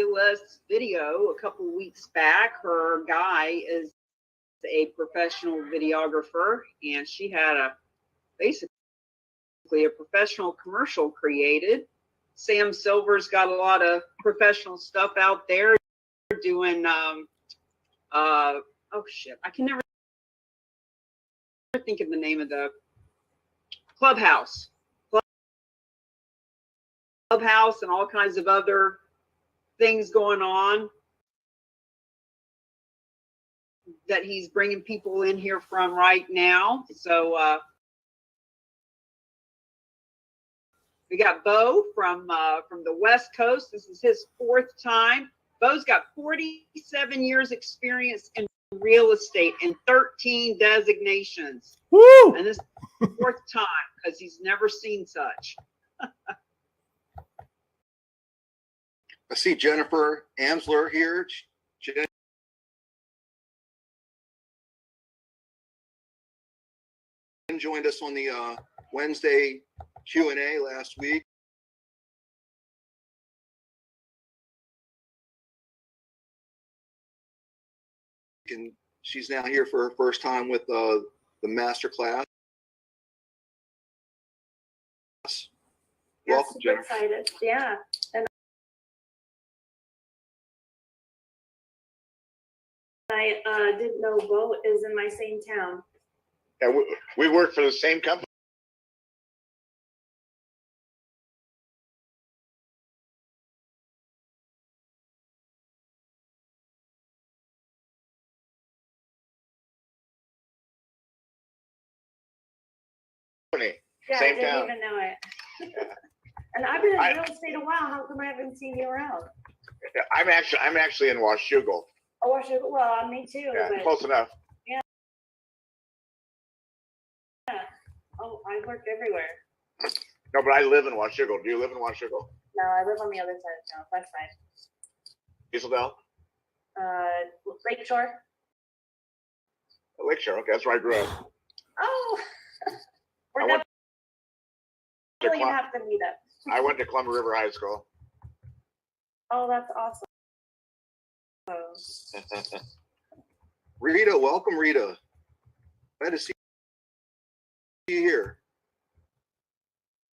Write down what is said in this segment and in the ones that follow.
us video a couple weeks back. Her guy is a professional videographer, and she had basically a professional commercial created. Sam Silver's got a lot of professional stuff out there doing oh shit, I can never think of the name of the Clubhouse and all kinds of other things going on that he's bringing people in here from right now. So we got Bo from the West Coast. This is his 4th time. Bo's got 47 years experience in real estate and 13 designations. Woo! And this is the 4th time because he's never seen such. I see Jennifer Amsler here. Jen joined us on the Wednesday Q&A last week. And she's now here for her first time with the MasterClass. Yeah, Welcome, super Jennifer. excited. Yeah. And I didn't know Bo is in my same town. Yeah, we work for the same company. Yeah, Same I didn't town. even know it. And I've been in real estate a while. How come I haven't seen you around? I'm actually in Washougal. Oh, well, me too. Yeah, but close enough. yeah. Oh, I work everywhere. No, but I live in Washougal. Do you live in Washougal? No, I live on the other side of town, west side. Isabel? Lakeshore. Lakeshore. Okay, that's where I grew up. Oh, we're I went definitely to gonna have to meet up. I went to Columbia River High School. Oh, that's awesome. Rita, welcome, Rita. Glad to see you here.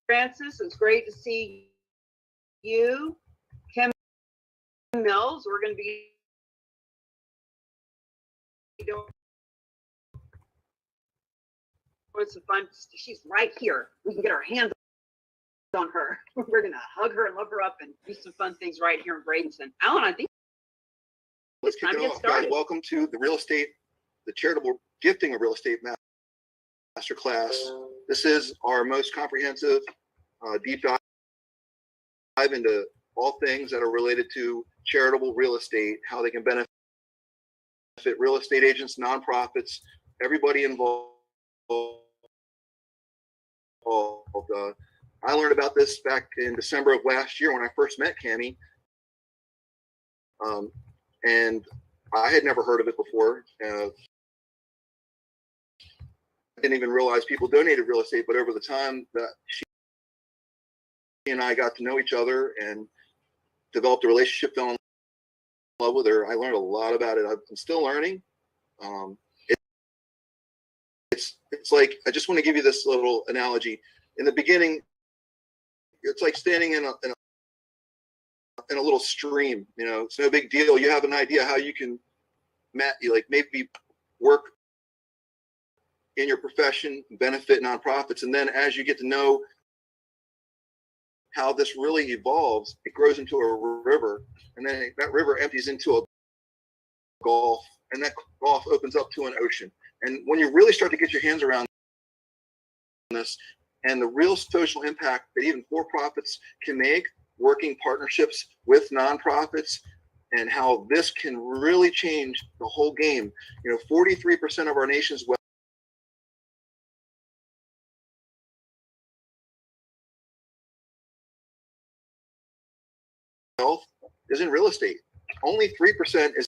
Francis, it's great to see you. Kim Mills, we're going to be doing some fun. She's right here. We can get our hands on her. We're going to hug her and love her up and do some fun things right here in Bradenton. Alan, I think Let's it's kick time to it get off, started. guys. Welcome to the Charitable Gifting of Real Estate Masterclass. This is our most comprehensive deep dive into all things that are related to charitable real estate, how they can benefit real estate agents, nonprofits, everybody involved. I learned about this back in December of last year when I first met Cammie. And I had never heard of it before. I didn't even realize people donated real estate, but over the time that she and I got to know each other and developed a relationship, fell in love with her, I learned a lot about it. I'm still learning. It's like, I just want to give you this little analogy. In the beginning, it's like standing in a little stream. You know, it's no big deal. You have an idea how you can maybe work in your profession, benefit nonprofits, and then as you get to know how this really evolves, it grows into a river, and then that river empties into a gulf, and that gulf opens up to an ocean. And when you really start to get your hands around this and the real social impact that even for-profits can make, working partnerships with nonprofits, and how this can really change the whole game. You know, 43% of our nation's wealth is in real estate. Only 3% is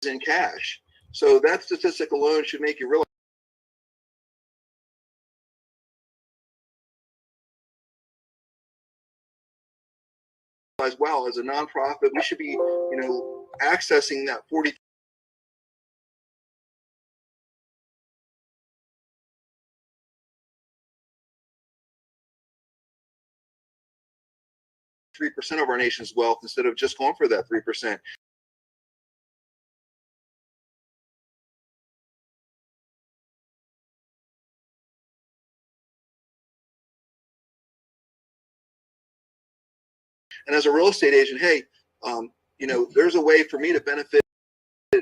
in cash. So that statistic alone should make you realize, wow, as a nonprofit, we should be, accessing that 43% of our nation's wealth instead of just going for that 3%. And as a real estate agent, hey, there's a way for me to benefit as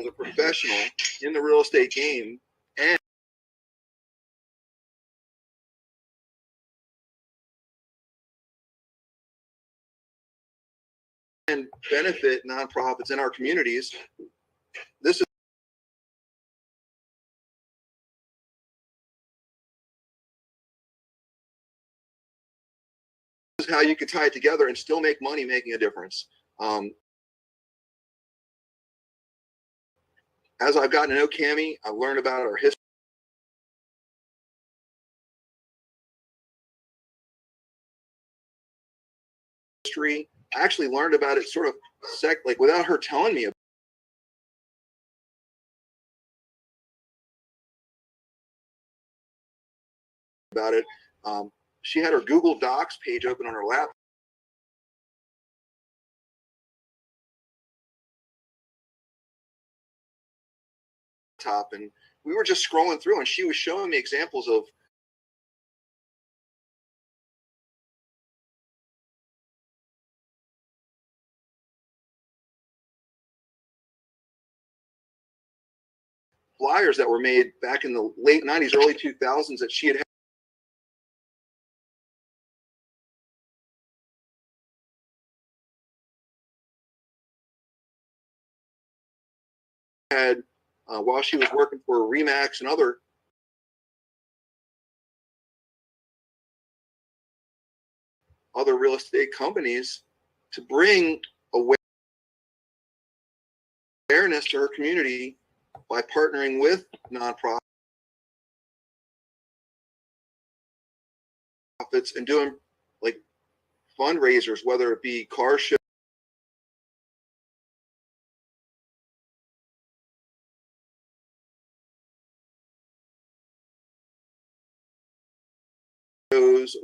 a professional in the real estate game and benefit nonprofits in our communities. This is how you can tie it together and still make money making a difference. As I've gotten to know Cammie, I've learned about her history. I actually learned about it sort of without her telling me about it. She had her Google Docs page open on her laptop, and we were just scrolling through, and she was showing me examples of flyers that were made back in the late 90s, early 2000s that she had while she was working for Remax and other real estate companies to bring awareness to her community by partnering with nonprofits and doing like fundraisers, whether it be car shows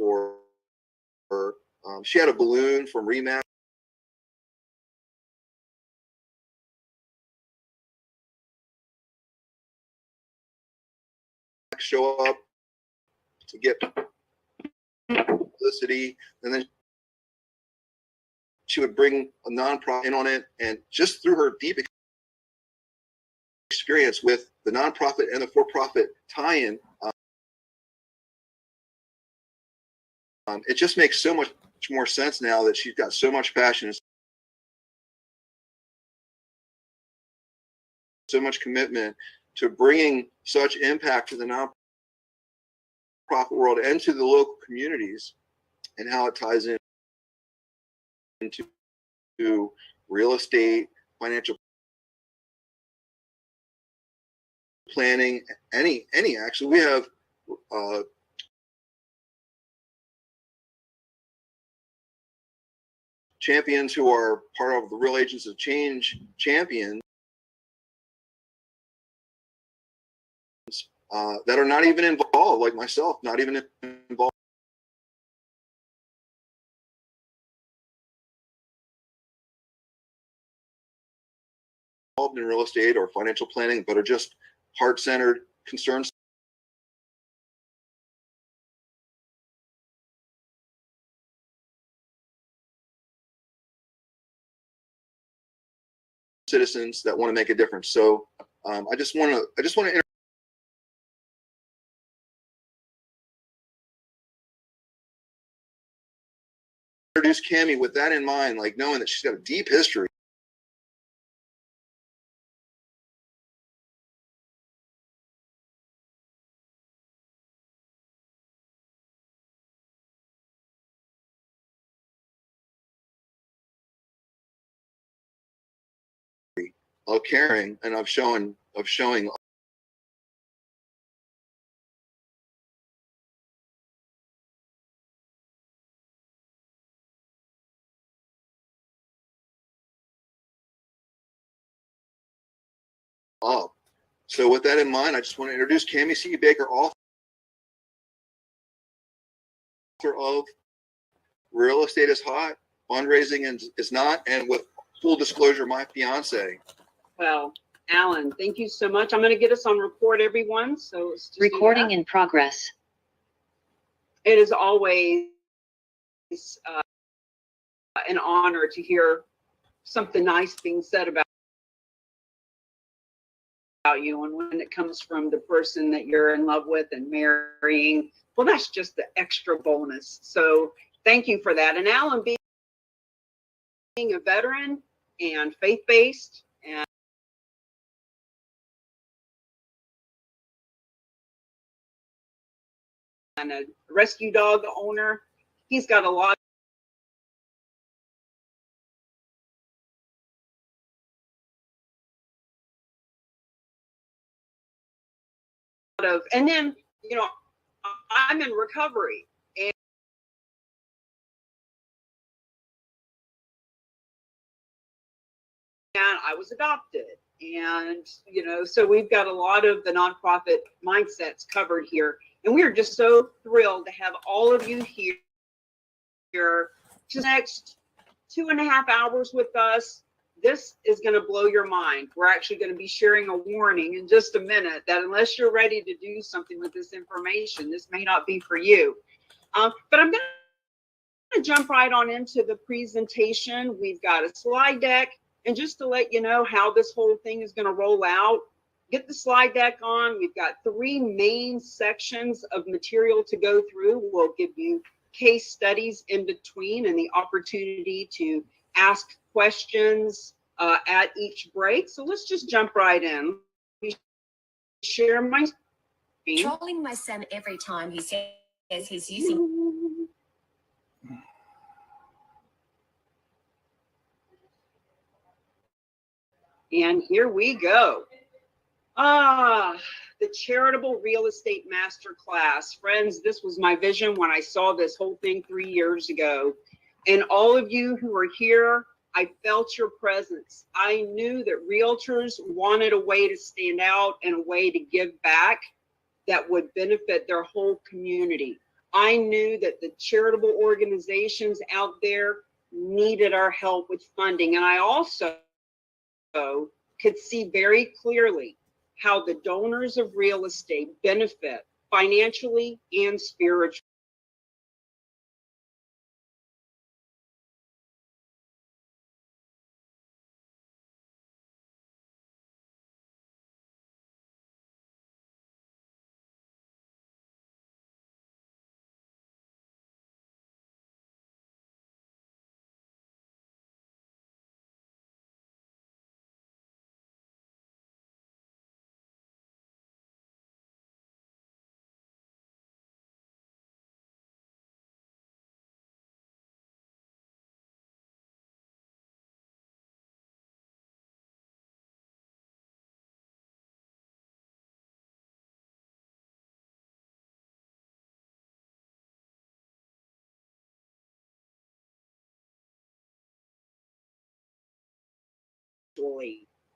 or she had a balloon from Remax show up to get publicity, and then she would bring a nonprofit in on it, and just through her deep experience with the nonprofit and the for-profit tie-in, it just makes so much more sense now that she's got so much passion and so much commitment to bringing such impact to the nonprofit world and to the local communities, and how it ties into real estate, financial planning, any actually. We have champions who are part of the Real Agents of Change champions that are not even involved, like myself, not even involved in real estate or financial planning, but are just heart-centered, concerned citizens that want to make a difference. So I just want to introduce Cammie with that in mind, like knowing that she's got a deep history caring and of showing up. So with that in mind, I just want to introduce Cammie C. Baker, author of Real Estate is Hot, Fundraising is Not, and with full disclosure, my fiance. Well, Alan, thank you so much. I'm going to get us on record, everyone. So let's just Recording in progress. It is always an honor to hear something nice being said about you, and when it comes from the person that you're in love with and marrying, well, that's just the extra bonus. So thank you for that. And Alan, being a veteran and faith-based and a rescue dog owner, he's got a lot of, and then, you know, I'm in recovery, and I was adopted. And, you know, so we've got a lot of the nonprofit mindsets covered here. And we are just so thrilled to have all of you here for the next 2.5 hours with us. This is going to blow your mind. We're actually going to be sharing a warning in just a minute that unless you're ready to do something with this information, this may not be for you. But I'm going to jump right on into the presentation. We've got a slide deck. And just to let you know how this whole thing is going to roll out, get the slide deck on. We've got 3 main sections of material to go through. We'll give you case studies in between and the opportunity to ask questions at each break. So let's just jump right in. Let me share my screen. Trolling my son every time he says he's using. And here we go. The Charitable Real Estate Masterclass. Friends, this was my vision when I saw this whole thing 3 years ago. And all of you who are here, I felt your presence. I knew that realtors wanted a way to stand out and a way to give back that would benefit their whole community. I knew that the charitable organizations out there needed our help with funding. And I also could see very clearly how the donors of real estate benefit financially and spiritually.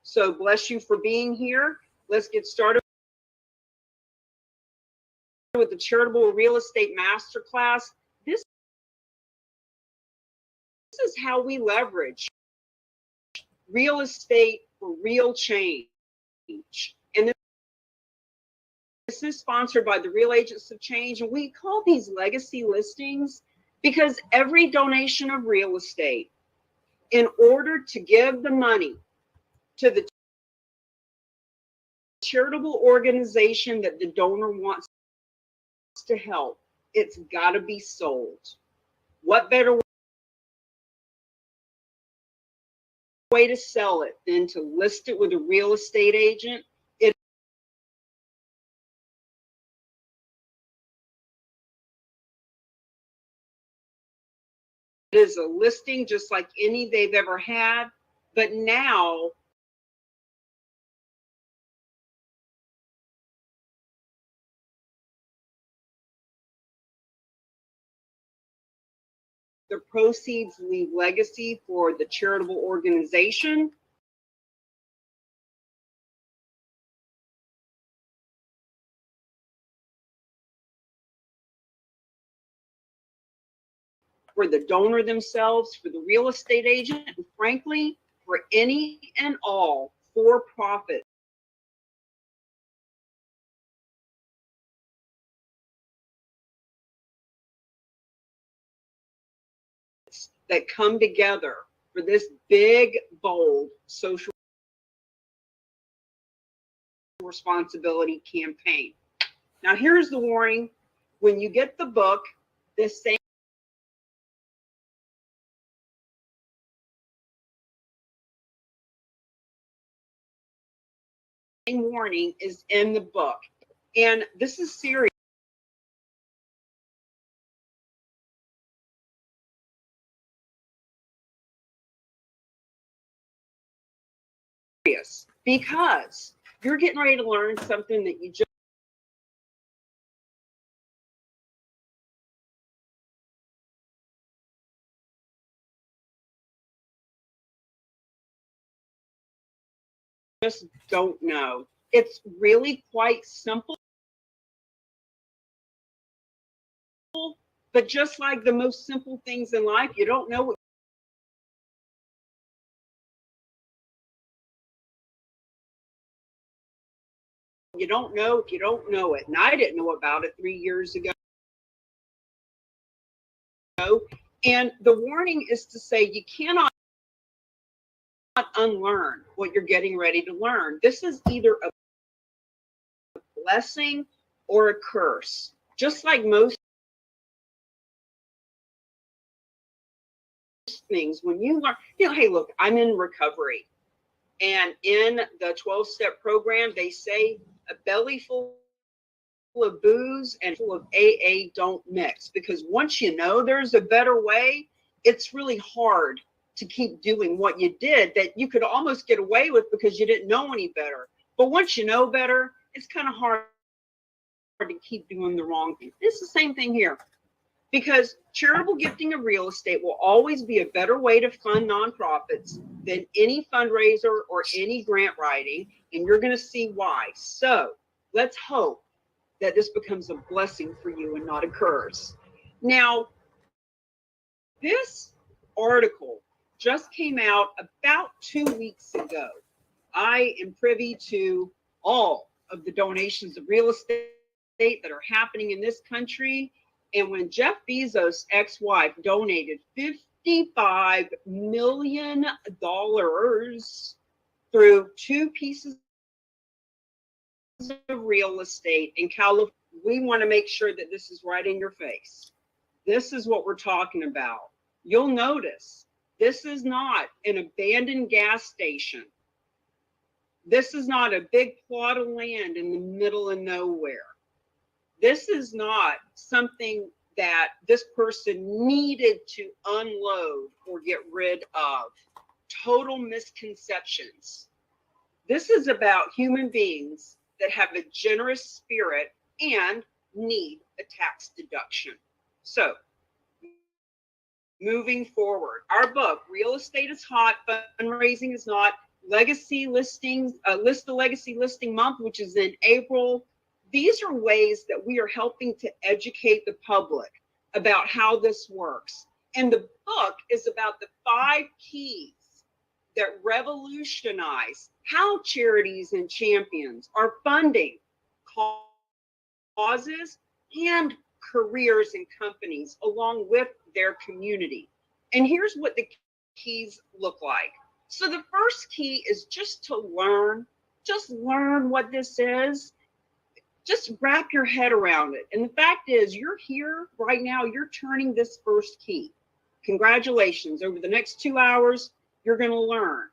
So bless you for being here. Let's get started with the Charitable Real Estate Masterclass. This is how we leverage real estate for real change. And this is sponsored by the Real Agents of Change. And we call these legacy listings because every donation of real estate, in order to give the money to the charitable organization that the donor wants to help, it's got to be sold. What better way to sell it than to list it with a real estate agent? It is a listing just like any they've ever had, but now the proceeds leave legacy for the charitable organization. For the donor themselves, for the real estate agent, and frankly, for any and all for-profit that come together for this big, bold social responsibility campaign. Now, here's the warning. When you get the book, this same warning is in the book. And this is serious. Because you're getting ready to learn something that you just don't know. It's really quite simple. But just like the most simple things in life, you don't know what you don't know if you don't know it. And I didn't know about it 3 years ago. And the warning is to say you cannot unlearn what you're getting ready to learn. This is either a blessing or a curse. Just like most things, when you learn, hey, look, I'm in recovery. And in the 12-step program, they say a belly full of booze and full of AA don't mix. Because once you know there's a better way, it's really hard to keep doing what you did that you could almost get away with because you didn't know any better. But once you know better, it's kind of hard to keep doing the wrong thing. It's the same thing here. Because charitable gifting of real estate will always be a better way to fund nonprofits than any fundraiser or any grant writing, and you're going to see why. So let's hope that this becomes a blessing for you and not a curse. Now, this article just came out about 2 weeks ago. I am privy to all of the donations of real estate that are happening in this country. And when Jeff Bezos' ex-wife donated $55 million through 2 pieces of real estate in California, we want to make sure that this is right in your face. This is what we're talking about. You'll notice this is not an abandoned gas station. This is not a big plot of land in the middle of nowhere. This is not something that this person needed to unload or get rid of. Total misconceptions. This is about human beings that have a generous spirit and need a tax deduction. So, moving forward, our book, Real Estate is Hot, Fundraising is Not, Legacy Listings, List the Legacy Listing Month, which is in April. These are ways that we are helping to educate the public about how this works. And the book is about the 5 keys that revolutionize how charities and champions are funding causes and careers and companies along with their community. And here's what the keys look like. So the first key is just to learn what this is. Just wrap your head around it. And the fact is, you're here right now, you're turning this first key. Congratulations. Over the next 2 hours, you're going to learn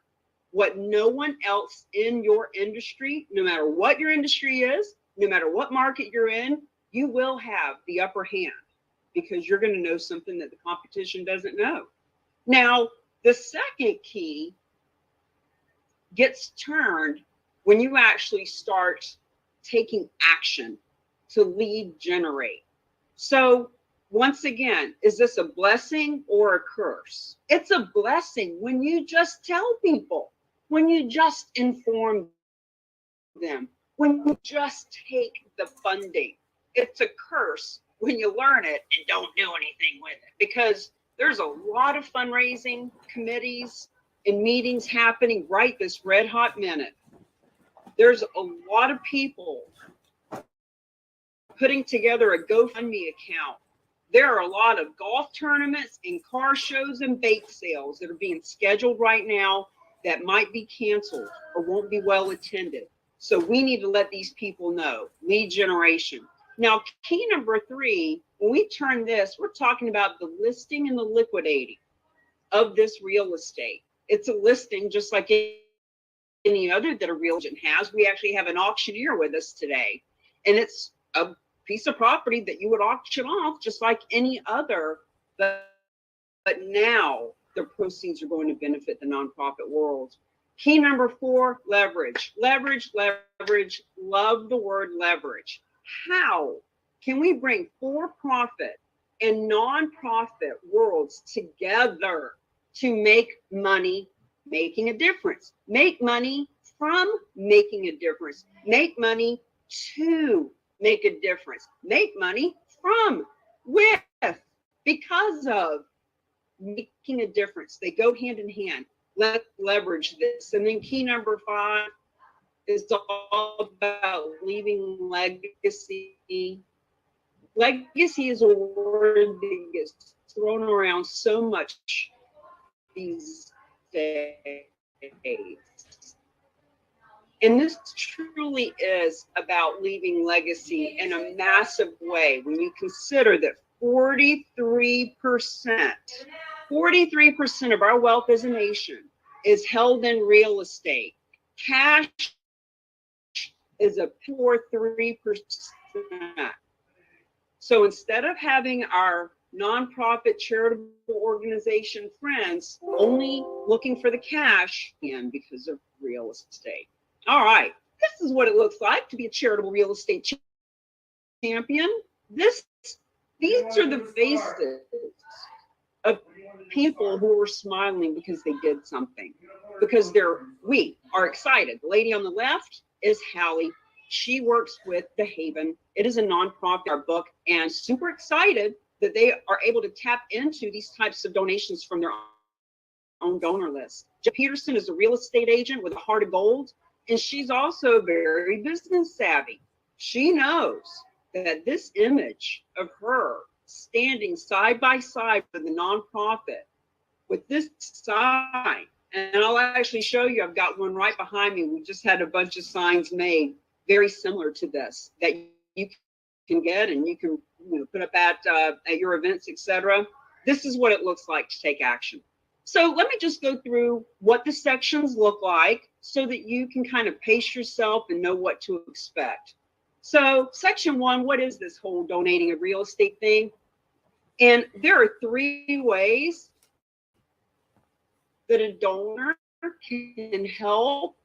what no one else in your industry, no matter what your industry is, no matter what market you're in, you will have the upper hand because you're going to know something that the competition doesn't know. Now, the second key gets turned when you actually start taking action to lead generate. So once again, is this a blessing or a curse? It's a blessing when you just tell people, when you just inform them, when you just take the funding. It's a curse when you learn it and don't do anything with it, because there's a lot of fundraising committees and meetings happening right this red hot minute. There's a lot of people putting together a GoFundMe account. There are a lot of golf tournaments and car shows and bake sales that are being scheduled right now that might be canceled or won't be well attended. So we need to let these people know. Lead generation. Now, key number 3, when we turn this, we're talking about the listing and the liquidating of this real estate. It's a listing just like any other that a real agent has. We actually have an auctioneer with us today, and it's a piece of property that you would auction off just like any other, but now the proceeds are going to benefit the nonprofit world. Key number 4, leverage. Leverage, leverage, love the word leverage. How can we bring for-profit and nonprofit worlds together to make money making a difference? Make money from making a difference. Make money to make a difference. Make money from, with, because of making a difference. They go hand in hand. Let's leverage this. And then key number 5 is all about leaving legacy. Legacy is a word that gets thrown around so much these days. And this truly is about leaving legacy in a massive way when you consider that 43% of our wealth as a nation is held in real estate. Cash is a poor 3%. So instead of having our nonprofit charitable organization friends only looking for the cash in because of real estate. All right, this is what it looks like to be a charitable real estate champion. These are the faces of people who are smiling because they did something, because we are excited. The lady on the left is Hallie. She works with The Haven. It is a nonprofit, our book, and super excited that they are able to tap into these types of donations from their own donor list. Jeff Peterson is a real estate agent with a heart of gold, and she's also very business savvy. She knows that this image of her standing side by side with the nonprofit with this sign, and I'll actually show you, I've got one right behind me. We just had a bunch of signs made very similar to this that you can get and you can put up at your events, etc. This is what it looks like to take action. So let me just go through what the sections look like so that you can kind of pace yourself and know what to expect. So section 1, what is this whole donating a real estate thing? And there are 3 ways that a donor can help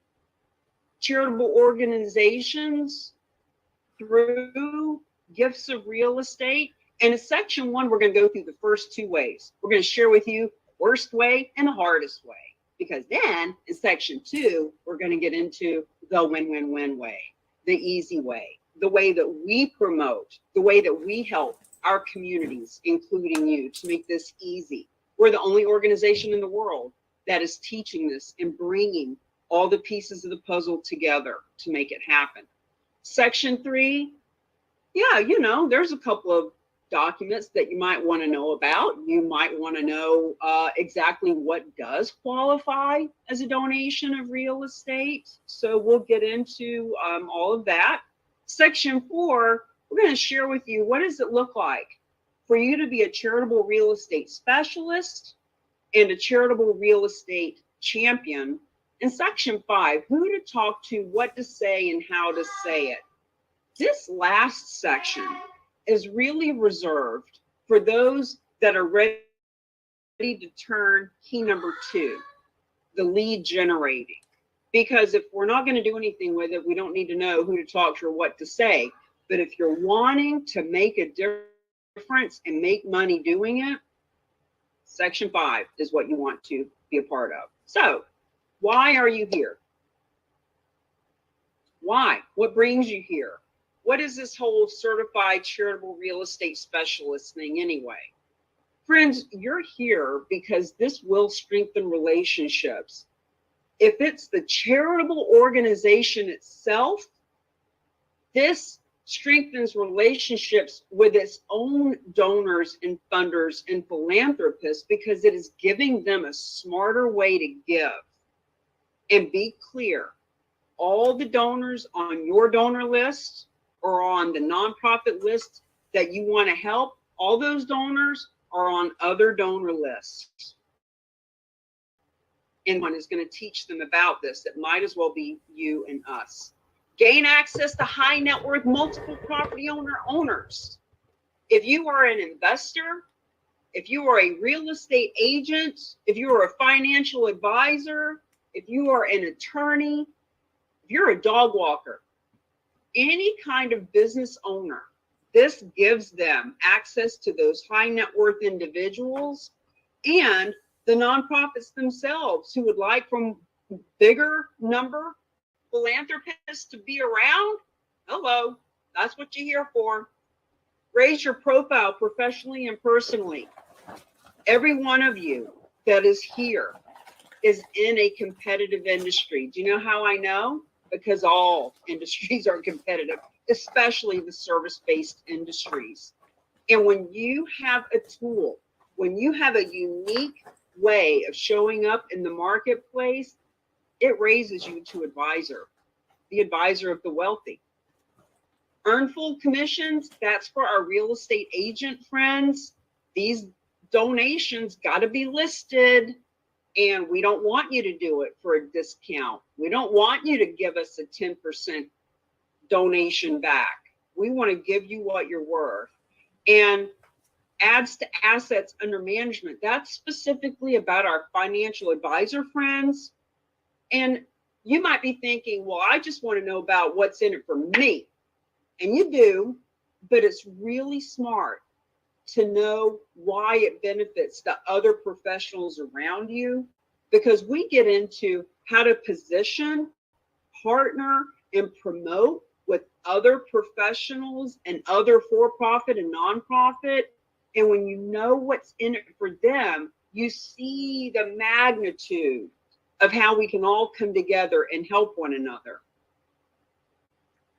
charitable organizations through gifts of real estate. And in section 1, we're going to go through the first 2 ways. We're going to share with you the worst way and the hardest way, because then in section 2, we're going to get into the win-win-win way, the easy way, the way that we promote, the way that we help our communities, including you, to make this easy. We're the only organization in the world that is teaching this and bringing all the pieces of the puzzle together to make it happen. Section 3, there's a couple of documents that you might want to know about. You might want to know exactly what does qualify as a donation of real estate. So we'll get into all of that. Section 4, we're going to share with you, what does it look like for you to be a charitable real estate specialist and a charitable real estate champion. In section 5, who to talk to, what to say, and how to say it. This last section is really reserved for those that are ready to turn key number 2, the lead generating. Because if we're not going to do anything with it, we don't need to know who to talk to or what to say. But if you're wanting to make a difference and make money doing it, Section 5 is what you want to be a part of. So, why are you here? Why? What brings you here? What is this whole certified charitable real estate specialist thing anyway? Friends, you're here because this will strengthen relationships. If it's the charitable organization itself, this strengthens relationships with its own donors and funders and philanthropists because it is giving them a smarter way to give. And be clear, all the donors on your donor list or on the nonprofit list that you want to help, all those donors are on other donor lists. And one is going to teach them about this. It might as well be you and us. Gain access to high net worth multiple property owners. If you are an investor, if you are a real estate agent, if you are a financial advisor, if you are an attorney, if you're a dog walker, any kind of business owner, this gives them access to those high net worth individuals and the nonprofits themselves who would like from bigger number philanthropists to be around. Hello, that's what you're here for. Raise your profile professionally and personally. Every one of you that is here is in a competitive industry. Do you know how I know? Because all industries are competitive, especially the service-based industries. And when you have a tool, when you have a unique way of showing up in the marketplace, it raises you to advisor, the advisor of the wealthy. Earn full commissions, that's for our real estate agent friends. These donations got to be listed, and we don't want you to do it for a discount. We don't want you to give us a 10% donation back. We want to give you what you're worth. And adds to assets under management, that's specifically about our financial advisor friends. And you might be thinking, well, I just want to know about what's in it for me. And you do, but it's really smart to know why it benefits the other professionals around you, because we get into how to position, partner, and promote with other professionals and other for-profit and nonprofit. And when you know what's in it for them, you see the magnitude of how we can all come together and help one another.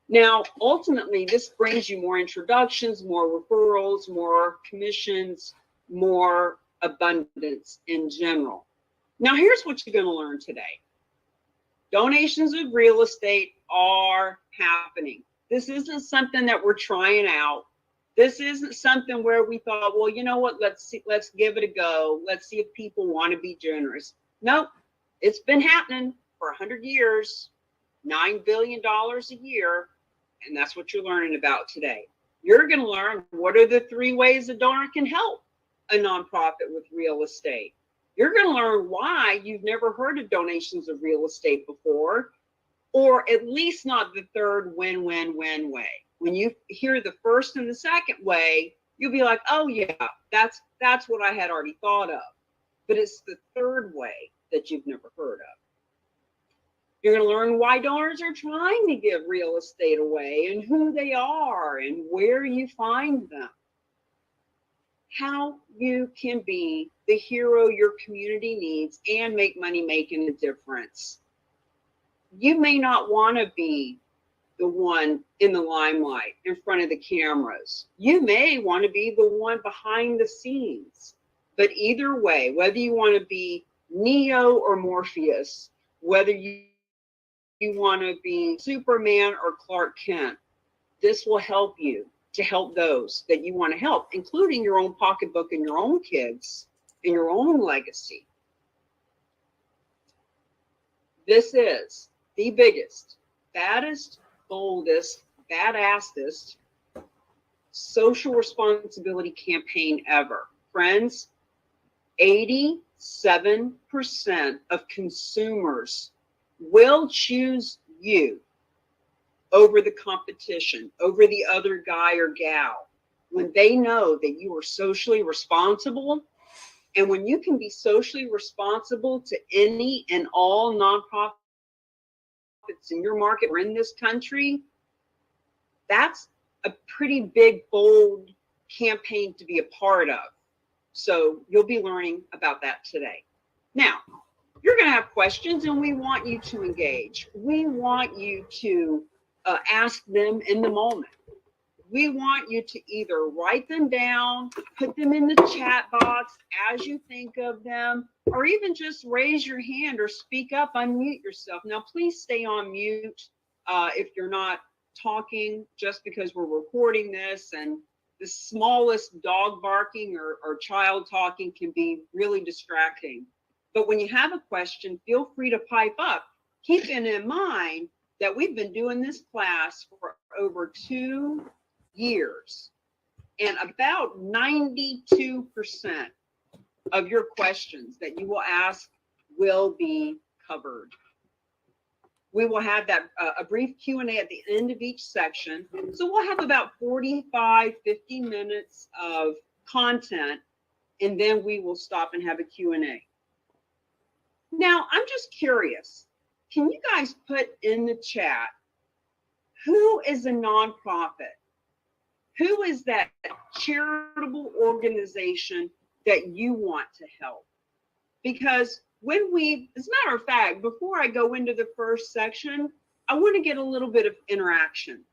Now, ultimately, this brings you more introductions, more referrals, more commissions, more abundance in general. Now, here's what you're going to learn today. Donations of real estate are happening. This isn't something that we're trying out. This isn't something where we thought, well, you know what, let's give it a go. Let's see if people want to be generous. Nope, it's been happening for 100 years, $9 billion a year, and that's what you're learning about today. You're going to learn what are the 3 ways a donor can help a nonprofit with real estate. You're going to learn why you've never heard of donations of real estate before, or at least not the third win-win-win way. When you hear the first and the second way, you'll be like, oh yeah, that's what I had already thought of. But it's the third way that you've never heard of. You're going to learn why donors are trying to give real estate away and who they are and where you find them. How you can be the hero your community needs and make money making a difference. You may not want to be the one in the limelight in front of the cameras. You may want to be the one behind the scenes. But either way, whether you want to be Neo or Morpheus, whether you want to be Superman or Clark Kent, this will help you to help those that you want to help, including your own pocketbook and your own kids and your own legacy. This is the biggest, baddest, boldest, badassest social responsibility campaign ever. Friends, 87% of consumers will choose you over the competition, over the other guy or gal. when they know that you are socially responsible. And when you can be socially responsible to any and all nonprofits in your market or in this country, that's a pretty big, bold campaign to be a part of. So you'll be learning about that today. Now, you're going to have questions, and we want you to engage. We want you to ask them in the moment. We want you to either write them down, put them in the chat box as you think of them, or even just raise your hand or speak up, unmute yourself. Now, please stay on mute if you're not talking, just because we're recording this, and the smallest dog barking or child talking can be really distracting. But when you have a question, feel free to pipe up, keeping in mind that we've been doing this class for over 2 years, and about 92% of your questions that you will ask will be covered. We will have that a brief Q&A at the end of each section. So we'll have about 45, 50 minutes of content, and then we will stop and have a Q&A. Now, I'm just curious, can you guys put in the chat, who is a nonprofit? Who is that charitable organization that you want to help? Because when as a matter of fact, before I go into the first section, I want to get a little bit of interaction.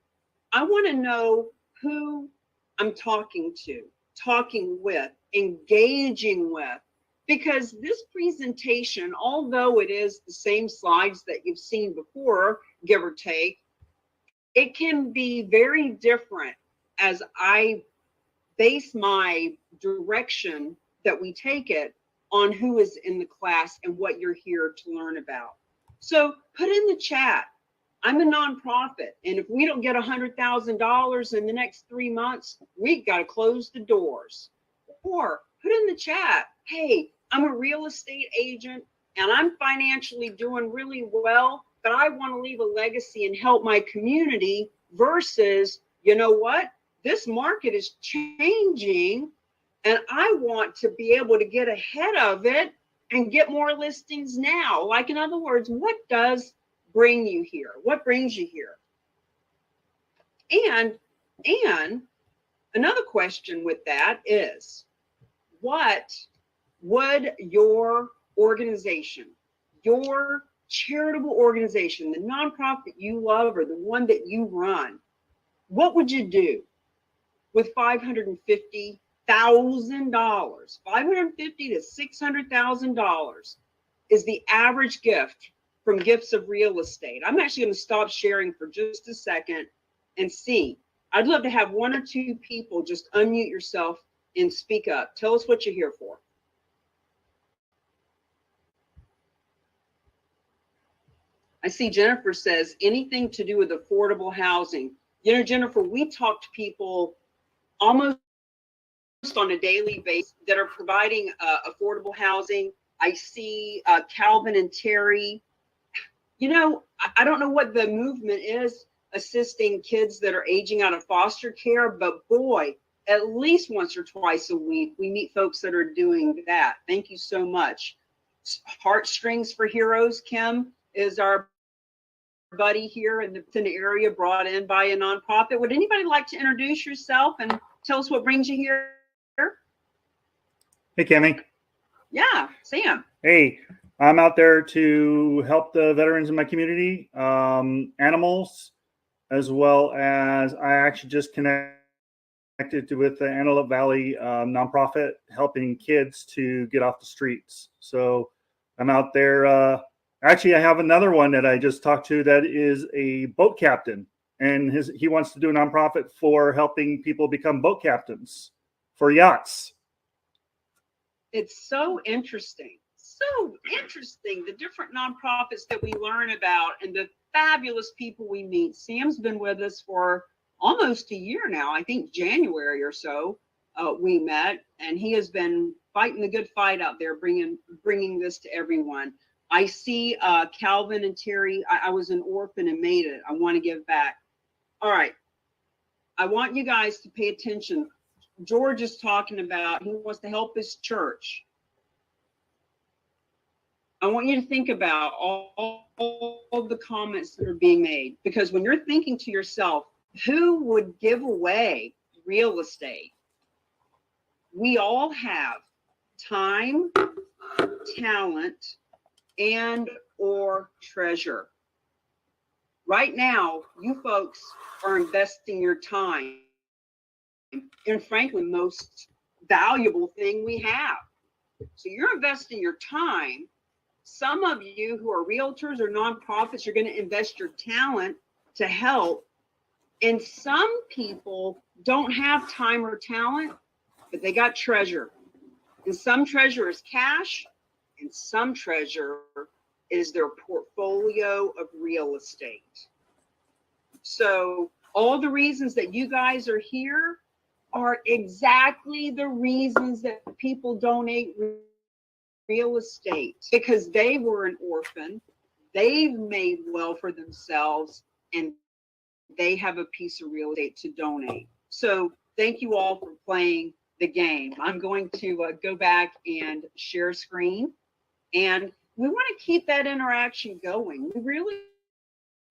I want to know who I'm talking to, talking with, engaging with, because this presentation, although it is the same slides that you've seen before, give or take, it can be very different as I base my direction that we take it on who is in the class and what you're here to learn about. So put in the chat, I'm a nonprofit, and if we don't get $100,000 in the next 3 months, we've got to close the doors. Or put in the chat, hey, I'm a real estate agent and I'm financially doing really well, but I want to leave a legacy and help my community versus, you know what? This market is changing and I want to be able to get ahead of it and get more listings now. Like, in other words, what does bring you here? What brings you here? And another question with that is, what would your organization, your charitable organization, the nonprofit you love or the one that you run, what would you do with $550,000? $550,000 to $600,000 is the average gift from Gifts of Real Estate. I'm actually going to stop sharing for just a second and see. I'd love to have 1 or 2 people just unmute yourself and speak up. Tell us what you're here for. I see Jennifer says anything to do with affordable housing. You know, Jennifer, we talk to people almost on a daily basis that are providing affordable housing. I see Calvin and Terry. You know, I don't know what the movement is assisting kids that are aging out of foster care, but boy, at least once or twice a week, we meet folks that are doing that. Thank you so much. Heartstrings for Heroes, Kim, is our buddy here in the area, brought in by a nonprofit. Would anybody like to introduce yourself and tell us what brings you here? Hey, Kimmy. Yeah, Sam. Hey, I'm out there to help the veterans in my community, animals, as well as I actually just connected with the Antelope Valley nonprofit helping kids to get off the streets. So I'm out there. Actually, I have another one that I just talked to that is a boat captain, and he wants to do a nonprofit for helping people become boat captains for yachts. It's so interesting. So interesting, the different nonprofits that we learn about and the fabulous people we meet. Sam's been with us for almost a year now. I think January or so we met, and he has been fighting the good fight out there, bringing this to everyone. I see Calvin and Terry. I was an orphan and made it. I want to give back. All right. I want you guys to pay attention. George is talking about he wants to help his church. I want you to think about all the comments that are being made, because when you're thinking to yourself, who would give away real estate? We all have time, talent, and or treasure. Right now, you folks are investing your time in, frankly, the most valuable thing we have. So you're investing your time. Some of you who are realtors or nonprofits, you're going to invest your talent to help. And some people don't have time or talent, but they got treasure. And some treasure is cash, and some treasure is their portfolio of real estate. So all the reasons that you guys are here are exactly the reasons that people donate real estate, because they were an orphan, they've made well for themselves, and they have a piece of real estate to donate. So thank you all for playing the game. I'm going to go back and share screen, and we want to keep that interaction going. We really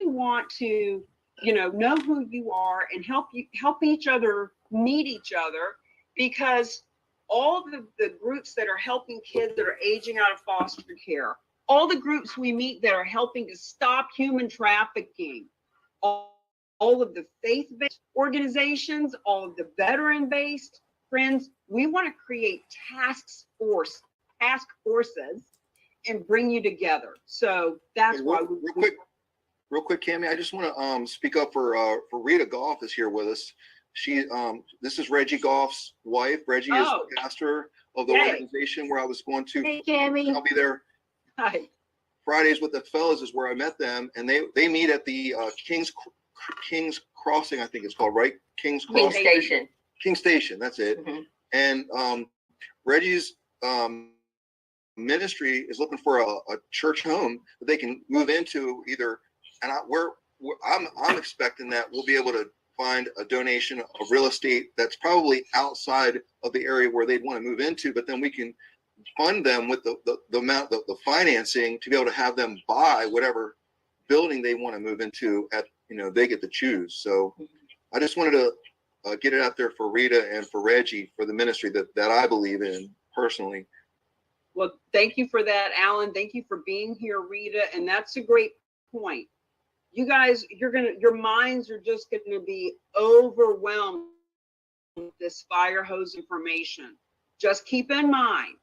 want to, know who you are and help each other meet each other, because all the groups that are helping kids that are aging out of foster care, all the groups we meet that are helping to stop human trafficking, all of the faith-based organizations, all of the veteran-based friends, we want to create task forces and bring you together. So that's why real quick, Cammie, I just want to speak up for Rita Goff is here with us. She this is Reggie Goff's wife. Reggie is the pastor of the organization where I was going to. Hey, Cammie. I'll be there. Hi. Fridays with the fellas is where I met them, and they meet at the King's Crossing, I think it's called, right? King's Crossing. King Station, that's it. Mm-hmm. And Reggie's ministry is looking for a church home that they can move into either. And I'm expecting that we'll be able to find a donation of real estate that's probably outside of the area where they'd want to move into, but then we can fund them with the amount, the financing to be able to have them buy whatever building they want to move into at, they get to choose. So I just wanted to get it out there for Rita and for Reggie for the ministry that I believe in personally. Well, thank you for that, Alan. Thank you for being here, Rita. And that's a great point. You guys, your minds are just going to be overwhelmed with this fire hose information. Just keep in mind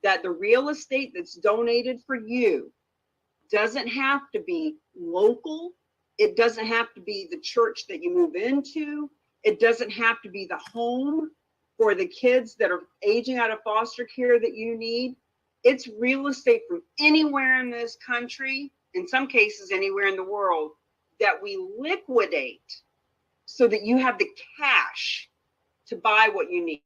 that the real estate that's donated for you doesn't have to be local. It doesn't have to be the church that you move into. It doesn't have to be the home for the kids that are aging out of foster care that you need. It's real estate from anywhere in this country, in some cases anywhere in the world, that we liquidate so that you have the cash to buy what you need.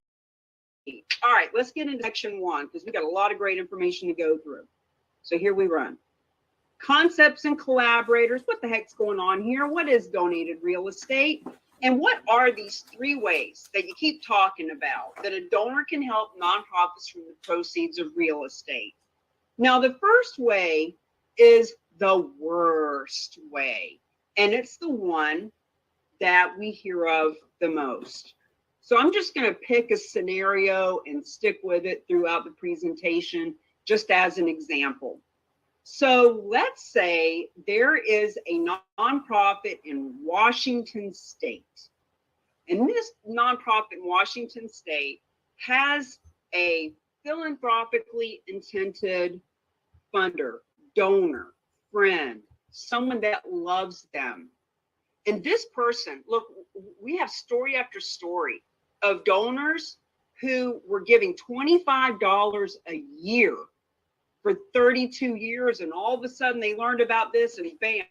All right, let's get into section 1 because we got a lot of great information to go through. So here we run. Concepts and collaborators. What the heck's going on here? What is donated real estate? And what are these 3 ways that you keep talking about that a donor can help nonprofits from the proceeds of real estate? Now, the first way is the worst way, and it's the one that we hear of the most. So I'm just going to pick a scenario and stick with it throughout the presentation, just as an example. So let's say there is a nonprofit in Washington State. And this nonprofit in Washington State has a philanthropically intended funder, donor, friend, someone that loves them. And this person, look, we have story after story of donors who were giving $25 a year for 32 years, and all of a sudden they learned about this and bam,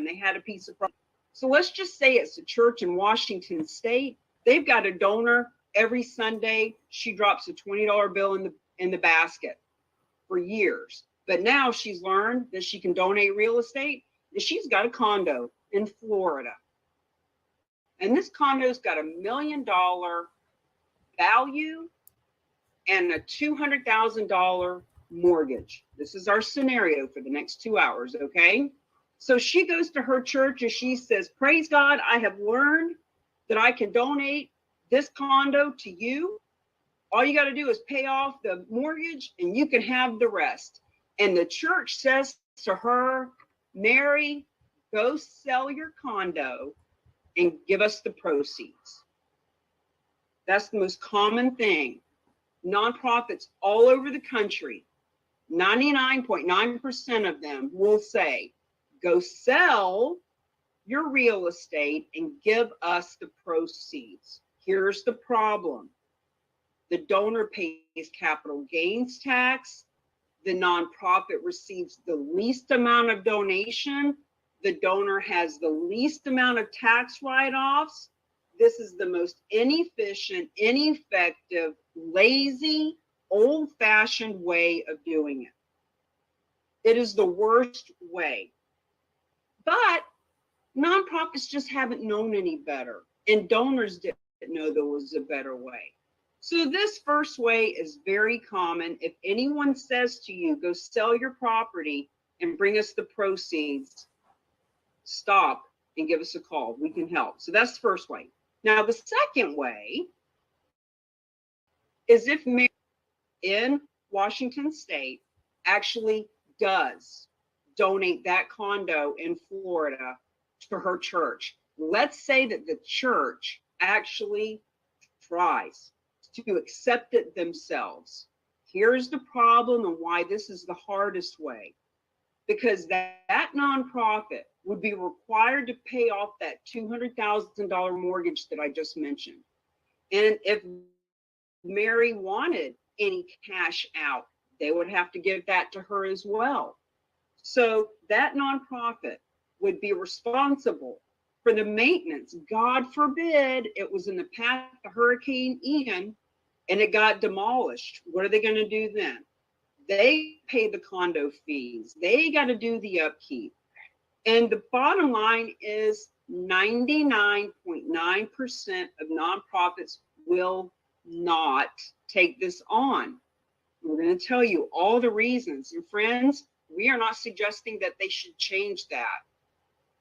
they had a piece of property. So let's just say it's a church in Washington State. They've got a donor every Sunday. She drops a $20 bill in the basket for years. But now she's learned that she can donate real estate, and she's got a condo in Florida. And this condo's got $1 million value and a $200,000 mortgage. This is our scenario for the next 2 hours, okay? So she goes to her church and she says, praise God, I have learned that I can donate this condo to you. All you got to do is pay off the mortgage and you can have the rest. And the church says to her, Mary, go sell your condo and give us the proceeds. That's the most common thing. Nonprofits all over the country, 99.9% of them will say, go sell your real estate and give us the proceeds. Here's the problem. The donor pays capital gains tax. The nonprofit receives the least amount of donation. The donor has the least amount of tax write-offs. This is the most inefficient, ineffective, lazy, old-fashioned way of doing it. It is the worst way. But nonprofits just haven't known any better, and donors didn't know there was a better way. So this first way is very common. If anyone says to you, go sell your property and bring us the proceeds, stop and give us a call. We can help. So that's the first way. Now, the second way is if Mary in Washington State actually does donate that condo in Florida to her church. Let's say that the church actually tries to accept it themselves. Here's the problem and why this is the hardest way. Because that nonprofit would be required to pay off that $200,000 mortgage that I just mentioned. And if Mary wanted any cash out, they would have to give that to her as well. So that nonprofit would be responsible for the maintenance. God forbid it was in the path of Hurricane Ian and it got demolished. What are they going to do then? They pay the condo fees. They got to do the upkeep. And the bottom line is 99.9% of nonprofits will not take this on. We're going to tell you all the reasons. And friends, we are not suggesting that they should change that.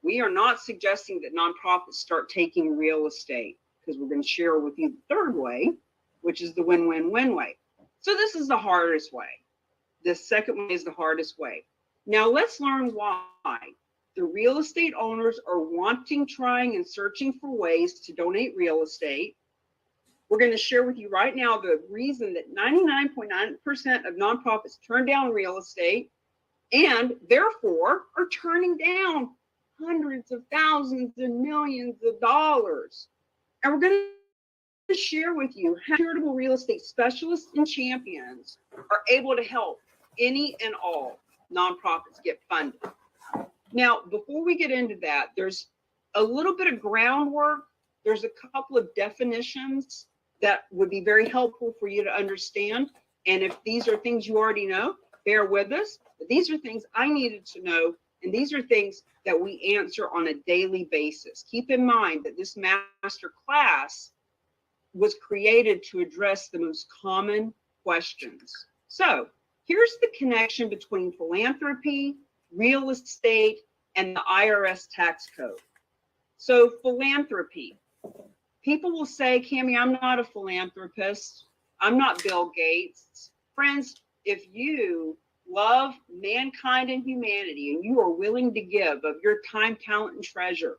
We are not suggesting that nonprofits start taking real estate, because we're going to share with you the third way, which is the win-win-win way. So this is the hardest way. The second way is the hardest way. Now let's learn why. The real estate owners are wanting, trying, and searching for ways to donate real estate. We're going to share with you right now the reason that 99.9% of nonprofits turn down real estate and therefore are turning down hundreds of thousands and millions of dollars. And we're going to share with you how charitable real estate specialists and champions are able to help any and all nonprofits get funded. Now, before we get into that, there's a little bit of groundwork. There's a couple of definitions that would be very helpful for you to understand. And if these are things you already know, bear with us. But these are things I needed to know. And these are things that we answer on a daily basis. Keep in mind that this master class was created to address the most common questions. So here's the connection between philanthropy, real estate, and the IRS tax code. So philanthropy. People will say, Cammie, I'm not a philanthropist. I'm not Bill Gates. Friends, if you love mankind and humanity and you are willing to give of your time, talent, and treasure,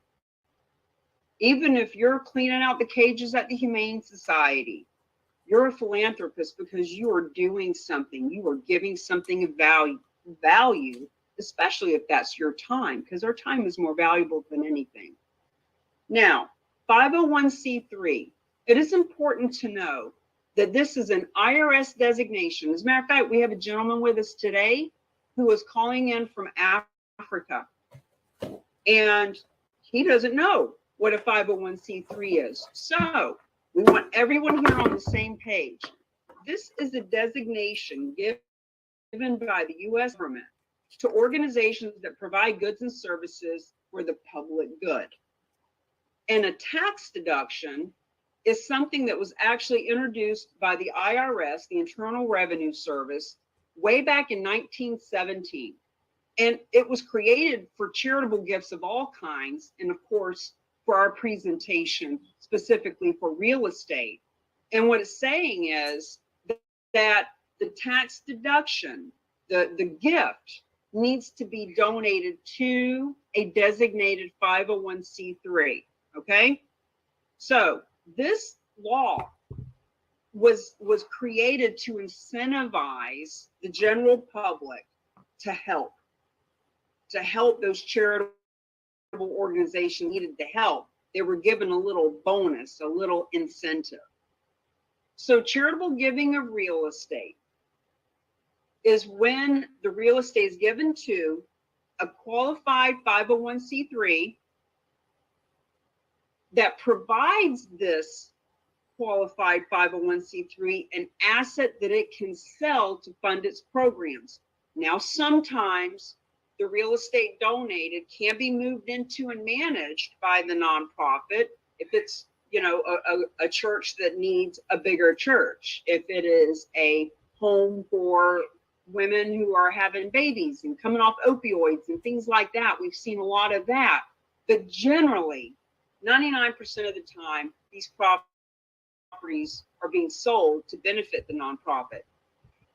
even if you're cleaning out the cages at the Humane Society, you're a philanthropist because you are doing something. You are giving something of value, especially if that's your time, because our time is more valuable than anything. Now, 501c3, it is important to know that this is an IRS designation. As a matter of fact, we have a gentleman with us today who is calling in from Africa, and he doesn't know what a 501c3 is. So we want everyone here on the same page. This is a designation given by the U.S. government to organizations that provide goods and services for the public good. And a tax deduction is something that was actually introduced by the IRS, the Internal Revenue Service, way back in 1917. And it was created for charitable gifts of all kinds, and of course, for our presentation, specifically for real estate. And what it's saying is that the tax deduction, the gift, needs to be donated to a designated 501c3. Okay? So this law was created to incentivize the general public to help those charitable organizations needed the help. They were given a little bonus, a little incentive. So charitable giving of real estate is when the real estate is given to a qualified 501c3 that provides this qualified 501c3 an asset that it can sell to fund its programs. Now, sometimes the real estate donated can be moved into and managed by the nonprofit if it's, you know, a church that needs a bigger church, if it is a home for women who are having babies and coming off opioids and things like that. We've seen a lot of that. But generally, 99% of the time, these properties are being sold to benefit the nonprofit.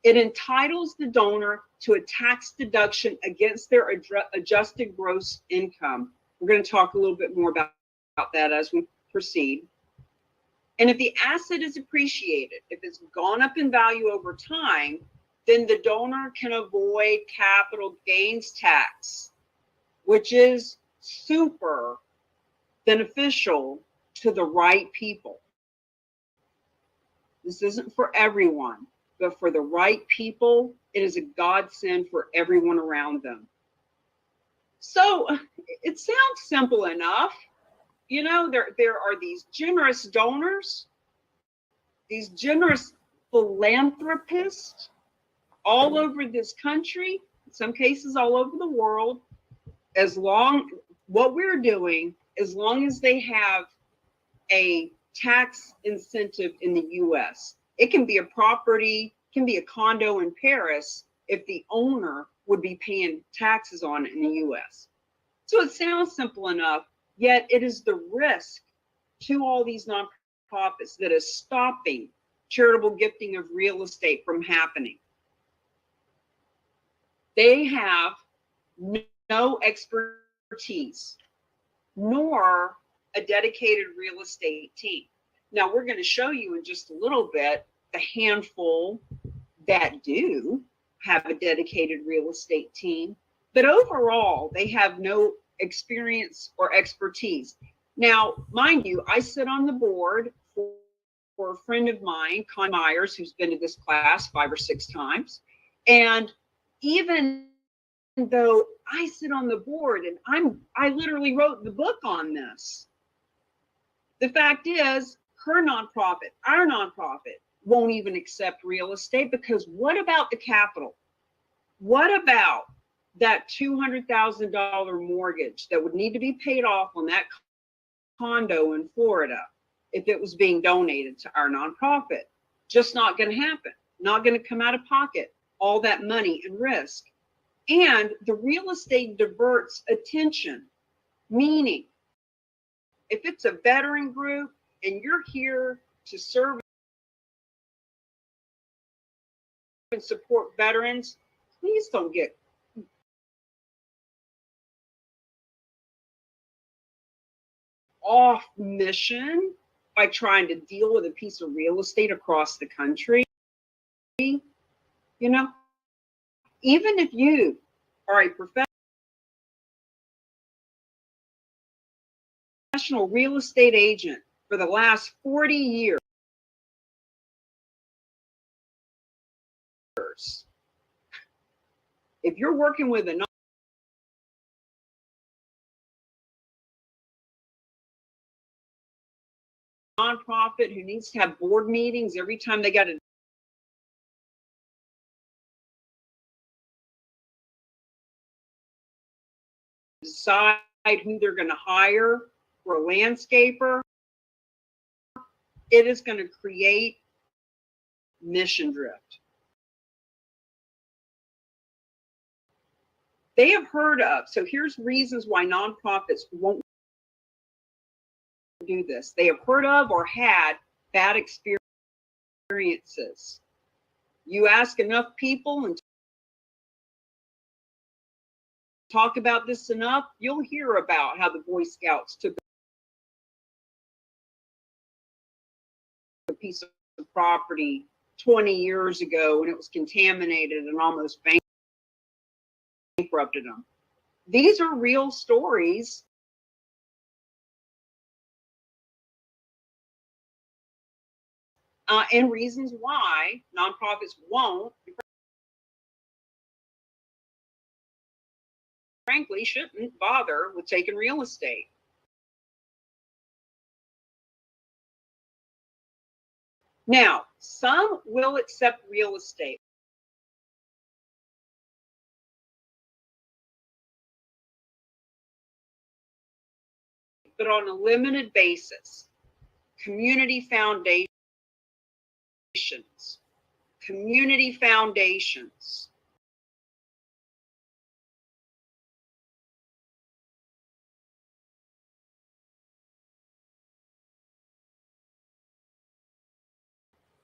It entitles the donor to a tax deduction against their adjusted gross income. We're going to talk a little bit more about that as we proceed. And if the asset is appreciated, if it's gone up in value over time, then the donor can avoid capital gains tax, which is super beneficial to the right people. This isn't for everyone, but for the right people, it is a godsend for everyone around them. So it sounds simple enough. You know, there are these generous donors, these generous philanthropists all over this country, in some cases all over the world. What we're doing, as long as they have a tax incentive in the US. It can be a property, can be a condo in Paris if the owner would be paying taxes on it in the US. So it sounds simple enough, yet it is the risk to all these nonprofits that is stopping charitable gifting of real estate from happening. They have no expertise, nor a dedicated real estate team. Now, we're going to show you in just a little bit the handful that do have a dedicated real estate team, but overall, they have no experience or expertise. Now, mind you, I sit on the board for a friend of mine, Con Myers, who's been to this class 5 or 6 times. And even though I sit on the board and I literally wrote the book on this, the fact is, her nonprofit, our nonprofit, won't even accept real estate, because what about the capital? What about that $200,000 mortgage that would need to be paid off on that condo in Florida if it was being donated to our nonprofit? Just not going to happen. Not going to come out of pocket all that money and risk. And the real estate diverts attention, meaning if it's a veteran group and you're here to serve and support veterans, please don't get off mission by trying to deal with a piece of real estate across the country. You know, even if you are a professional real estate agent for the last 40 years, if you're working with a nonprofit who needs to have board meetings every time they got to decide who they're going to hire for a landscaper, it is going to create mission drift. They have heard of, so here's reasons why nonprofits won't do this. They have heard of or had bad experiences. You ask enough people and talk about this enough, you'll hear about how the Boy Scouts took a piece of property 20 years ago when it was contaminated and almost bankrupted them. These are real stories. And reasons why nonprofits won't, frankly, shouldn't bother with taking real estate. Now, some will accept real estate, but on a limited basis. Community foundations. Community foundations.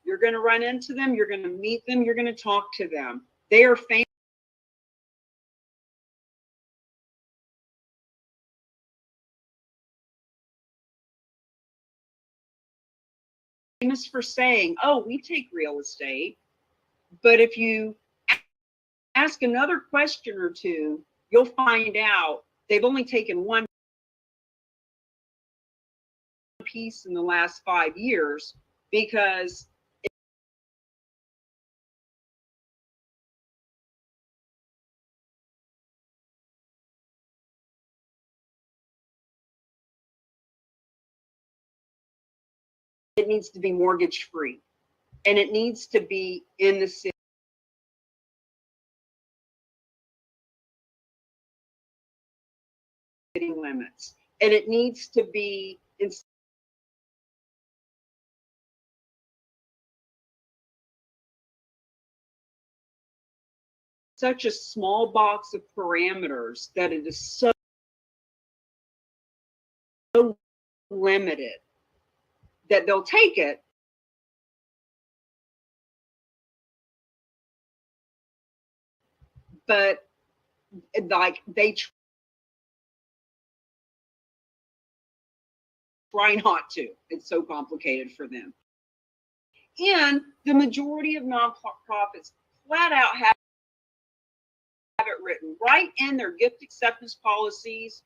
You're going to run into them. You're going to meet them. You're going to talk to them. They are famous for saying, oh, we take real estate. But if you ask another question or two, you'll find out they've only taken one piece in the last 5 years, because it needs to be mortgage free and it needs to be in the city limits, and it needs to be in such a small box of parameters that it is so limited that they'll take it, but like they try not to. It's so complicated for them. And the majority of nonprofits flat out have it written right in their gift acceptance policies.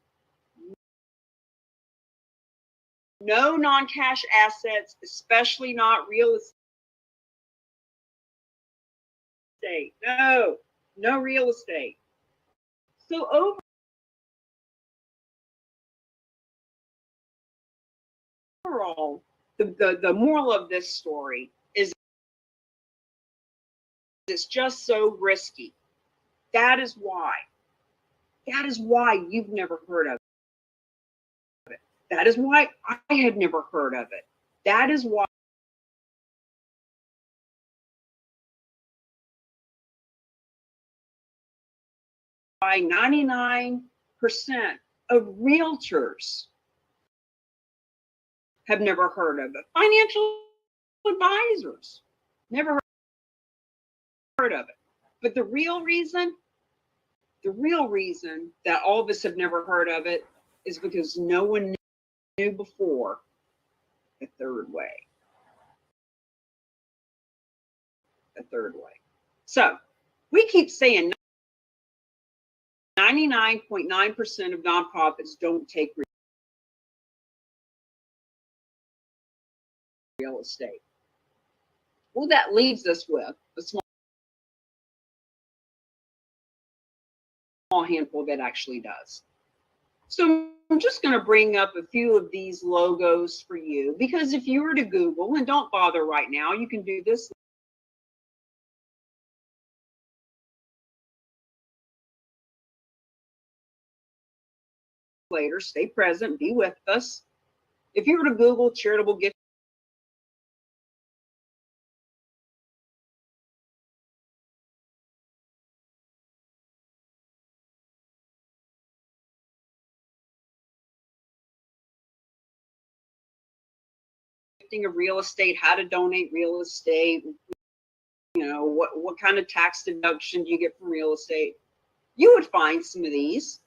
No non-cash assets, especially not real estate. No real estate. So overall, the moral of this story is it's just so risky. That is why you've never heard of it. That is why I had never heard of it. That is why 99% of realtors have never heard of it. Financial advisors never heard of it. But the real reason that all of us have never heard of it is because no one knew before the third way. The third way. So we keep saying 99.9% of nonprofits don't take real estate. Well, that leaves us with a small handful that actually does. So I'm just going to bring up a few of these logos for you, because if you were to Google, and don't bother right now, you can do this later. Stay present, be with us. If you were to Google charitable gift gifting of real estate, how to donate real estate, you know, what kind of tax deduction do you get from real estate? You would find some of these.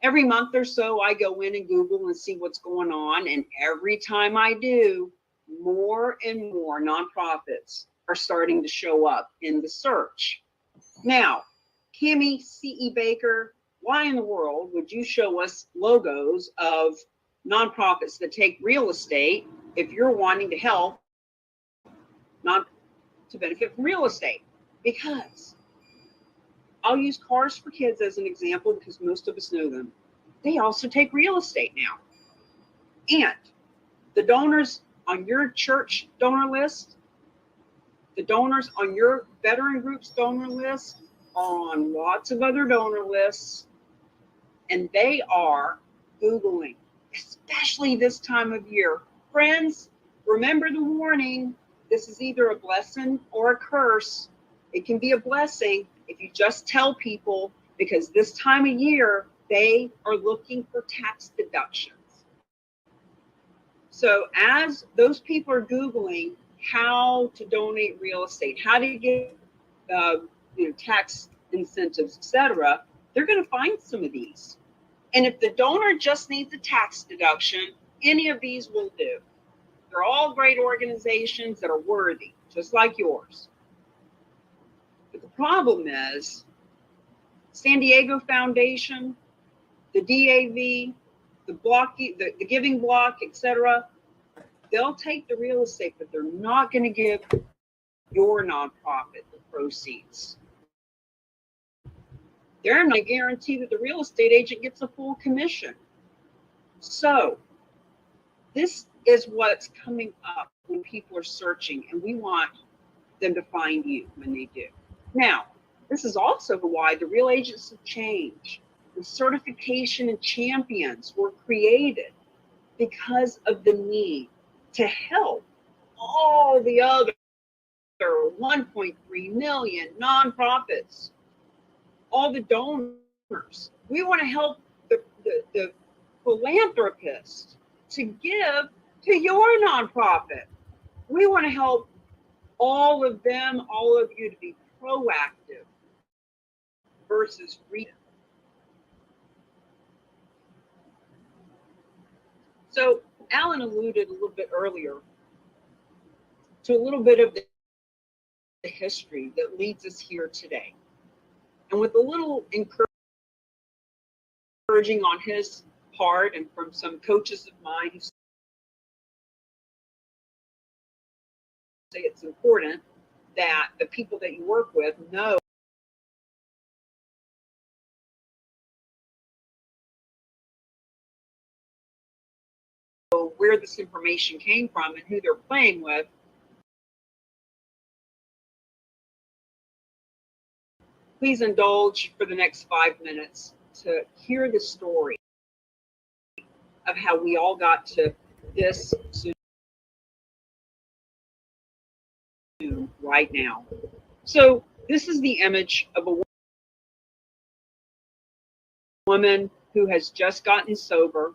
Every month or so, I go in and Google and see what's going on. And every time I do, more and more nonprofits are starting to show up in the search. Now, Kimmy C.E. Baker, why in the world would you show us logos of nonprofits that take real estate if you're wanting to help not to benefit from real estate? Because I'll use Cars for Kids as an example because most of us know them. They also take real estate now. And the donors on your church donor list, the donors on your veteran group's donor list are on lots of other donor lists, and they are Googling, especially this time of year. Friends, remember the warning. This is either a blessing or a curse. It can be a blessing if you just tell people, because this time of year, they are looking for tax deductions. So as those people are Googling how to donate real estate, how to get tax incentives, etc., they're going to find some of these. And if the donor just needs a tax deduction, any of these will do. They're all great organizations that are worthy, just like yours. But the problem is San Diego Foundation, the DAV, the Giving Block, etc., they'll take the real estate, but they're not going to give your nonprofit the proceeds. They're not guarantee that the real estate agent gets a full commission. So this is what's coming up when people are searching, and we want them to find you when they do. Now, this is also why the real agents have changed. The certification and champions were created because of the need to help all the other 1.3 million nonprofits, all the donors. We want to help the philanthropists to give to your nonprofit. We want to help all of them, all of you, to be proactive versus reactive. So Alan alluded a little bit earlier to a little bit of the history that leads us here today. And with a little encouraging on his part and from some coaches of mine who say it's important that the people that you work with know where this information came from and who they're playing with. Please indulge for the next 5 minutes to hear the story of how we all got to this Zoom right now. So this is the image of a woman who has just gotten sober.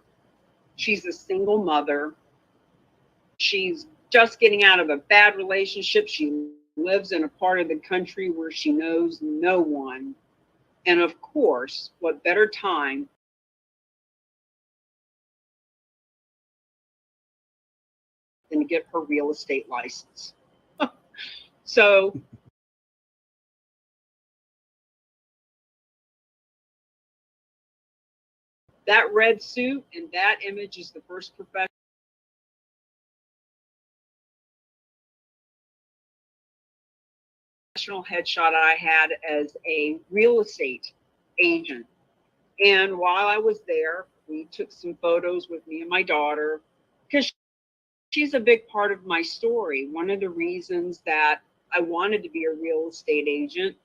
She's a single mother. She's just getting out of a bad relationship. She lives in a part of the country where she knows no one. And of course, what better time than to get her real estate license. So that red suit and that image is the first professional headshot I had as a real estate agent. And while I was there, we took some photos with me and my daughter because she's a big part of my story. One of the reasons that I wanted to be a real estate agent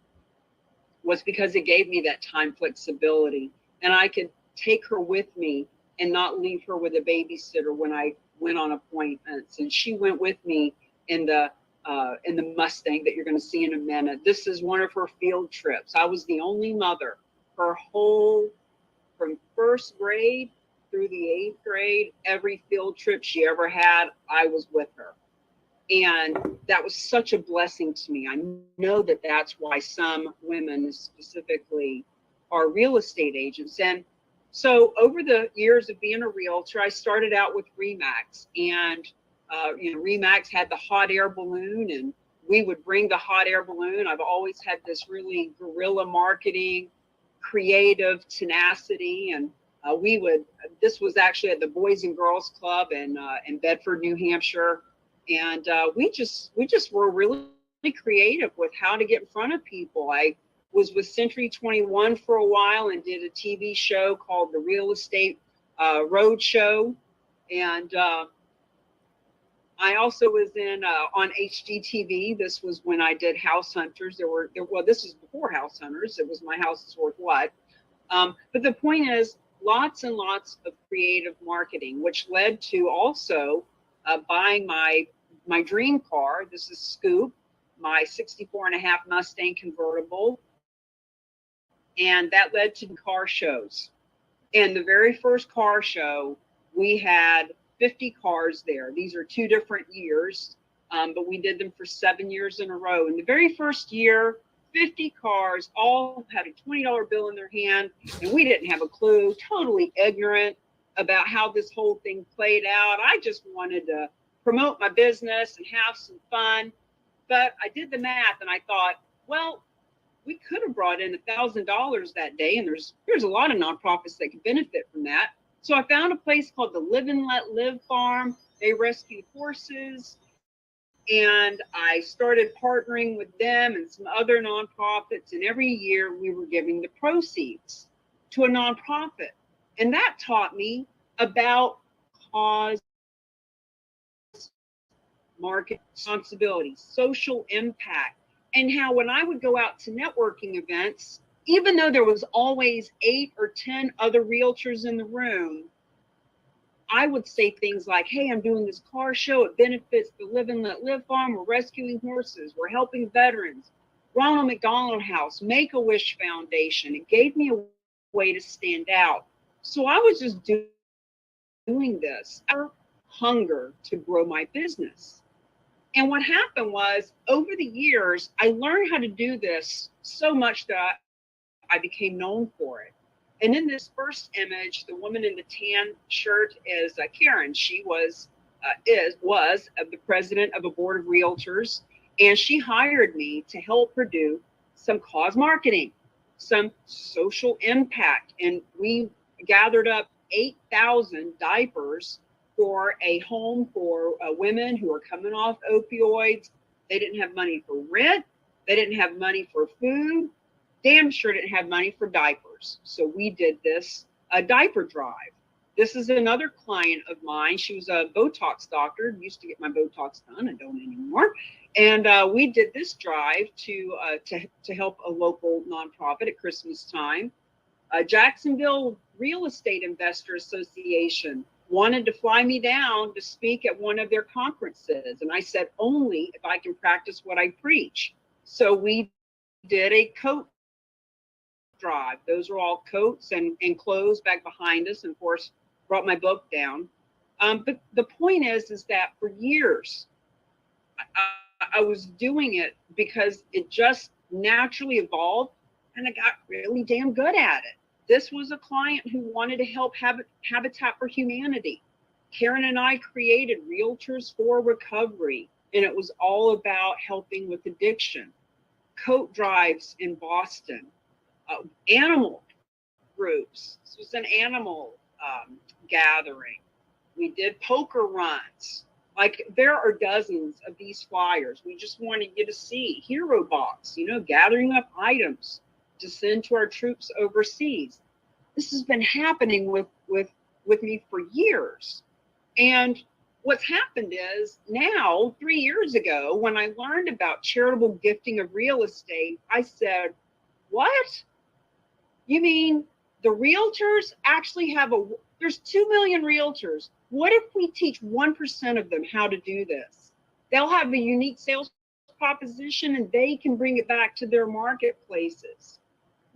was because it gave me that time flexibility, and I could take her with me and not leave her with a babysitter when I went on appointments. And she went with me in the Mustang that you're going to see in a minute. This is one of her field trips. I was the only mother her whole, from first grade through the 8th grade, every field trip she ever had, I was with her. And that was such a blessing to me. I know that that's why some women specifically are real estate agents. And so over the years of being a realtor, I started out with Remax, and Remax had the hot air balloon, and we would bring the hot air balloon. I've always had this really guerrilla marketing, creative tenacity, and this was actually at the Boys and Girls Club in Bedford, New Hampshire. And we just were really creative with how to get in front of people. I was with Century 21 for a while and did a TV show called The Real Estate Road Show. And I also was on HGTV. This was when I did House Hunters. This was before House Hunters. It was My House is Worth What. But the point is, lots and lots of creative marketing, which led to also buying my dream car. This is Scoop, my 64.5 Mustang convertible. And that led to car shows. And the very first car show, we had 50 cars there. These are 2 different years, but we did them for 7 years in a row. And the very first year, 50 cars all had a $20 bill in their hand, and we didn't have a clue, totally ignorant about how this whole thing played out. I just wanted to promote my business and have some fun. But I did the math and I thought, well, we could have brought in $1,000 that day, and there's a lot of nonprofits that could benefit from that. So I found a place called the Live and Let Live Farm. They rescue horses, and I started partnering with them and some other nonprofits. And every year we were giving the proceeds to a nonprofit, and that taught me about cause, market responsibility, social impact, and how when I would go out to networking events, even though there was always 8 or 10 other realtors in the room, I would say things like, hey, I'm doing this car show. It benefits the Live and Let Live Farm. We're rescuing horses. We're helping veterans. Ronald McDonald House, Make-A-Wish Foundation. It gave me a way to stand out. So I was just doing this. Hunger to grow my business. And what happened was, over the years, I learned how to do this so much that I became known for it. And in this first image, the woman in the tan shirt is Karen. She was the president of a board of realtors, and she hired me to help her do some cause marketing, some social impact. And we gathered up 8,000 diapers for a home for women who are coming off opioids. They didn't have money for rent. They didn't have money for food. Damn sure didn't have money for diapers. So we did this diaper drive. This is another client of mine. She was a Botox doctor, used to get my Botox done. I don't anymore. And we did this drive to help a local nonprofit at Christmas time. Jacksonville Real Estate Investor Association wanted to fly me down to speak at one of their conferences. And I said, only if I can practice what I preach. So we did a coat drive. Those are all coats and clothes back behind us, and of course brought my book down. But the point is that for years I was doing it because it just naturally evolved, and I got really damn good at it. This was a client who wanted to help Habitat for Humanity. Karen and I created Realtors for Recovery, and it was all about helping with addiction. Coat drives in Boston, animal groups. This was an animal gathering. We did poker runs. Like, there are dozens of these flyers. We just wanted you to see Hero Box, gathering up items to send to our troops overseas. This has been happening with me for years. And what's happened is now, 3 years ago, when I learned about charitable gifting of real estate, I said, what? You mean the realtors actually there's 2 million realtors. What if we teach 1% of them how to do this? They'll have a unique sales proposition and they can bring it back to their marketplaces.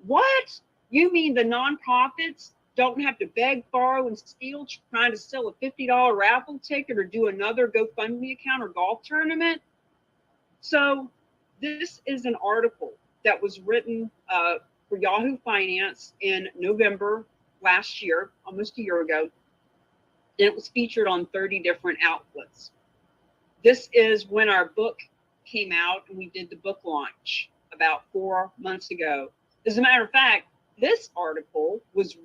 What? You mean the nonprofits don't have to beg, borrow, and steal trying to sell a $50 raffle ticket or do another GoFundMe account or golf tournament. So this is an article that was written for Yahoo Finance in November last year, almost a year ago, and it was featured on 30 different outlets. This is when our book came out, and we did the book launch about 4 months ago. As a matter of fact, this article was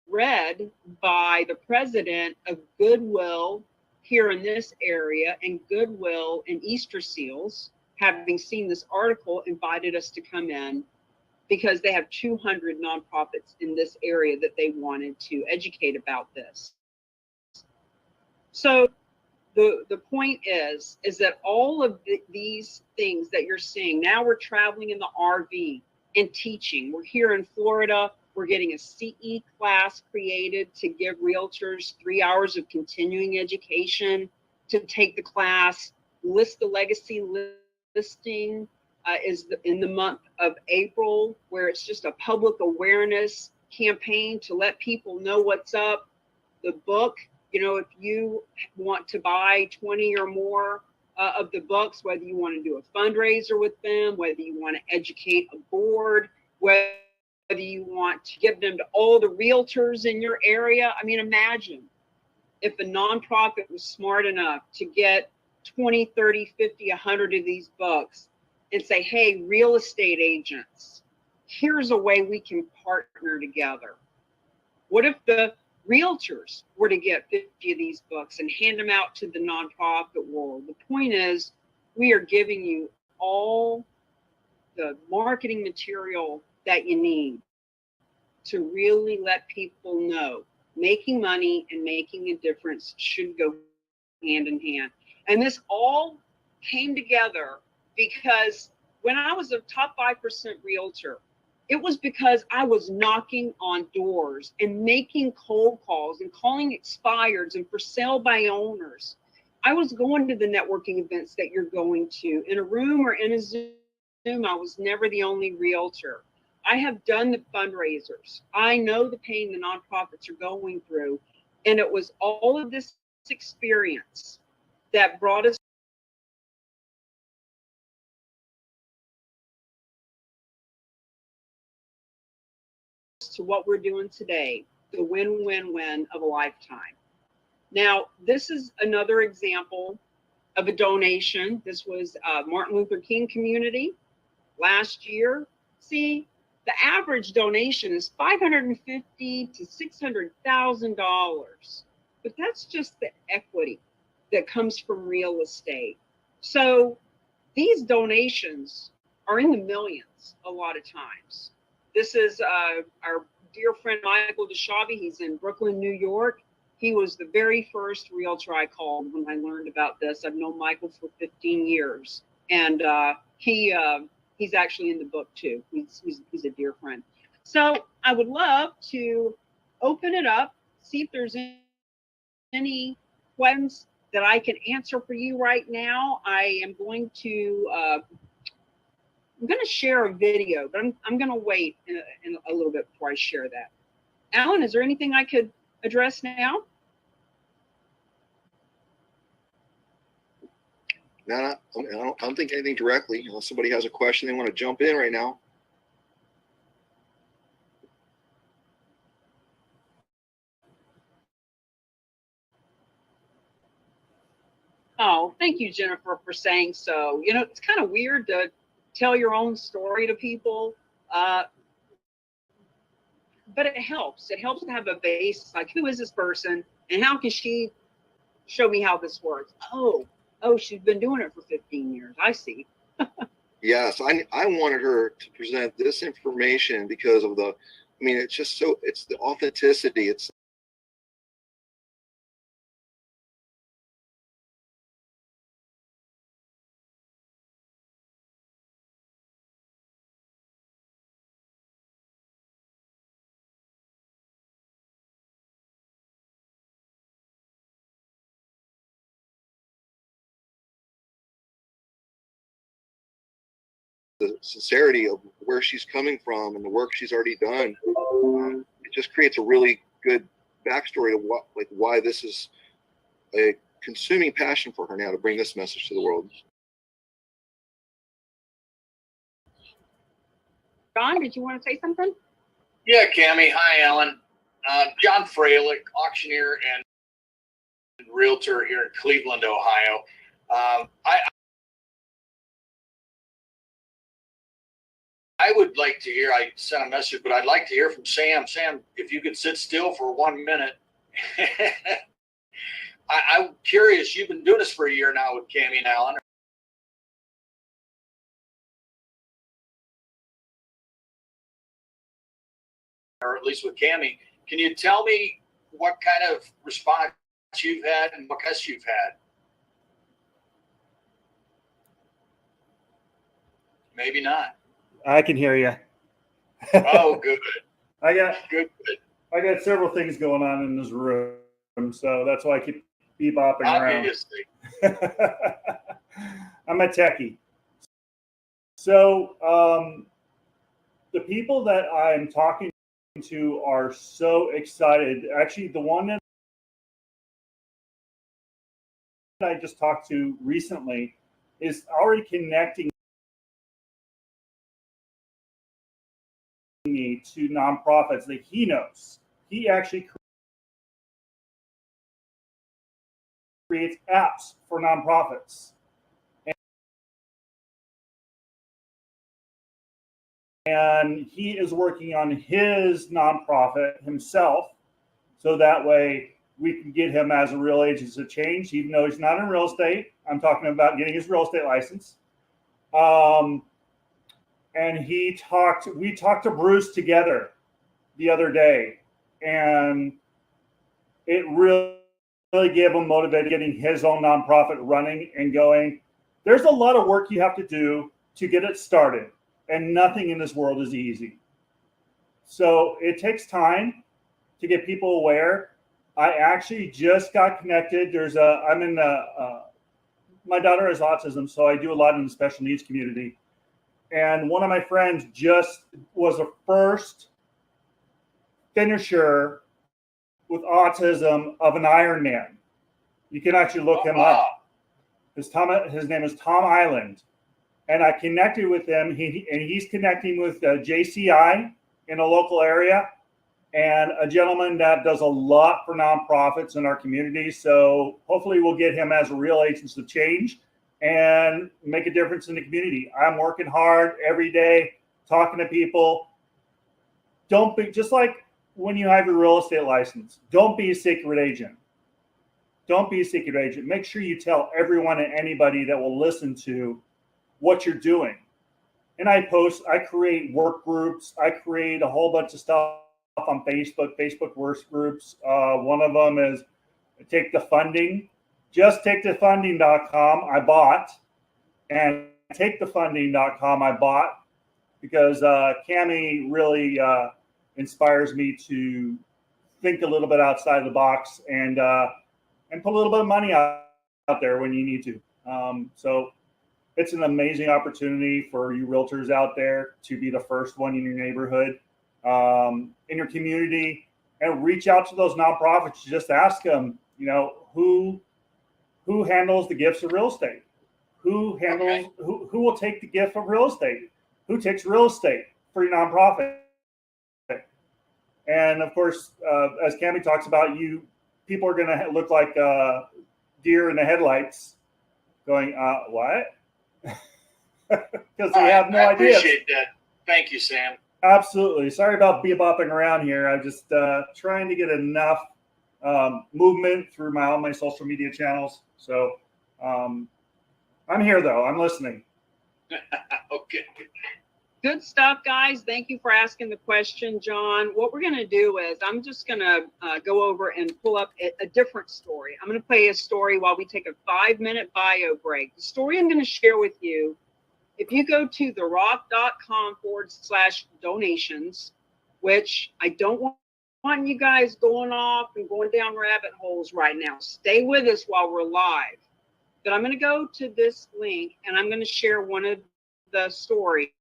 read by the president of Goodwill here in this area and Goodwill in Easter Seals, having seen this article, invited us to come in because they have 200 nonprofits in this area that they wanted to educate about this. So the point is that all of these things that you're seeing, now we're traveling in the RV and teaching. We're here in Florida. We're getting a CE class created to give realtors 3 hours of continuing education to take the class. List the legacy listing is in the month of April, where it's just a public awareness campaign to let people know what's up. The book, you know, if you want to buy 20 or more of the books, whether you want to do a fundraiser with them, whether you want to educate a board, whether you want to give them to all the realtors in your area. I mean, imagine if a nonprofit was smart enough to get 20, 30, 50, 100 of these books and say, hey, real estate agents, here's a way we can partner together. What if the realtors were to get 50 of these books and hand them out to the nonprofit world? The point is, we are giving you all the marketing material that you need to really let people know making money and making a difference should go hand in hand. And this all came together because when I was a top 5% realtor, it was because I was knocking on doors and making cold calls and calling expireds and for sale by owners. I was going to the networking events that you're going to in a room or in a Zoom. I was never the only realtor. I have done the fundraisers. I know the pain the nonprofits are going through. And it was all of this experience that brought us to what we're doing today, the win-win-win of a lifetime. Now, this is another example of a donation. This was Martin Luther King community last year. See, the average donation is $550,000 to $600,000, but that's just the equity that comes from real estate. So these donations are in the millions a lot of times. This is our dear friend Michael DeShavi. He's in Brooklyn, New York. He was the very first realtor I called when I learned about this. I've known Michael for 15 years, and he's actually in the book too. He's a dear friend. So I would love to open it up, see if there's any questions that I can answer for you right now. I am going to share a video, but I'm going to wait in a little bit before I share that. Alan, is there anything I could address now? No, I don't think anything directly. Unless somebody has a question they want to jump in right now. Oh, thank you, Jennifer, for saying so. You know, it's kind of weird to tell your own story to people, but it helps. It helps to have a base, like, who is this person and how can she show me how this works? Oh, she's been doing it for 15 years. I see. Yes, I wanted her to present this information because of it's just so, it's the authenticity. It's the sincerity of where she's coming from and the work she's already done. It just creates a really good backstory of why this is a consuming passion for her now to bring this message to the world. John, did you want to say something? Yeah, Cammie. Hi, Alan. John Fralick, auctioneer and realtor here in Cleveland, Ohio. I would like to hear, I sent a message, but I'd like to hear from Sam. Sam, if you could sit still for 1 minute. I'm curious, you've been doing this for a year now with Cammie and Alan. Or at least with Cammie. Can you tell me what kind of response you've had and what guests you've had? Maybe not. I can hear you. Oh, good. I got Good. several things going on in this room, so that's why I keep bebopping around. Obviously. I'm a techie. So the people that I'm talking to are so excited. Actually, the one that I just talked to recently is already connecting me to nonprofits that he knows. He actually creates apps for nonprofits. And he is working on his nonprofit himself, so that way we can get him as a real agent of change, even though he's not in real estate. I'm talking about getting his real estate license. And we talked to Bruce together the other day, and it really gave him motivated getting his own nonprofit running and going. There's a lot of work you have to do to get it started, and nothing in this world is easy. So it takes time to get people aware. I actually just got connected. My daughter has autism, so I do a lot in the special needs community. And one of my friends just was the first finisher with autism of an Ironman. You can actually look him up. His name is Tom Island. And I connected with him. He's connecting with JCI in a local area, and a gentleman that does a lot for nonprofits in our community. So hopefully we'll get him as a real agent of change and make a difference in the community. I'm working hard every day, talking to people. Don't be, just like when you have your real estate license, don't be a secret agent. Don't be a secret agent. Make sure you tell everyone and anybody that will listen to what you're doing. And I create work groups. I create a whole bunch of stuff on Facebook work groups. One of them is Take the Funding. Just takethefunding.com I bought, and takethefunding.com I bought because Cammie really inspires me to think a little bit outside the box and put a little bit of money out there when you need to. So it's an amazing opportunity for you realtors out there to be the first one in your neighborhood, in your community, and reach out to those nonprofits. Just ask them, who handles the gifts of real estate? Who will take the gift of real estate? Who takes real estate for your nonprofit? And of course, as Cammie talks about, people are going to look like deer in the headlights, going, what? Because they have no idea. I appreciate that. Thank you, Sam. Absolutely. Sorry about bebopping around here. I'm just trying to get enough movement through all my social media channels. So I'm here, though. I'm listening. Okay. Good stuff, guys. Thank you for asking the question, John. What we're going to do is I'm just going to go over and pull up a different story. I'm going to play a story while we take a 5-minute bio break. The story I'm going to share with you, if you go to theroth.com/donations, which I don't want you guys going off and going down rabbit holes right now. Stay with us while we're live. But I'm going to go to this link and I'm going to share one of the stories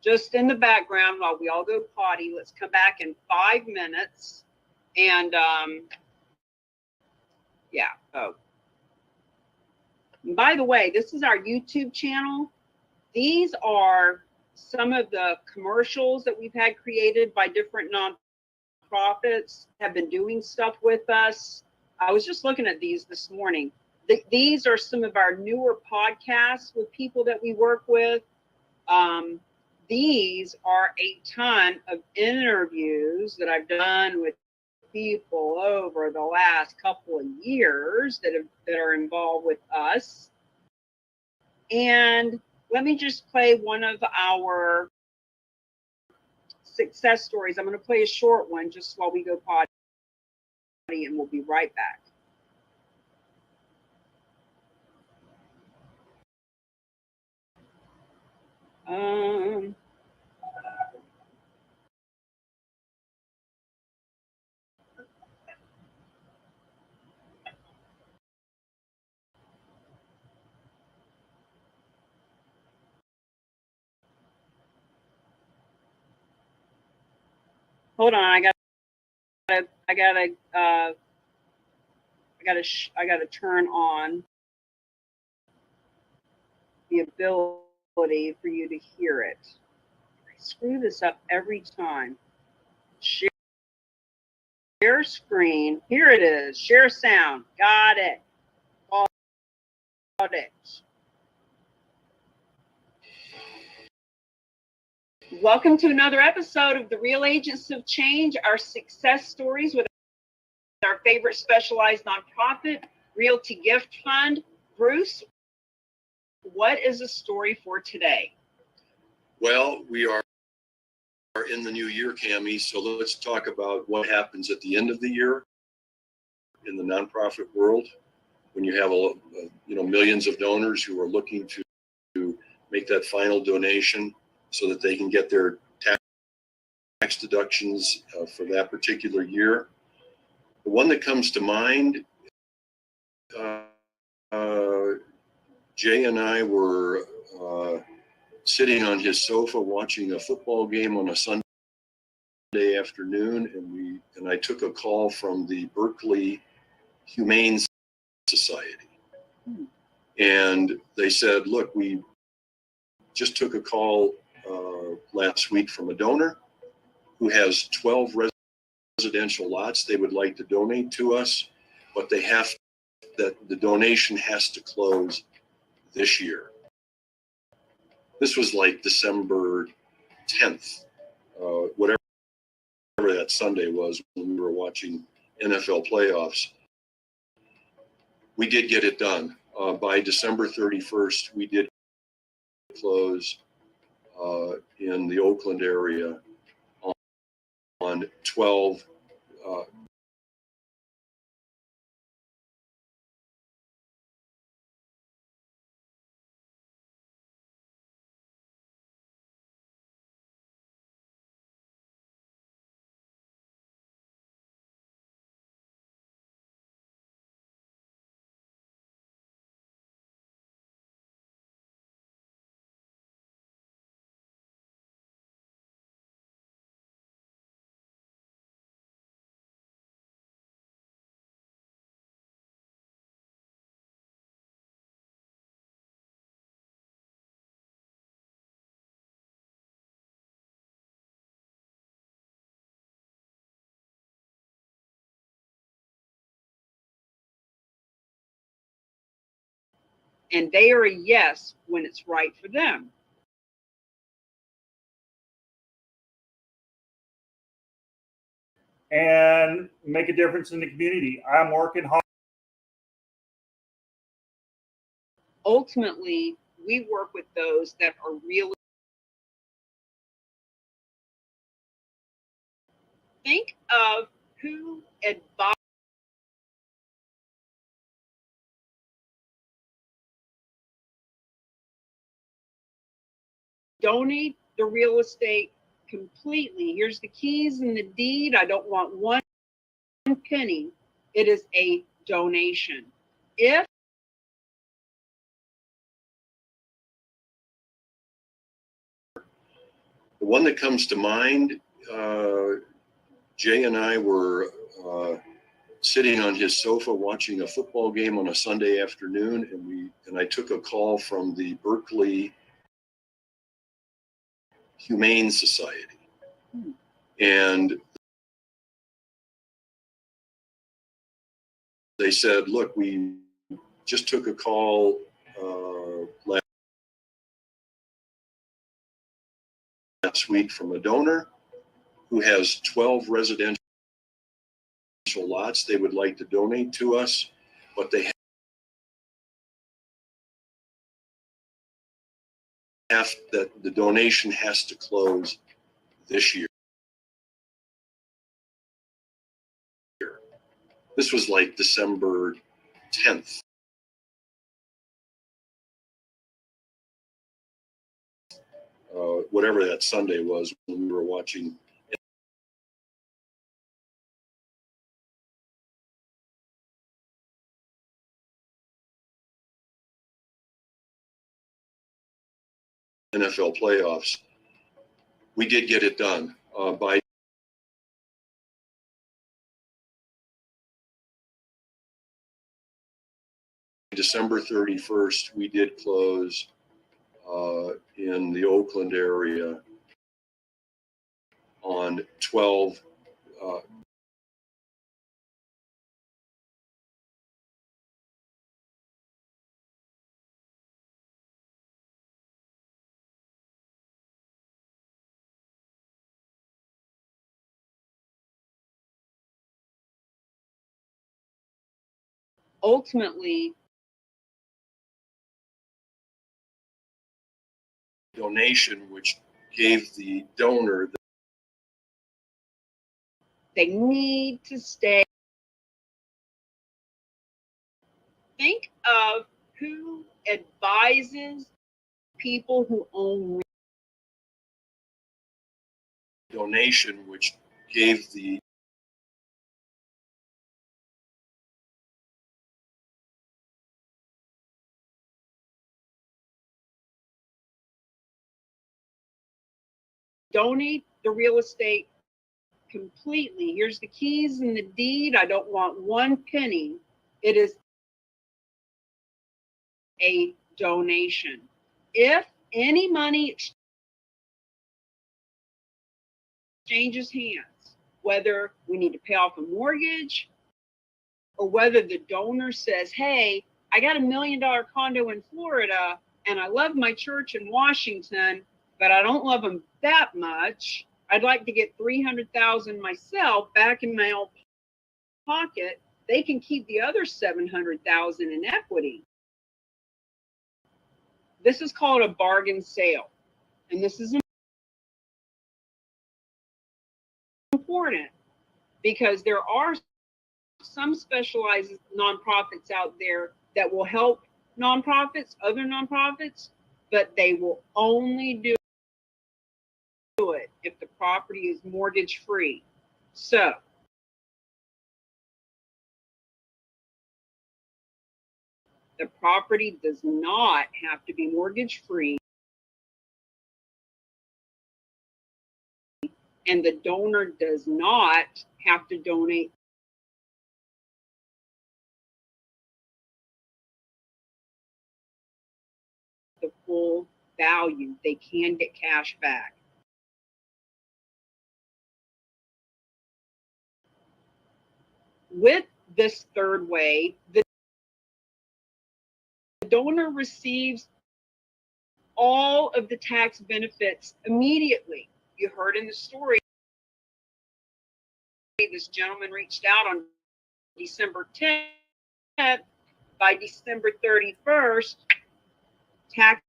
just in the background while we all go potty. Let's come back in 5 minutes. And yeah. Oh, and by the way, this is our YouTube channel. These are some of the commercials that we've had created by different nonprofits, have been doing stuff with us. I was just looking at these this morning. These are some of our newer podcasts with people that we work with. These are a ton of interviews that I've done with people over the last couple of years that are involved with us. And let me just play one of our success stories. I'm going to play a short one just while we go potty, and we'll be right back. Hold on, I gotta turn on the ability for you to hear it. I screw this up every time. Share screen. Here it is. Share sound. Got it. Got it. Welcome to another episode of The Real Agents of Change, our success stories with our favorite specialized nonprofit, Realty Gift Fund. Bruce, what is the story for today? Well, we are in the new year, Cammie, so let's talk about what happens at the end of the year in the nonprofit world when you have millions of donors who are looking to make that final donation so that they can get their tax deductions for that particular year. The one that comes to mind, Jay and I were sitting on his sofa watching a football game on a Sunday afternoon, and I took a call from the Berkeley Humane Society. And they said, look, we just took a call last week from a donor who has 12 residential lots they would like to donate to us, but the donation has to close this year. This was like December 10th, whatever that Sunday was when we were watching NFL playoffs. We did get it done. By December 31st, we did close in the Oakland area on 12 And they are a yes when it's right for them. And make a difference in the community. I'm working hard. Ultimately, we work with those that are really. Think of who advised. Donate the real estate completely. Here's the keys and the deed. I don't want one penny. It is a donation. If The one that comes to mind, Jay and I were sitting on his sofa watching a football game on a Sunday afternoon, and I took a call from the Berkeley Humane Society. And they said, look, we just took a call last week from a donor who has 12 residential lots they would like to donate to us, but they have that the donation has to close this year. This was like December 10th. Whatever that Sunday was when we were watching NFL playoffs. We did get it done by December 31st. We did close in the Oakland area on 12 Ultimately, donation, which gave the donor they need to stay. Think of who advises people who own donation, which gave the donate the real estate completely. Here's the keys and the deed. I don't want one penny. It is a donation. If any money exchanges hands, whether we need to pay off a mortgage or whether the donor says, hey, I got $1 million condo in Florida and I love my church in Washington, but I don't love them that much. I'd like to get $300,000 myself back in my own pocket. They can keep the other $700,000 in equity. This is called a bargain sale, and this is important because there are some specialized nonprofits out there that will help nonprofits, other nonprofits, but they will only do it if the property is mortgage free. So the property does not have to be mortgage free, and the donor does not have to donate the full value. They can get cash back. With this third way, the donor receives all of the tax benefits immediately. You heard in the story, this gentleman reached out on December 10th. By December 31st, tax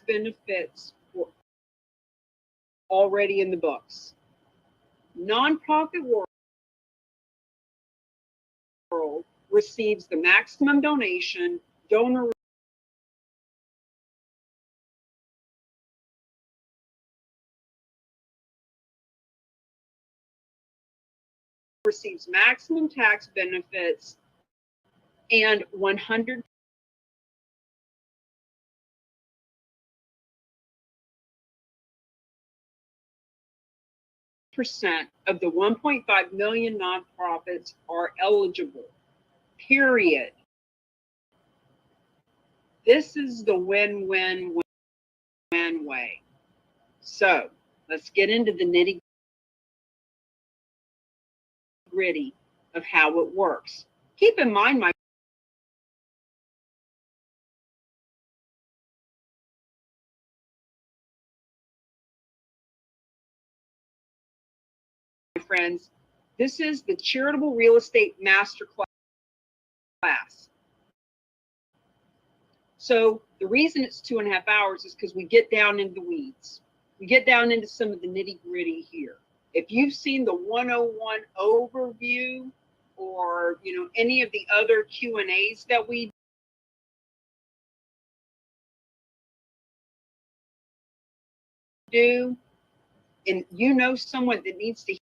benefits were already in the books. Nonprofit world receives the maximum donation. Donor receives maximum tax benefits and 100% of the 1.5 million nonprofits are eligible, period. This is the win-win-win way. So let's get into the nitty-gritty of how it works. Keep in mind, my friends, this is the Charitable Real Estate MasterClass. So the reason it's 2.5 hours is because we get down into the weeds. We get down into some of the nitty-gritty here. If you've seen the 101 overview or any of the other Q&As that we do, and someone that needs to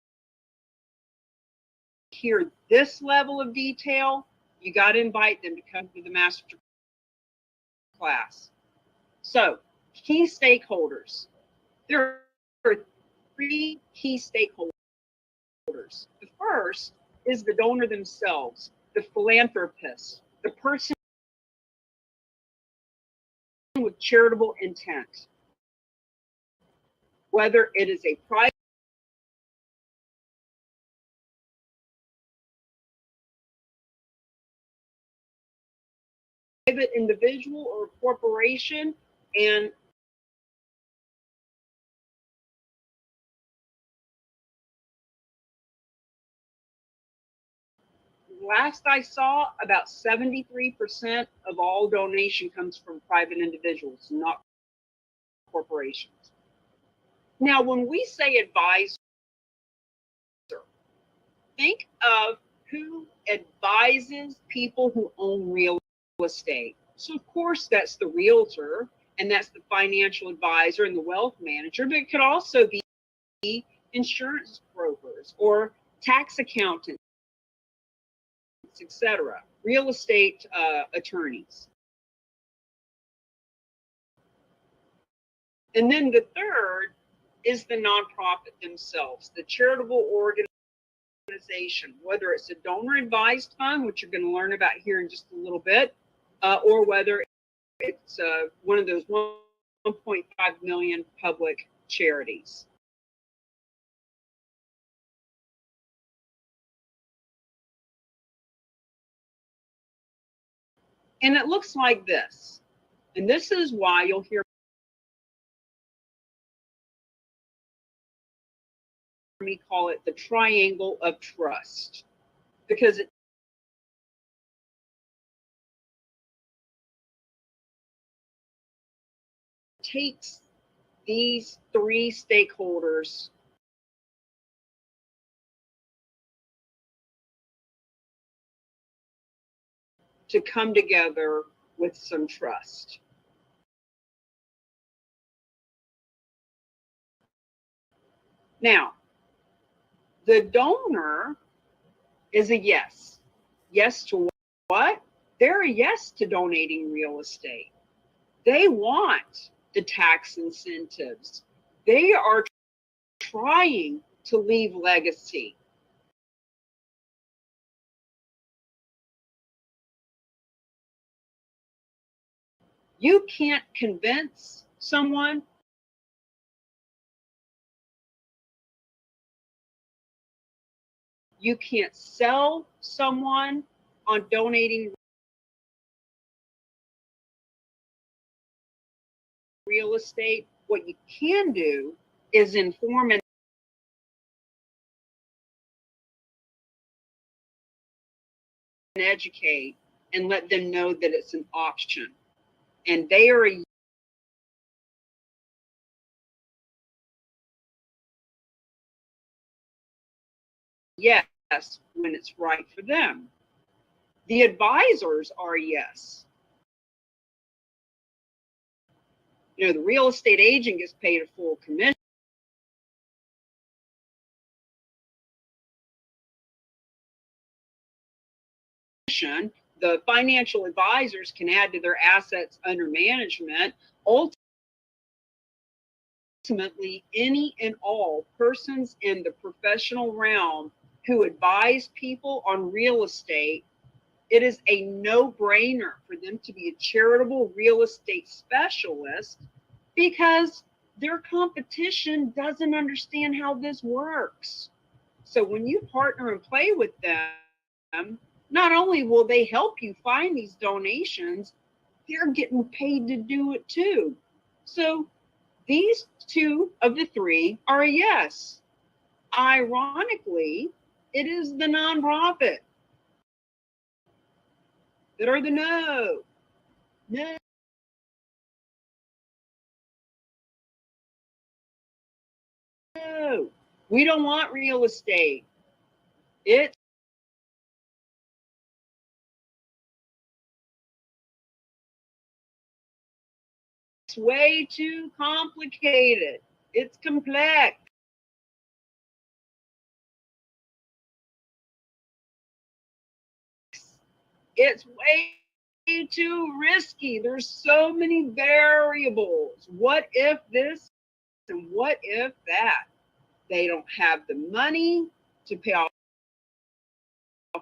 hear this level of detail, you got to invite them to come to the master class. So, key stakeholders. There are 3 key stakeholders. The first is the donor themselves, the philanthropist, the person with charitable intent. Whether it is a private individual or a corporation, and last I saw, about 73% of all donation comes from private individuals, not corporations. Now, when we say advisor, think of who advises people who own real estate. So, of course, that's the realtor, and that's the financial advisor and the wealth manager, but it could also be insurance brokers or tax accountants, etc., real estate attorneys. And then the third is the nonprofit themselves, the charitable organization, whether it's a donor advised fund, which you're going to learn about here in just a little bit, or whether it's one of those 1.5 million public charities. And it looks like this. And this is why you'll hear me call it the triangle of trust, because it takes these 3 stakeholders to come together with some trust. Now, the donor is a yes. Yes to what? They're a yes to donating real estate. They want the tax incentives. They are trying to leave legacy. You can't convince someone you can't sell someone on donating real estate. What you can do is inform and educate and let them know that it's an option. And they are a yes when it's right for them. The advisors are a yes. The real estate agent gets paid a full commission. The financial advisors can add to their assets under management. Ultimately, ultimately any and all persons in the professional realm who advise people on real estate, it is a no-brainer for them to be a charitable real estate specialist because their competition doesn't understand how this works. So when you partner and play with them, not only will they help you find these donations, they're getting paid to do it too. So these two of the three are a yes. Ironically, it is the nonprofit that are the no. No. No. We don't want real estate. It's way too complicated. It's complex. It's way too risky. There's so many variables. What if this and what if that? They don't have the money to pay off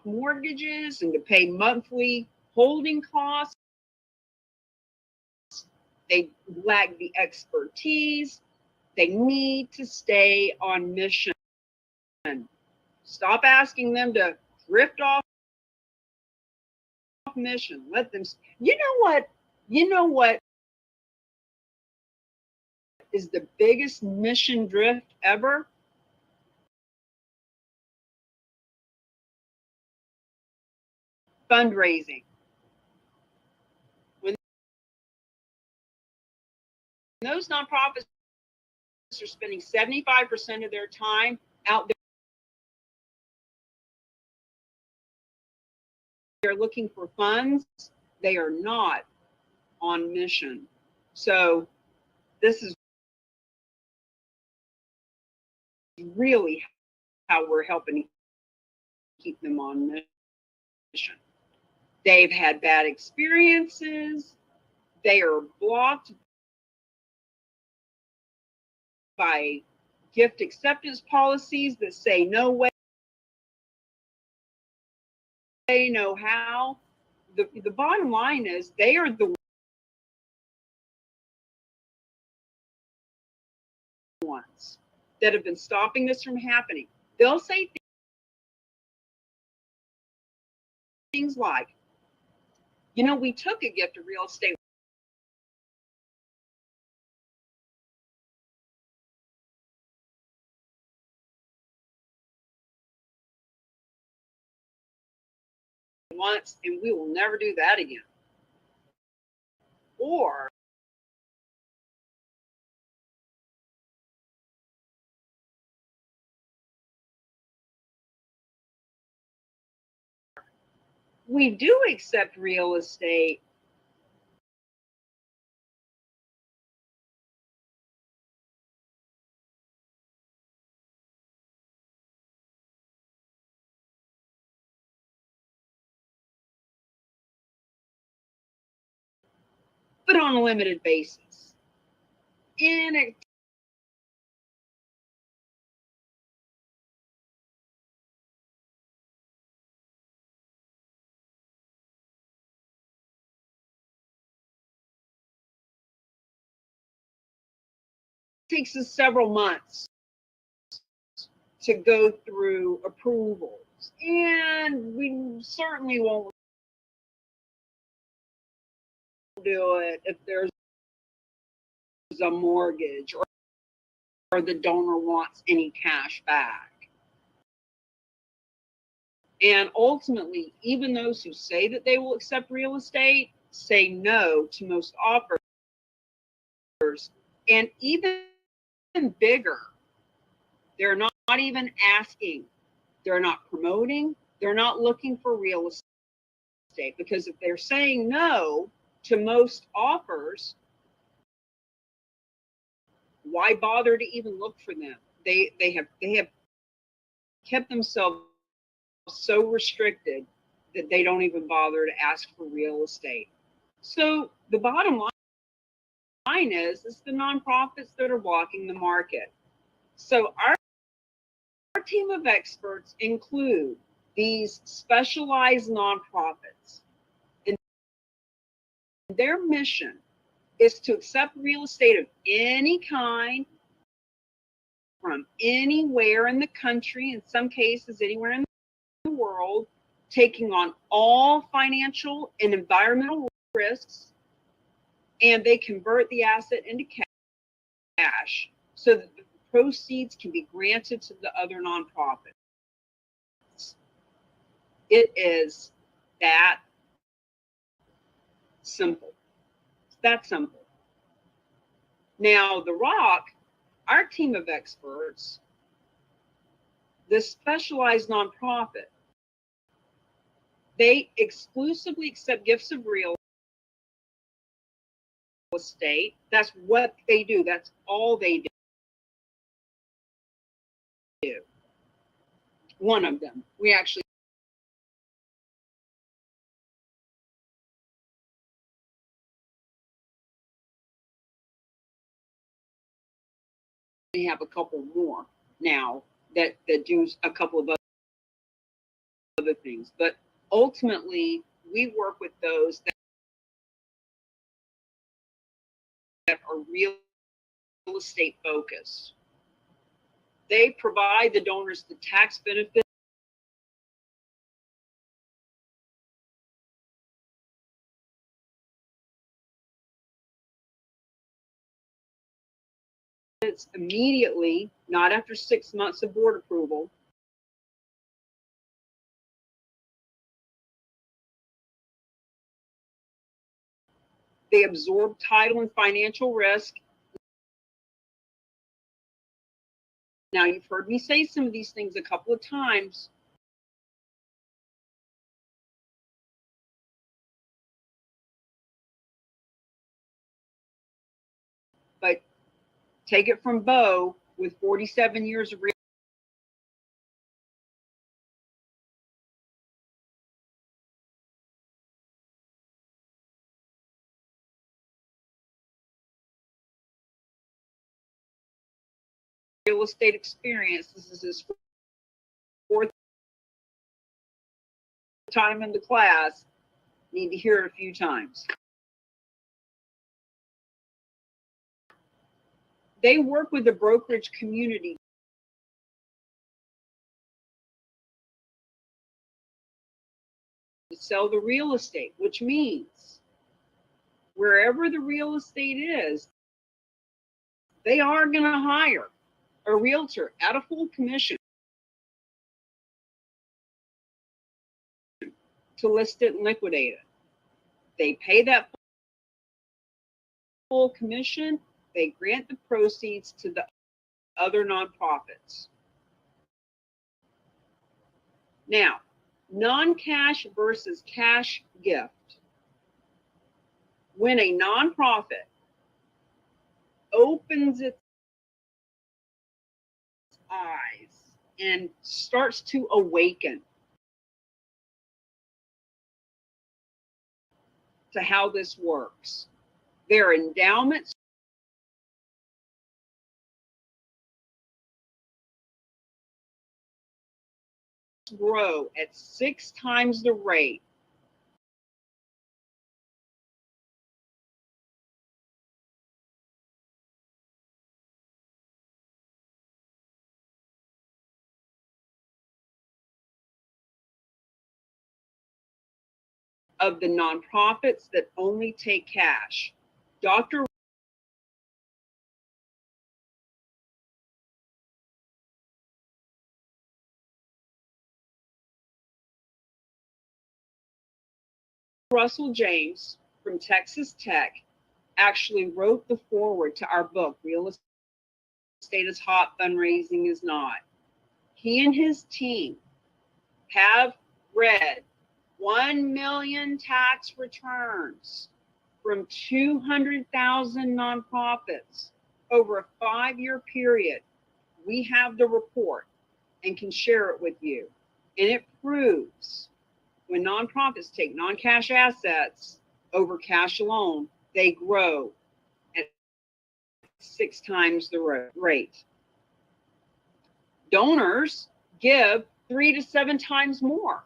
mortgages and to pay monthly holding costs. They lack the expertise. They need to stay on mission. Stop asking them to drift off mission. Let them. You know what? You know what is the biggest mission drift ever? Fundraising. When those nonprofits are spending 75% of their time out there looking for funds, they are not on mission. So this is really how we're helping keep them on mission. They've had bad experiences. They are blocked by gift acceptance policies that say no way, no how. The bottom line is they are the ones that have been stopping this from happening. They'll say things like, you know, we took a gift of real estate once and we will never do that again. Or we do accept real estate. But on a limited basis. And it takes us several months to go through approvals. And we certainly won't do it if there's a mortgage or the donor wants any cash back. And ultimately, even those who say that they will accept real estate say no to most offers. And even bigger, they're not even asking, they're not promoting, they're not looking for real estate. Because if they're saying no to most offers, why bother to even look for them? They have kept themselves so restricted that they don't even bother to ask for real estate. So the bottom Mine is the nonprofits that are blocking the market. So our team of experts include these specialized nonprofits. And their mission is to accept real estate of any kind from anywhere in the country, in some cases anywhere in the world, taking on all financial and environmental risks, and they convert the asset into cash so that the proceeds can be granted to the other nonprofits. It is that simple. It's that simple. Now, The Rock, our team of experts, this specialized nonprofit, they exclusively accept gifts of real estate. That's what they do. That's all they do. One of them. We actually have a couple more now that do a couple of other things. But ultimately, we work with those that are real estate focused. They provide the donors the tax benefits immediately, not after 6 months of board approval. They absorb title and financial risk. Now, you've heard me say some of these things a couple of times. But take it from Bo with 47 years of real estate experience. This is his fourth time in the class. Need to hear it a few times. They work with the brokerage community to sell the real estate, which means wherever the real estate is, they are going to hire a realtor at a full commission to list it and liquidate it. They pay that full commission. They grant the proceeds to the other nonprofits. Now, non-cash versus cash gift. When a nonprofit opens its eyes and starts to awaken to how this works, their endowments grow at 6 times the rate of the nonprofits that only take cash. Dr. Russell James from Texas Tech actually wrote the foreword to our book, Real Estate is Hot, Fundraising is Not. He and his team have read 1 million tax returns from 200,000 nonprofits over a 5-year period. We have the report and can share it with you. And it proves when nonprofits take non-cash assets over cash alone, they grow at 6 times the rate. Donors give 3 to 7 times more.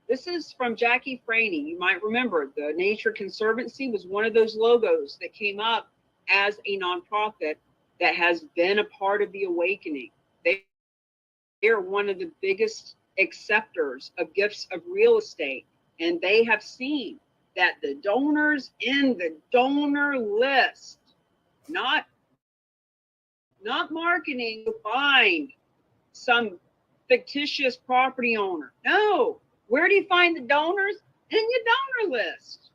This is from Jackie Franey. You might remember the Nature Conservancy was one of those logos that came up as a nonprofit that has been a part of the awakening. They are one of the biggest acceptors of gifts of real estate, and they have seen that the donors in the donor list, not marketing to find some fictitious property owner. No, where do you find the donors? In your donor list.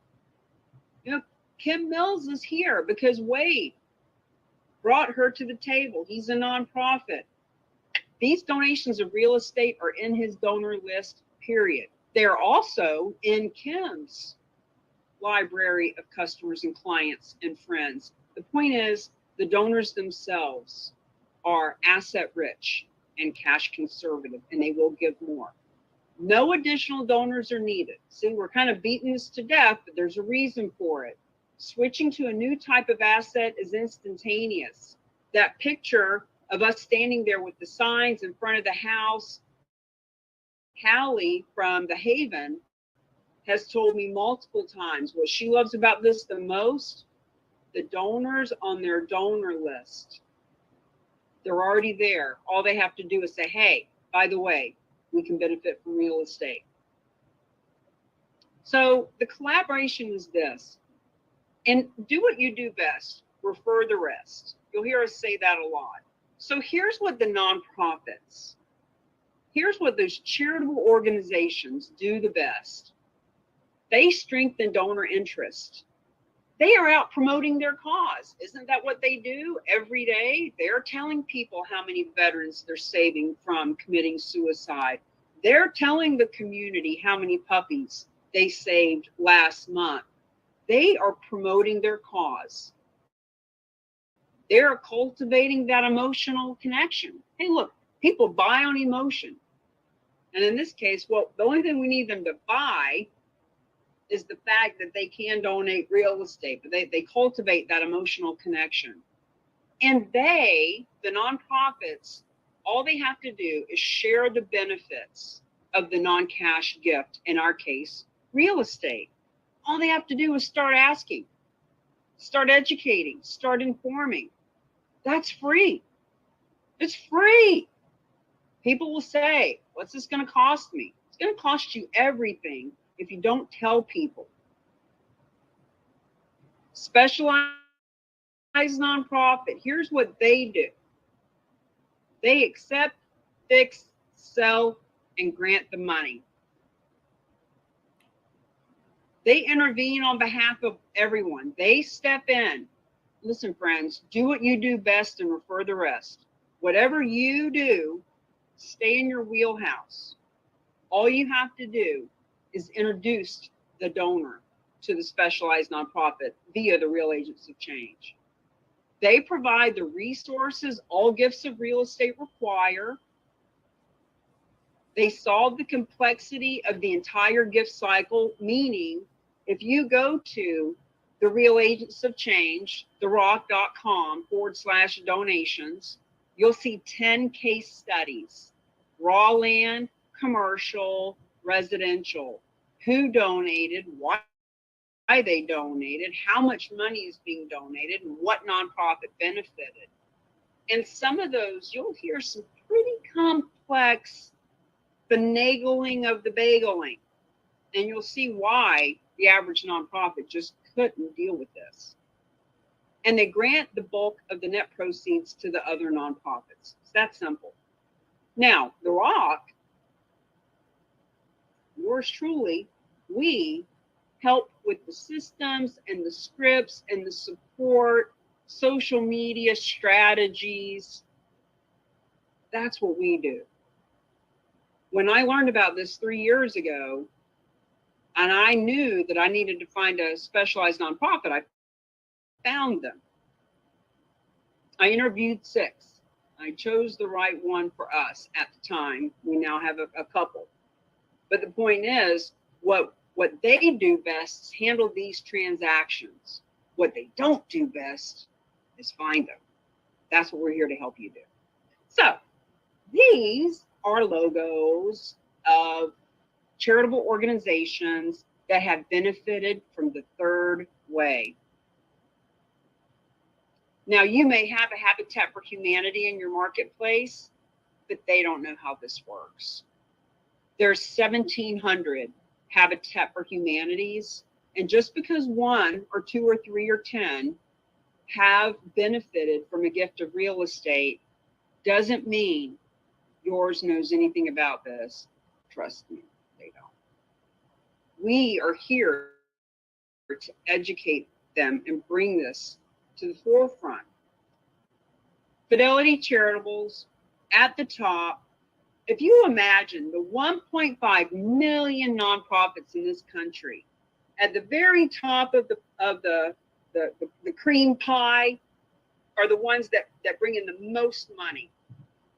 You know, Kim Mills is here because Wade brought her to the table. He's a nonprofit. These donations of real estate are in his donor list, period. They're also in Kim's library of customers and clients and friends. The point is, the donors themselves are asset rich and cash conservative, and they will give more. No additional donors are needed. See, we're kind of beating this to death, but there's a reason for it. Switching to a new type of asset is instantaneous. That picture of us standing there with the signs in front of the house, Hallie from the Haven has told me multiple times what she loves about this the most, the donors on their donor list. They're already there. All they have to do is say, hey, by the way, we can benefit from real estate. So the collaboration is this. And do what you do best. Refer the rest. You'll hear us say that a lot. So here's what the nonprofits, here's what those charitable organizations do the best. They strengthen donor interest. They are out promoting their cause. Isn't that what they do every day? They're telling people how many veterans they're saving from committing suicide. They're telling the community how many puppies they saved last month. They are promoting their cause. They're cultivating that emotional connection. Hey, look, people buy on emotion. And in this case, well, the only thing we need them to buy is the fact that they can donate real estate, but they cultivate that emotional connection. And they, the nonprofits, all they have to do is share the benefits of the non-cash gift, in our case, real estate. All they have to do is start asking, start educating, start informing. That's free. It's free. People will say, what's this going to cost me? It's going to cost you everything if you don't tell people. Specialized nonprofit, here's what they do. They accept, fix, sell, and grant the money. They intervene on behalf of everyone. They step in. Listen, friends, do what you do best and refer the rest. Whatever you do, stay in your wheelhouse. All you have to do is introduce the donor to the specialized nonprofit via the Real Agents of Change. They provide the resources all gifts of real estate require. They solve the complexity of the entire gift cycle, meaning if you go to the Real Agents of Change, therock.com/donations, you'll see 10 case studies, raw land, commercial, residential, who donated, why they donated, how much money is being donated, and what nonprofit benefited. And some of those, you'll hear some pretty complex finagling of the bageling. And you'll see why the average nonprofit just couldn't deal with this. And they grant the bulk of the net proceeds to the other nonprofits. It's that simple. Now, The Rock, yours truly, we help with the systems and the scripts and the support, social media strategies. That's what we do. When I learned about this 3 years ago, and I knew that I needed to find a specialized nonprofit, I found them. I interviewed 6. I chose the right one for us at the time. We now have a couple. But the point is, what they do best is handle these transactions. What they don't do best is find them. That's what we're here to help you do. So these are logos of charitable organizations that have benefited from the third way. Now, you may have a Habitat for Humanity in your marketplace, but they don't know how this works. There's 1,700 Habitat for Humanities, and just because 1 or 2 or 3 or 10 have benefited from a gift of real estate doesn't mean yours knows anything about this. Trust me, they don't. We are here to educate them and bring this to the forefront. Fidelity Charitables at the top. If you imagine the 1.5 million nonprofits in this country, at the very top of the cream pie are the ones that bring in the most money.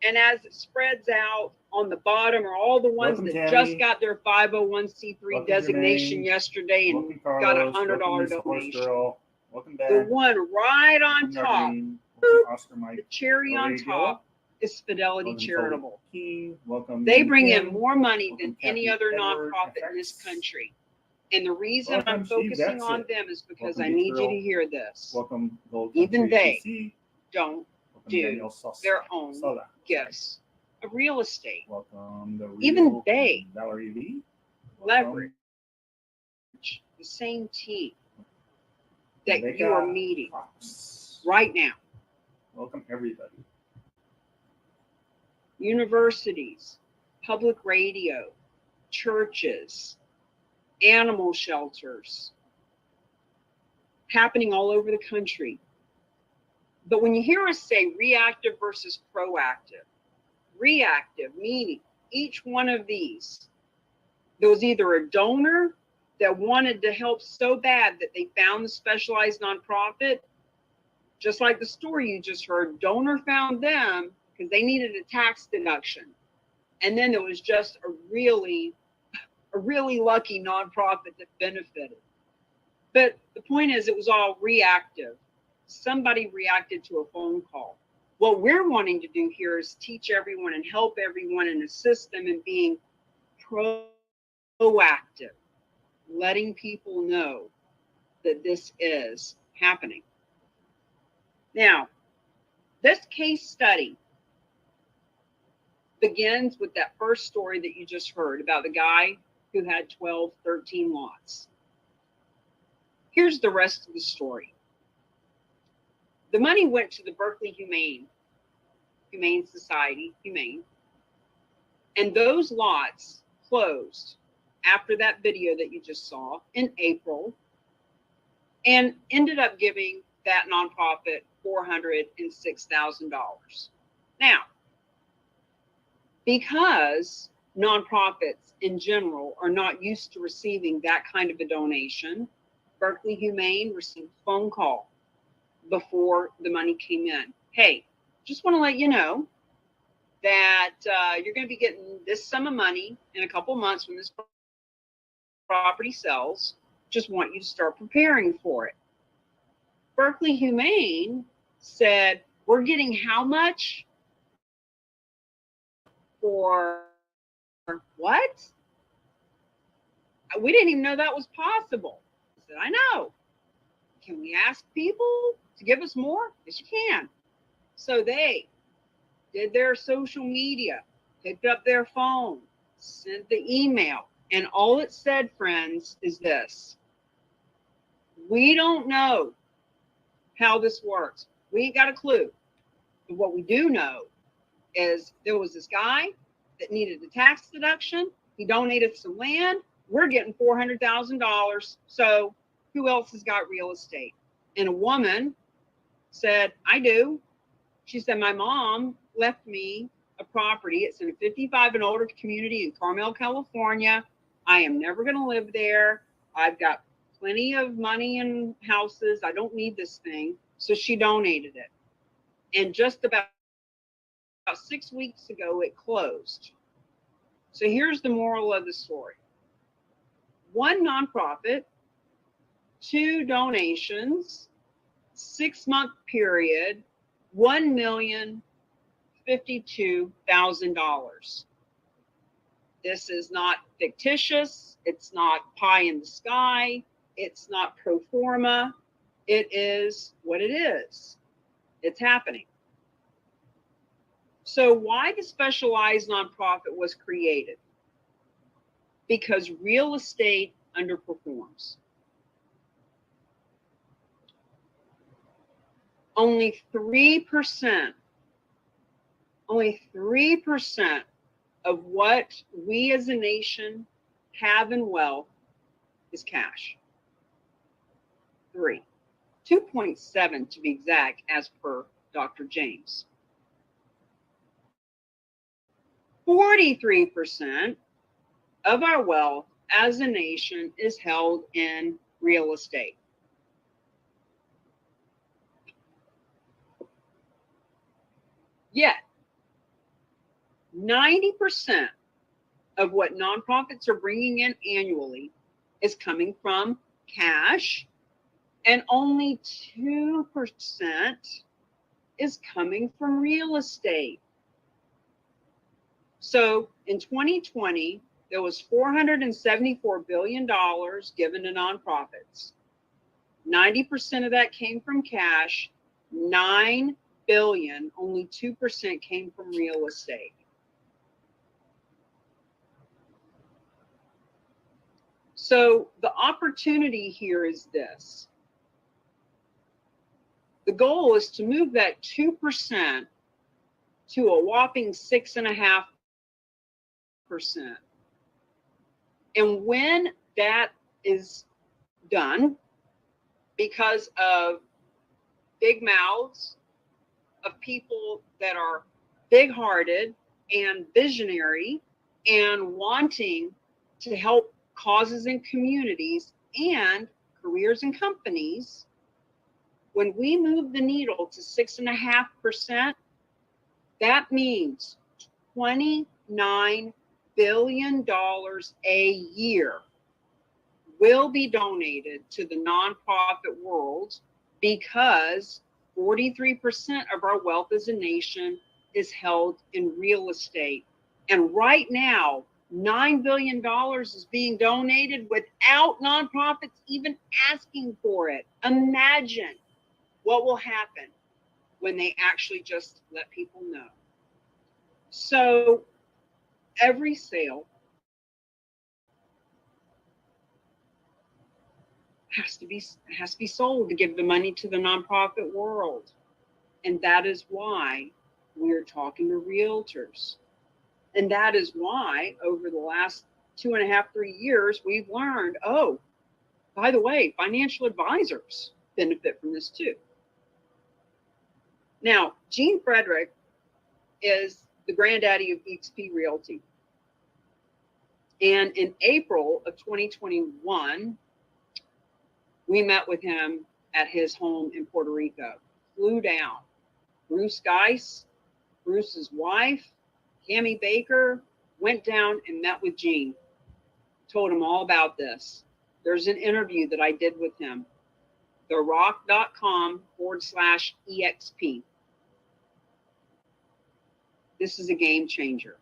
And as it spreads out, on the bottom are all the ones that just got their 501c3 designation yesterday and got a $100 donation. The one right on top, the cherry on top, is Fidelity Charitable. They bring in more money than any other nonprofit in this country. And the reason I'm focusing on them is because I need you to hear this. Even they don't do their own gifts of real estate. Even they leverage the same team that you are meeting right now. Welcome everybody. Universities, public radio, churches, animal shelters, happening all over the country. But when you hear us say reactive versus proactive, reactive meaning each one of these, there was either a donor that wanted to help so bad that they found the specialized nonprofit, just like the story you just heard, donor found them because they needed a tax deduction. And then there was just a really lucky nonprofit that benefited. But the point is, it was all reactive. Somebody reacted to a phone call. What we're wanting to do here is teach everyone and help everyone and assist them in being proactive, letting people know that this is happening. Now, this case study begins with that first story that you just heard about the guy who had 12, 13 lots. Here's the rest of the story. The money went to the Berkeley Humane Society, and those lots closed after that video that you just saw in April and ended up giving that nonprofit $406,000. Now, because nonprofits in general are not used to receiving that kind of a donation, Berkeley Humane received a phone call before the money came in. Hey, just want to let you know that you're going to be getting this sum of money in a couple months when this property sells. Just want you to start preparing for it. Berkeley Humane said, we're getting how much? For what? We didn't even know that was possible. I said, I know. Can we ask people to give us more? Yes, you can. So they did their social media, picked up their phone, sent the email, and all it said, friends, is this. We don't know how this works. We ain't got a clue. But what we do know is there was this guy that needed a tax deduction. He donated some land. We're getting $400,000. So who else has got real estate? And a woman said, I do. She said, my mom left me a property. It's in a 55 and older community in Carmel, California. I am never going to live there. I've got plenty of money in houses. I don't need this thing. So she donated it. And just about 6 weeks ago, it closed. So here's the moral of the story. 1 nonprofit, 2 donations, 6-month period, $1,052,000. This is not fictitious. It's not pie in the sky. It's not pro forma. It is what it is. It's happening. So why the specialized nonprofit was created? Because real estate underperforms. Only 3% of what we as a nation have in wealth is cash. 2.7 to be exact, as per Dr. James. 43% of our wealth as a nation is held in real estate. Yet, 90% of what nonprofits are bringing in annually is coming from cash, and only 2% is coming from real estate. So in 2020, there was $474 billion given to nonprofits. 90% of that came from cash, $9 billion, only 2% came from real estate. So the opportunity here is this. The goal is to move that 2% to a whopping 6.5%. And when that is done, because of big mouths, of people that are big-hearted and visionary and wanting to help causes and communities and careers and companies, when we move the needle to 6.5%, that means $29 billion a year will be donated to the nonprofit world, because 43% of our wealth as a nation is held in real estate. And right now, $9 billion is being donated without nonprofits even asking for it. Imagine what will happen when they actually just let people know. So every sale has to be sold to give the money to the nonprofit world. And that is why we're talking to realtors. And that is why over the last 2.5, 3 years, we've learned, oh, by the way, financial advisors benefit from this too. Now, Gene Frederick is the granddaddy of EXP Realty. And in April of 2021, we met with him at his home in Puerto Rico. Flew down. Bruce Geis, Bruce's wife, Tammy Baker, went down and met with Gene. Told him all about this. There's an interview that I did with him. therock.com/EXP. This is a game changer.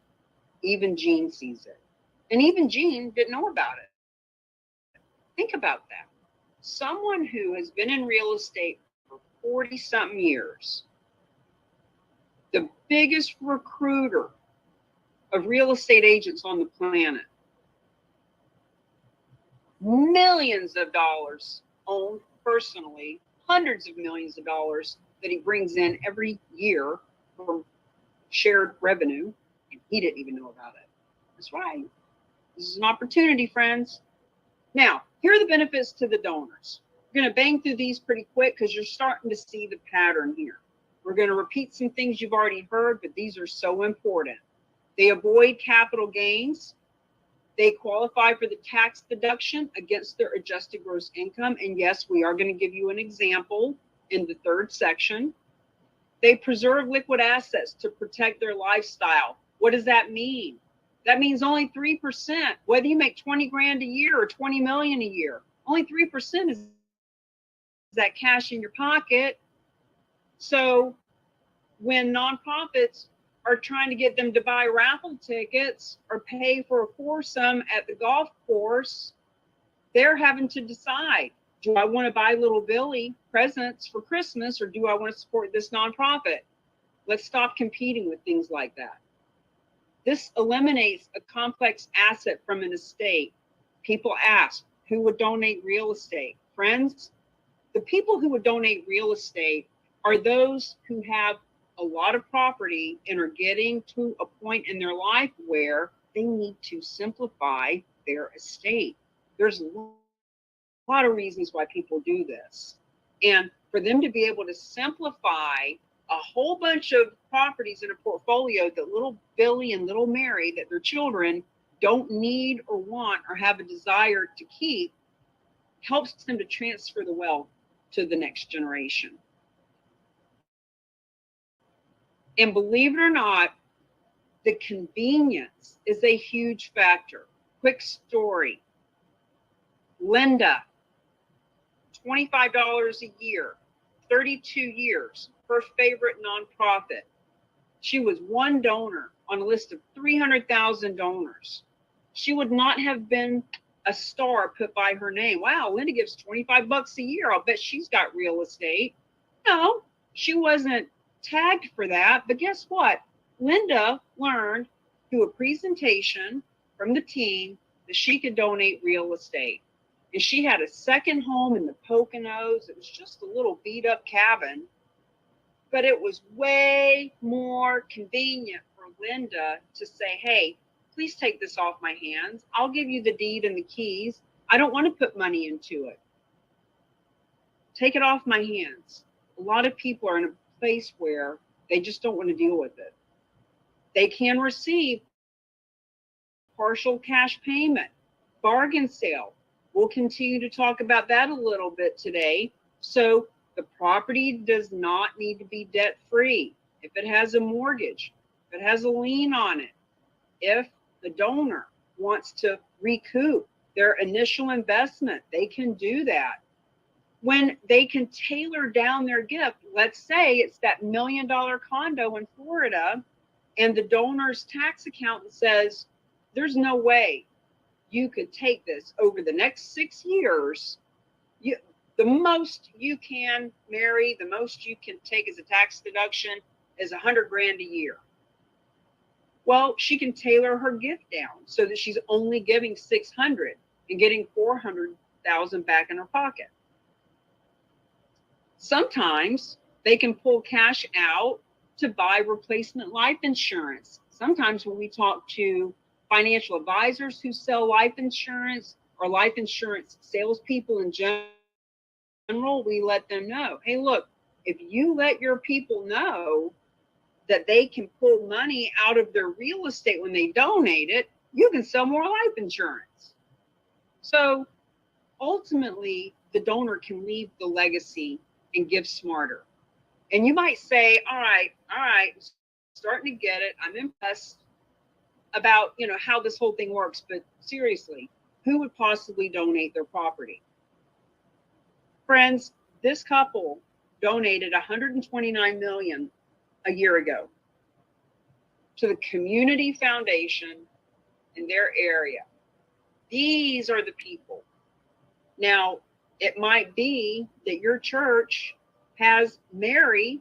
Even Gene sees it. And even Gene didn't know about it. Think about that. Someone who has been in real estate for 40-something years, the biggest recruiter of real estate agents on the planet, millions of dollars owned personally, hundreds of millions of dollars that he brings in every year from shared revenue, and he didn't even know about it. That's right. This is an opportunity, friends. Now, here are the benefits to the donors. We're going to bang through these pretty quick because you're starting to see the pattern here. We're going to repeat some things you've already heard, but these are so important. They avoid capital gains. They qualify for the tax deduction against their adjusted gross income. And yes, we are going to give you an example in the third section. They preserve liquid assets to protect their lifestyle. What does that mean? That means only 3%, whether you make 20 grand a year or 20 million a year, only 3% is that cash in your pocket. So when nonprofits are trying to get them to buy raffle tickets or pay for a foursome at the golf course, they're having to decide, do I want to buy little Billy presents for Christmas, or do I want to support this nonprofit? Let's stop competing with things like that. This eliminates a complex asset from an estate. People ask, who would donate real estate? Friends, the people who would donate real estate are those who have a lot of property and are getting to a point in their life where they need to simplify their estate. There's a lot of reasons why people do this. And for them to be able to simplify a whole bunch of properties in a portfolio that little Billy and little Mary, that their children don't need or want or have a desire to keep, helps them to transfer the wealth to the next generation. And believe it or not, the convenience is a huge factor. Quick story. Linda, $25 a year, 32 years, her favorite nonprofit. She was one donor on a list of 300,000 donors. She would not have been a star put by her name. Wow, Linda gives $25 a year. I'll bet she's got real estate. No, she wasn't tagged for that. But guess what? Linda learned through a presentation from the team that she could donate real estate. And she had a second home in the Poconos. It was just a little beat up cabin, but it was way more convenient for Linda to say, hey, please take this off my hands. I'll give you the deed and the keys. I don't want to put money into it. Take it off my hands. A lot of people are in a place where they just don't want to deal with it. They can receive partial cash payment, bargain sale. We'll continue to talk about that a little bit today. So the property does not need to be debt free. If it has a mortgage, if it has a lien on it, if the donor wants to recoup their initial investment, they can do that. When they can tailor down their gift, let's say it's that $1 million condo in Florida, and the donor's tax accountant says, there's no way you could take this over the next 6 years. The most you can marry, the most you can take as a tax deduction is $100,000 a year. Well, she can tailor her gift down so that she's only giving $600 and getting $400,000 back in her pocket. Sometimes they can pull cash out to buy replacement life insurance. Sometimes when we talk to financial advisors who sell life insurance or life insurance salespeople in general, we let them know, hey, look, if you let your people know that they can pull money out of their real estate when they donate it, you can sell more life insurance. So ultimately, the donor can leave the legacy and give smarter. And you might say, all right, I'm starting to get it. I'm impressed about, how this whole thing works, but seriously, who would possibly donate their property? Friends, this couple donated $129 million a year ago to the community foundation in their area. These are the people. Now, it might be that your church has Mary,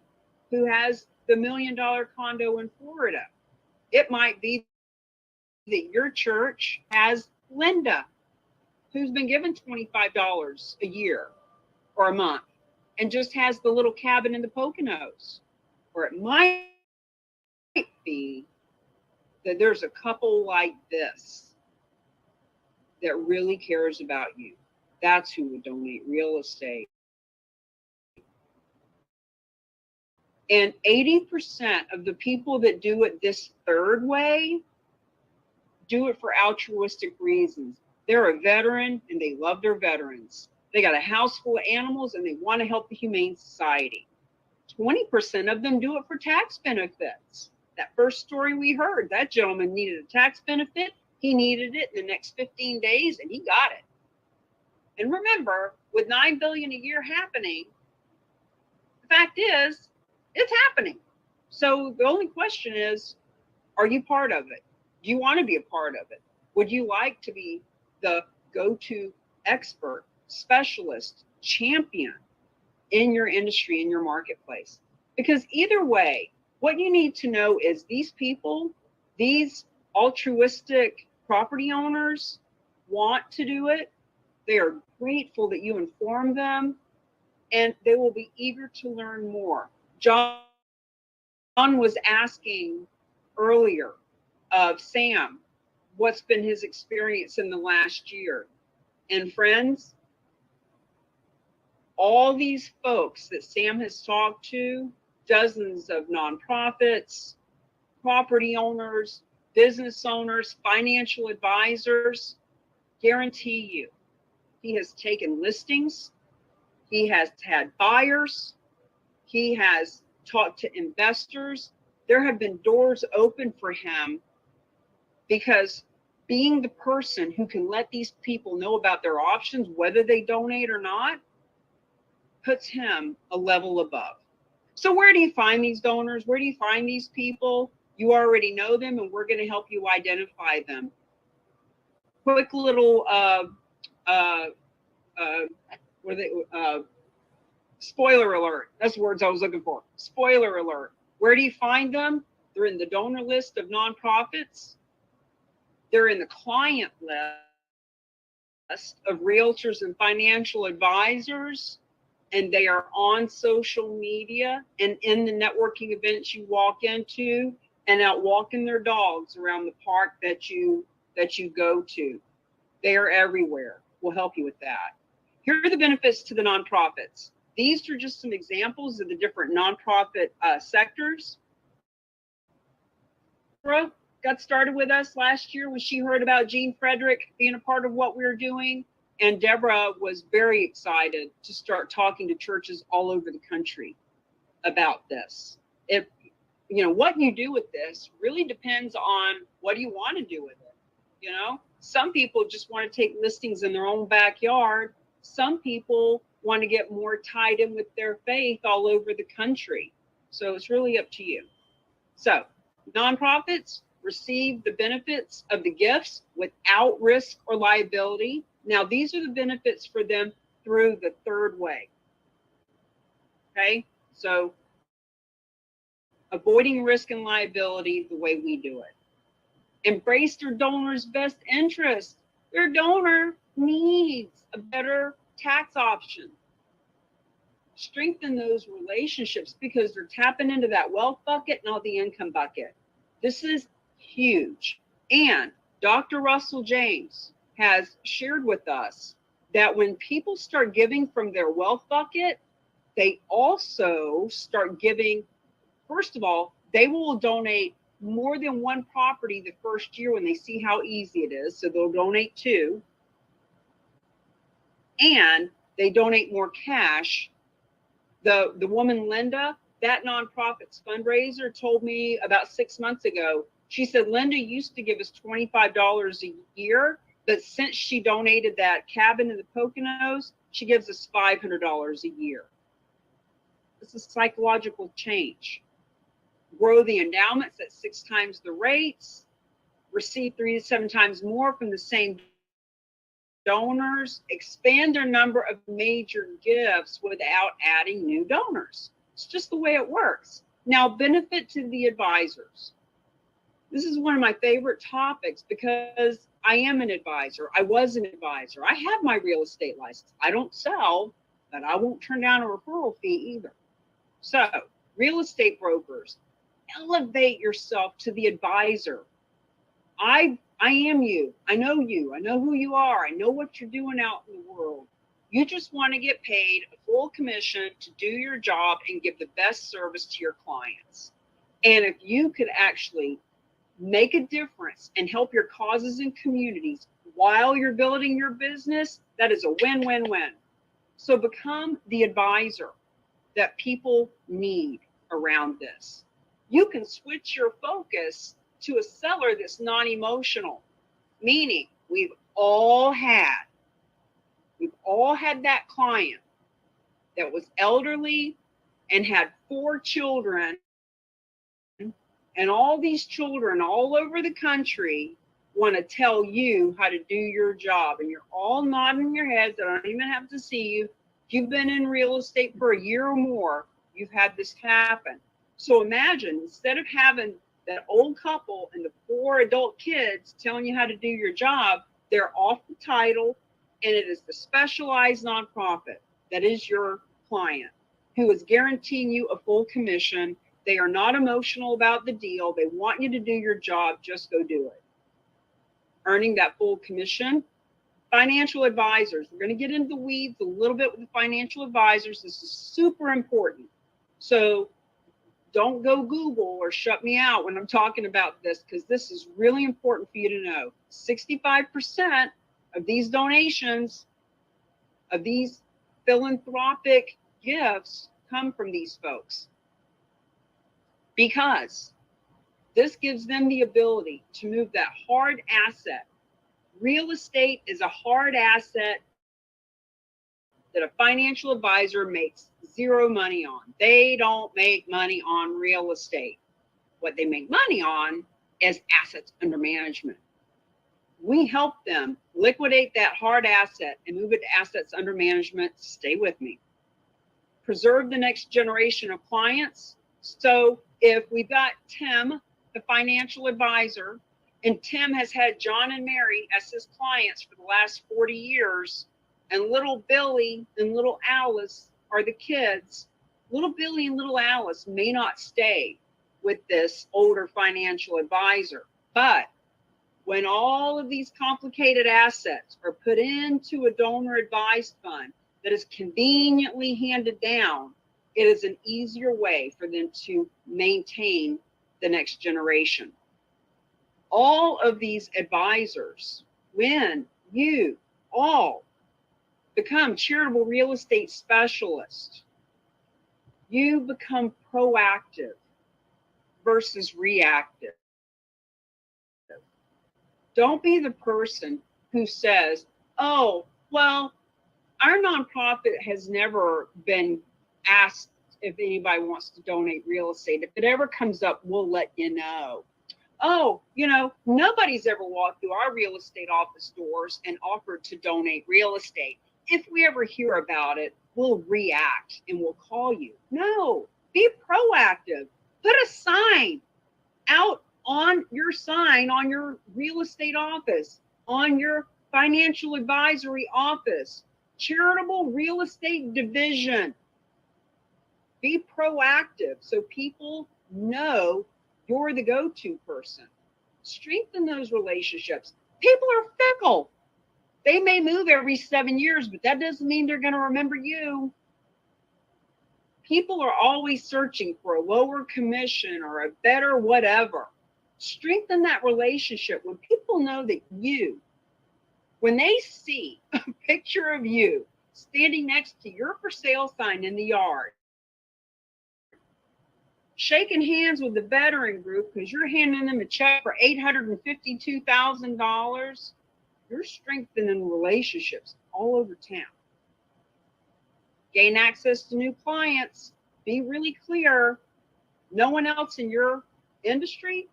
who has the $1 million condo in Florida. It might be that your church has Linda, who's been given $25 a year or a month and just has the little cabin in the Poconos. Or it might be that there's a couple like this that really cares about you. That's who would donate real estate. And 80% of the people that do it this third way do it for altruistic reasons. They're a veteran and they love their veterans. They got a house full of animals and they want to help the Humane Society. 20% of them do it for tax benefits. That first story we heard, that gentleman needed a tax benefit. He needed it in the next 15 days and he got it. And remember, with 9 billion a year happening, the fact is, it's happening. So the only question is, are you part of it? Do you want to be a part of it? Would you like to be the go-to expert, specialist, champion in your industry, in your marketplace? Because either way, what you need to know is these people, these altruistic property owners want to do it. They are grateful that you inform them, and they will be eager to learn more. John was asking earlier of Sam, what's been his experience in the last year? And friends, all these folks that Sam has talked to, dozens of nonprofits, property owners, business owners, financial advisors, guarantee you, he has taken listings, he has had buyers, he has talked to investors. There have been doors open for him because being the person who can let these people know about their options, whether they donate or not, puts him a level above. So where do you find these donors? Where do you find these people? You already know them, and we're going to help you identify them. Quick little spoiler alert. That's the words I was looking for. Spoiler alert. Where do you find them? They're in the donor list of nonprofits. They're in the client list of realtors and financial advisors. And they are on social media and in the networking events you walk into, and out walking their dogs around the park that you go to. They are everywhere. We'll help you with that. Here are the benefits to the nonprofits. These are just some examples of the different nonprofit sectors. Deborah got started with us last year when she heard about Gene Frederick being a part of what we were doing. And Deborah was very excited to start talking to churches all over the country about this. It, what you do with this really depends on what you want to do with it. Some people just want to take listings in their own backyard. Some people want to get more tied in with their faith all over the country. So it's really up to you. So nonprofits receive the benefits of the gifts without risk or liability. Now, these are the benefits for them through the third way. Okay, so avoiding risk and liability the way we do it. Embrace their donor's best interest. Their donor needs a better tax option. Strengthen those relationships because they're tapping into that wealth bucket, not the income bucket. This is huge. And Dr. Russell James has shared with us that when people start giving from their wealth bucket, they also start giving, first of all, they will donate more than one property the first year when they see how easy it is. So they'll donate 2. And they donate more cash. The woman, Linda, that nonprofit's fundraiser told me about 6 months ago, she said, Linda used to give us $25 a year. But since she donated that cabin in the Poconos, she gives us $500 a year. This is psychological change. Grow the endowments at 6 times the rates, receive 3 to 7 times more from the same donors, expand their number of major gifts without adding new donors. It's just the way it works. Now, benefit to the advisors. This is one of my favorite topics because I am an advisor. I was an advisor. I have my real estate license. I don't sell, but I won't turn down a referral fee either. So, real estate brokers, elevate yourself to the advisor. I am you. I know you. I know who you are. I know what you're doing out in the world. You just want to get paid a full commission to do your job and give the best service to your clients. And if you could actually make a difference and help your causes and communities while you're building your business, that is a win-win-win. So become the advisor that people need around this. You can switch your focus to a seller that's non-emotional, meaning we've all had We've all had that client that was elderly and had 4 children, and all these children all over the country want to tell you how to do your job, and you're all nodding your heads. I don't even have to see you. If you've been in real estate for a year or more, you've had this happen. So imagine, instead of having that old couple and the 4 adult kids telling you how to do your job, they're off the title, and it is the specialized nonprofit that is your client who is guaranteeing you a full commission. They are not emotional about the deal. They want you to do your job. Just go do it. Earning that full commission. Financial advisors. We're going to get into the weeds a little bit with the financial advisors. This is super important. So don't go Google or shut me out when I'm talking about this, because this is really important for you to know. 65% of these donations, of these philanthropic gifts, come from these folks, because this gives them the ability to move that hard asset. Real estate is a hard asset that a financial advisor makes 0 money on. They don't make money on real estate. What they make money on is assets under management. We help them liquidate that hard asset and move it to assets under management. Stay with me. Preserve the next generation of clients. So if we've got Tim, the financial advisor, and Tim has had John and Mary as his clients for the last 40 years, and little Billy and little Alice are the kids, little Billy and little Alice may not stay with this older financial advisor. But when all of these complicated assets are put into a donor advised fund that is conveniently handed down, it is an easier way for them to maintain the next generation. All of these advisors, when you all become charitable real estate specialists, you become proactive versus reactive. Don't be the person who says, oh, well, our nonprofit has never been asked if anybody wants to donate real estate. If it ever comes up, we'll let you know. Oh, you know, nobody's ever walked through our real estate office doors and offered to donate real estate. If we ever hear about it, we'll react and we'll call you. No, be proactive. Put a sign out on your sign, on your real estate office, on your financial advisory office, charitable real estate division. Be proactive so people know you're the go-to person. Strengthen those relationships. People are fickle. They may move every 7 years, but that doesn't mean they're going to remember you. People are always searching for a lower commission or a better whatever. Strengthen that relationship. When people know that you, when they see a picture of you standing next to your for sale sign in the yard, shaking hands with the veteran group because you're handing them a check for $852,000, you're strengthening relationships all over town. Gain access to new clients. Be really clear. No one else in your industry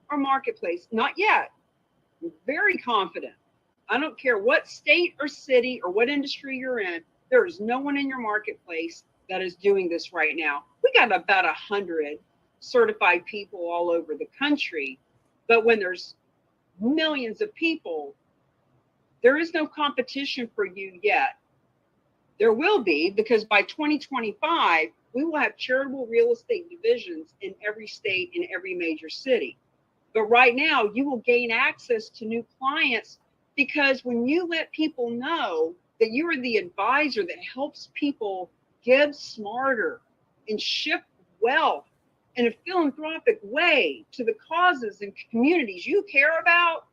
or marketplace, not yet. I'm very confident. I don't care what state or city or what industry you're in, there is no one in your marketplace that is doing this right now. We got about 100 certified people all over the country, but when there's millions of people, there is no competition for you yet. There will be, because by 2025, we will have charitable real estate divisions in every state, in every major city. But right now, you will gain access to new clients, because when you let people know that you are the advisor that helps people give smarter and shift wealth in a philanthropic way to the causes and communities you care about,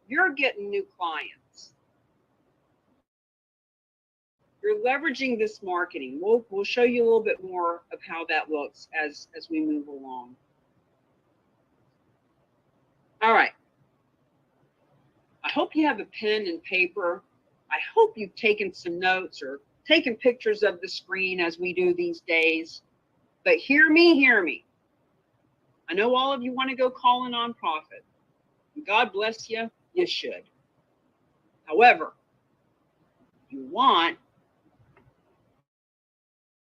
you're getting new clients. You're leveraging this marketing. We'll show you a little bit more of how that looks as we move along. All right. I hope you have a pen and paper I hope you've taken some notes or taken pictures of the screen as we do these days. But hear me, hear me. I know all of you want to go call a nonprofit. God bless you, you should. However, you want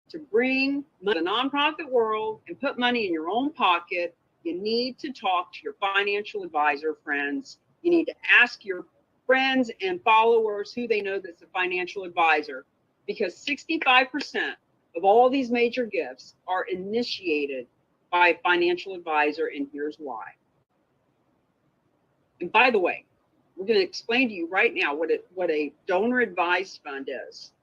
to bring the nonprofit world and put money in your own pocket, you need to talk to your financial advisor friends. You need to ask your friends and followers who they know that's a financial advisor, because 65% of all these major gifts are initiated by a financial advisor, and here's why. And by the way, we're going to explain to you right now what a donor advised fund is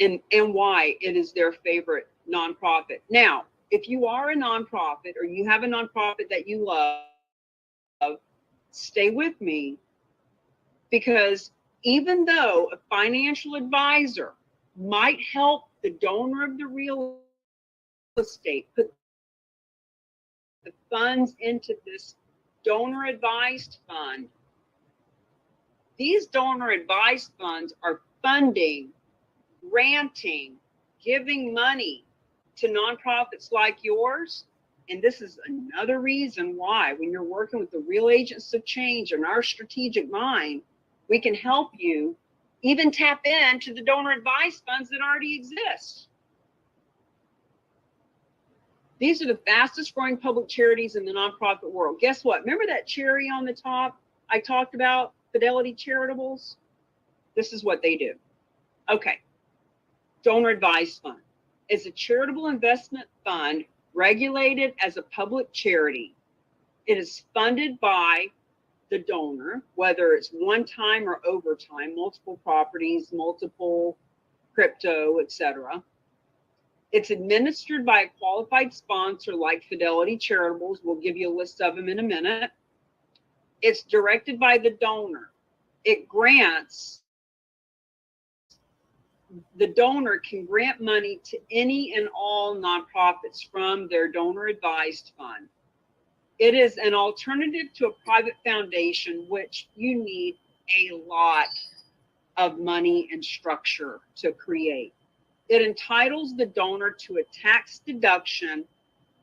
and why it is their favorite nonprofit. Now, if you are a nonprofit or you have a nonprofit that you love, stay with me, because even though a financial advisor might help the donor of the real estate put the funds into this donor advised fund, these donor advised funds are funding, granting, giving money to nonprofits like yours. And this is another reason why, when you're working with the real agents of change in our strategic mind, we can help you even tap into the donor advised funds that already exist. These are the fastest growing public charities in the nonprofit world. Guess what? Remember that cherry on the top I talked about, Fidelity Charitables? This is what they do. Okay. Donor advised fund is a charitable investment fund regulated as a public charity. It is funded by the donor, whether it's one time or over time, multiple properties, multiple crypto, etc. It's administered by a qualified sponsor like Fidelity Charitables. We'll give you a list of them in a minute. It's directed by the donor. It grants, the donor can grant money to any and all nonprofits from their donor advised fund. It is an alternative to a private foundation, which you need a lot of money and structure to create. It entitles the donor to a tax deduction,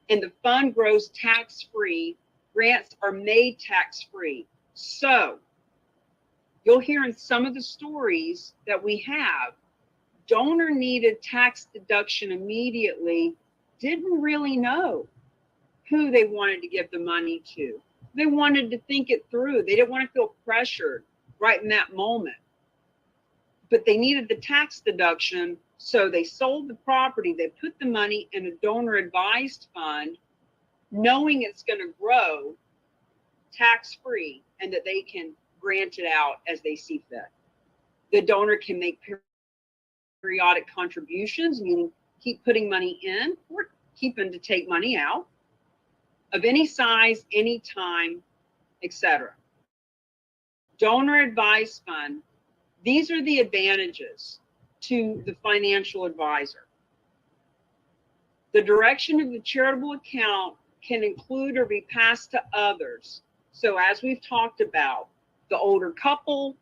and the fund grows tax-free. Grants are made tax-free. So you'll hear in some of the stories that we have, donor needed tax deduction immediately, didn't really know who they wanted to give the money to. They wanted to think it through. They didn't want to feel pressured right in that moment. But they needed the tax deduction, so they sold the property. They put the money in a donor advised fund, knowing it's going to grow tax-free and that they can grant it out as they see fit. The donor can make periodic contributions, meaning keep putting money in or keeping to take money out, of any size, any time, etc. Donor advised fund, these are the advantages to the financial advisor. The direction of the charitable account can include or be passed to others. So as we've talked about, the older couple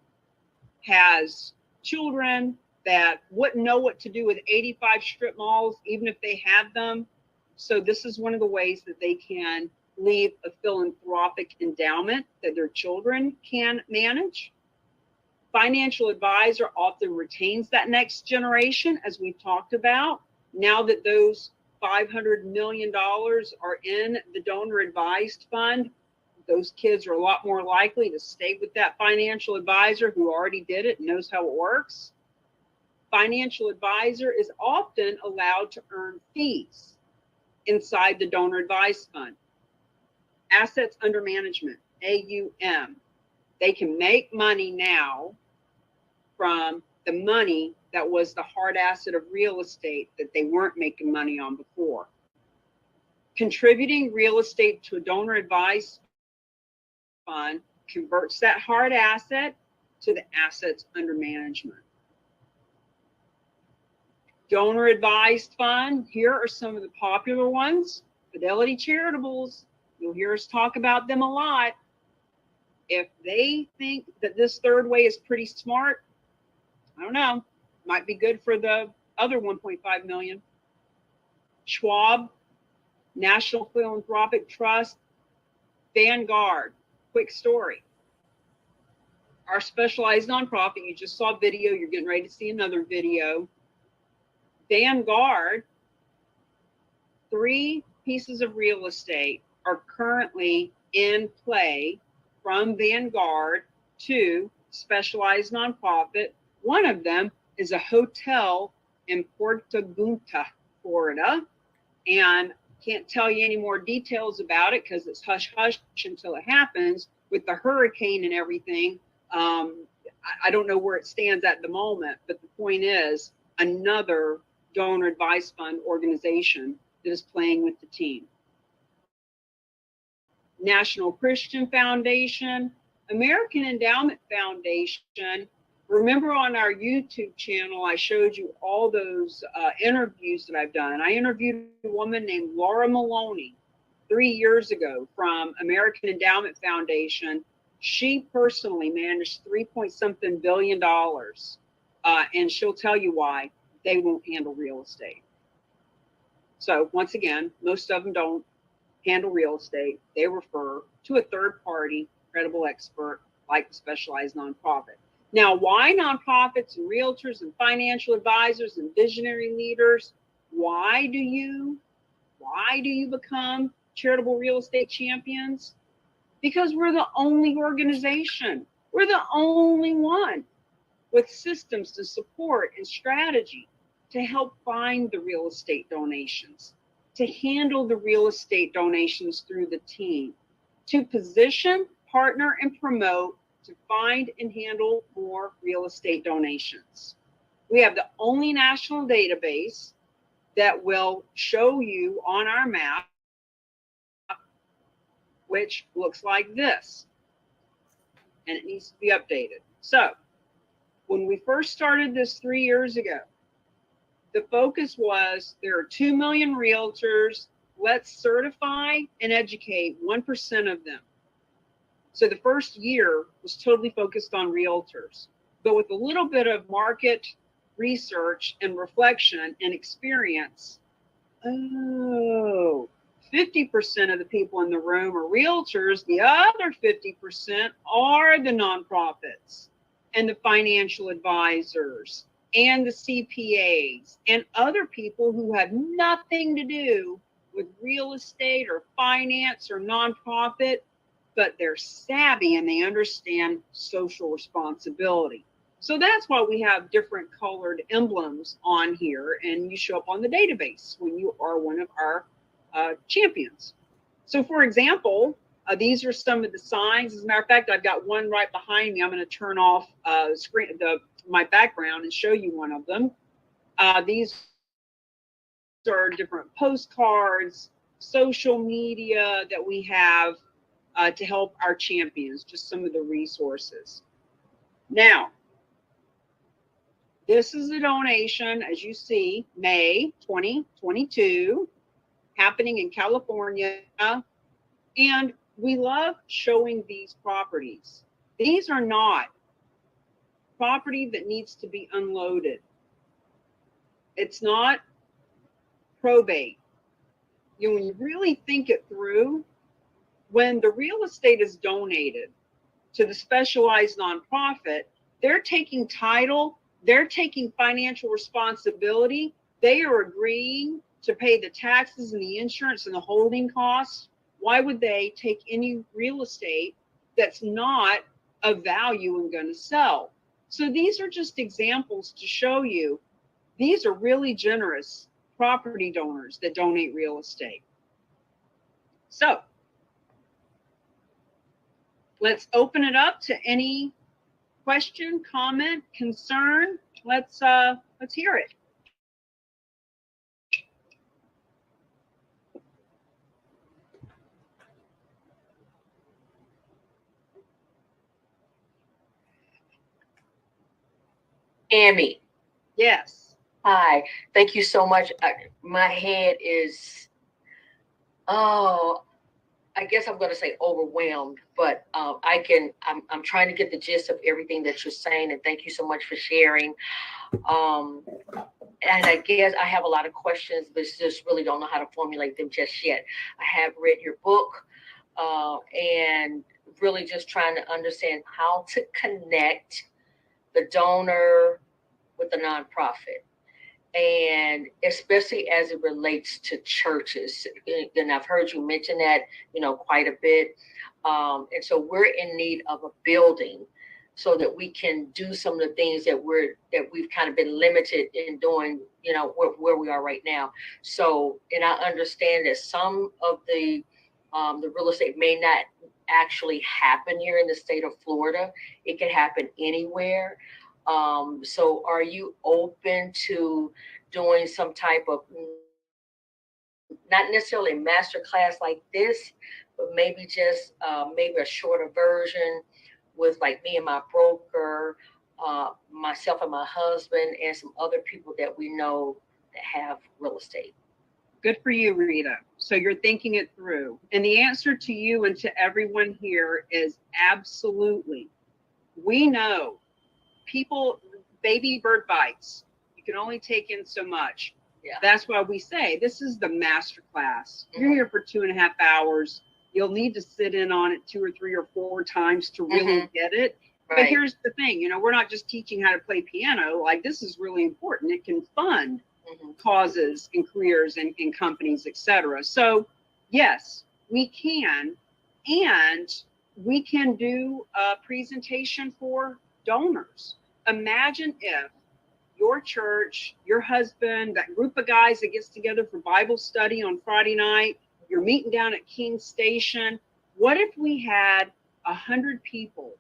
has children that wouldn't know what to do with 85 strip malls, even if they had them. So this is one of the ways that they can leave a philanthropic endowment that their children can manage. Financial advisor often retains that next generation, as we've talked about. Now that those $500 million are in the donor advised fund, those kids are a lot more likely to stay with that financial advisor who already did it and knows how it works. Financial advisor is often allowed to earn fees inside the donor advised fund. Assets under management, AUM. They can make money now from the money that was the hard asset of real estate that they weren't making money on before. Contributing real estate to a donor advised fund converts that hard asset to the assets under management. Donor advised fund, here are some of the popular ones. Fidelity Charitables, you'll hear us talk about them a lot. if they think that this third way is pretty smart, I don't know, might be good for the other 1.5 million. Schwab, National Philanthropic Trust, Vanguard. Quick story. Our specialized nonprofit, you just saw a video, you're getting ready to see another video. Vanguard, 3 pieces of real estate are currently in play from Vanguard to specialized nonprofit. One of them is a hotel in Puerto Punta, Florida, and can't tell you any more details about it because it's hush hush until it happens. With the hurricane and everything, I don't know where it stands at the moment, but the point is another donor advised fund organization that is playing with the team. National Christian Foundation, American Endowment Foundation. Remember on our YouTube channel, I showed you all those interviews that I've done. I interviewed a woman named Laura Maloney 3 years ago from American Endowment Foundation. She personally managed $3.something billion, and she'll tell you why they won't handle real estate. So once again, most of them don't handle real estate. They refer to a third party credible expert like the specialized nonprofit. Now, why nonprofits and realtors and financial advisors and visionary leaders? Why do you become charitable real estate champions? Because we're the only organization. We're the only one with systems to support and strategy to help find the real estate donations, to handle the real estate donations through the team, to position, partner, and promote to find and handle more real estate donations. We have the only national database that will show you on our map, which looks like this, and it needs to be updated. So when we first started this 3 years ago, the focus was there are 2 million realtors. Let's certify and educate 1% of them. So the first year was totally focused on realtors, but with a little bit of market research and reflection and experience, 50% of the people in the room are realtors. The other 50% are the nonprofits and the financial advisors and the CPAs and other people who have nothing to do with real estate or finance or nonprofit, but they're savvy and they understand social responsibility. So that's why we have different colored emblems on here, and you show up on the database when you are one of our champions. So for example, these are some of the signs. As a matter of fact, I've got one right behind me. I'm going to turn off my background and show you one of them. These are different postcards, social media that we have to help our champions, just some of the resources. Now, this is a donation, as you see, May 2022, happening in California. And we love showing these properties. These are not property that needs to be unloaded. It's not probate. You know, when you really think it through, when the real estate is donated to the specialized nonprofit, they're taking title, they're taking financial responsibility, they are agreeing to pay the taxes and the insurance and the holding costs. Why would they take any real estate that's not of value and going to sell? So these are just examples to show you these are really generous property donors that donate real estate. So let's open it up to any question, comment, concern. Let's hear it. Amy. Yes. Hi. Thank you so much. My head is, oh, I guess I'm going to say overwhelmed, but I'm trying to get the gist of everything that you're saying, and thank you so much for sharing. And I guess I have a lot of questions, but just really don't know how to formulate them just yet. I have read your book, and really just trying to understand how to connect the donor with the nonprofit. And especially as it relates to churches, and I've heard you mention that, quite a bit. And so we're in need of a building so that we can do some of the things that we've kind of been limited in doing, where we are right now. So, and I understand that some of the real estate may not actually happen here in the state of Florida. It can happen anywhere. So are you open to doing some type of, not necessarily master class like this, but maybe just maybe a shorter version with like me and my broker, myself and my husband, and some other people that we know that have real estate? Good for you, Rita. So you're thinking it through. And the answer to you and to everyone here is absolutely. We know people, baby bird bites. You can only take in so much. Yeah. That's why we say this is the master class. You're here for 2.5 hours. You'll need to sit in on it 2 or 3 or 4 times to really get it. Right. But here's the thing, we're not just teaching how to play piano. Like, this is really important. It can fund causes and careers and companies, etc. So yes, we can. And we can do a presentation for donors. Imagine if your church, your husband, that group of guys that gets together for Bible study on Friday night, you're meeting down at King Station. What if we had 100 people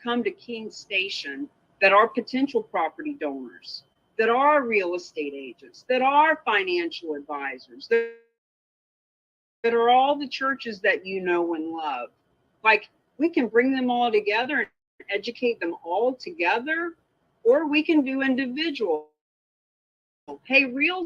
come to King Station that are potential property donors, that are real estate agents, that are financial advisors, that are all the churches that you know and love? Like, we can bring them all together and educate them all together, or we can do individual. Hey, realtors,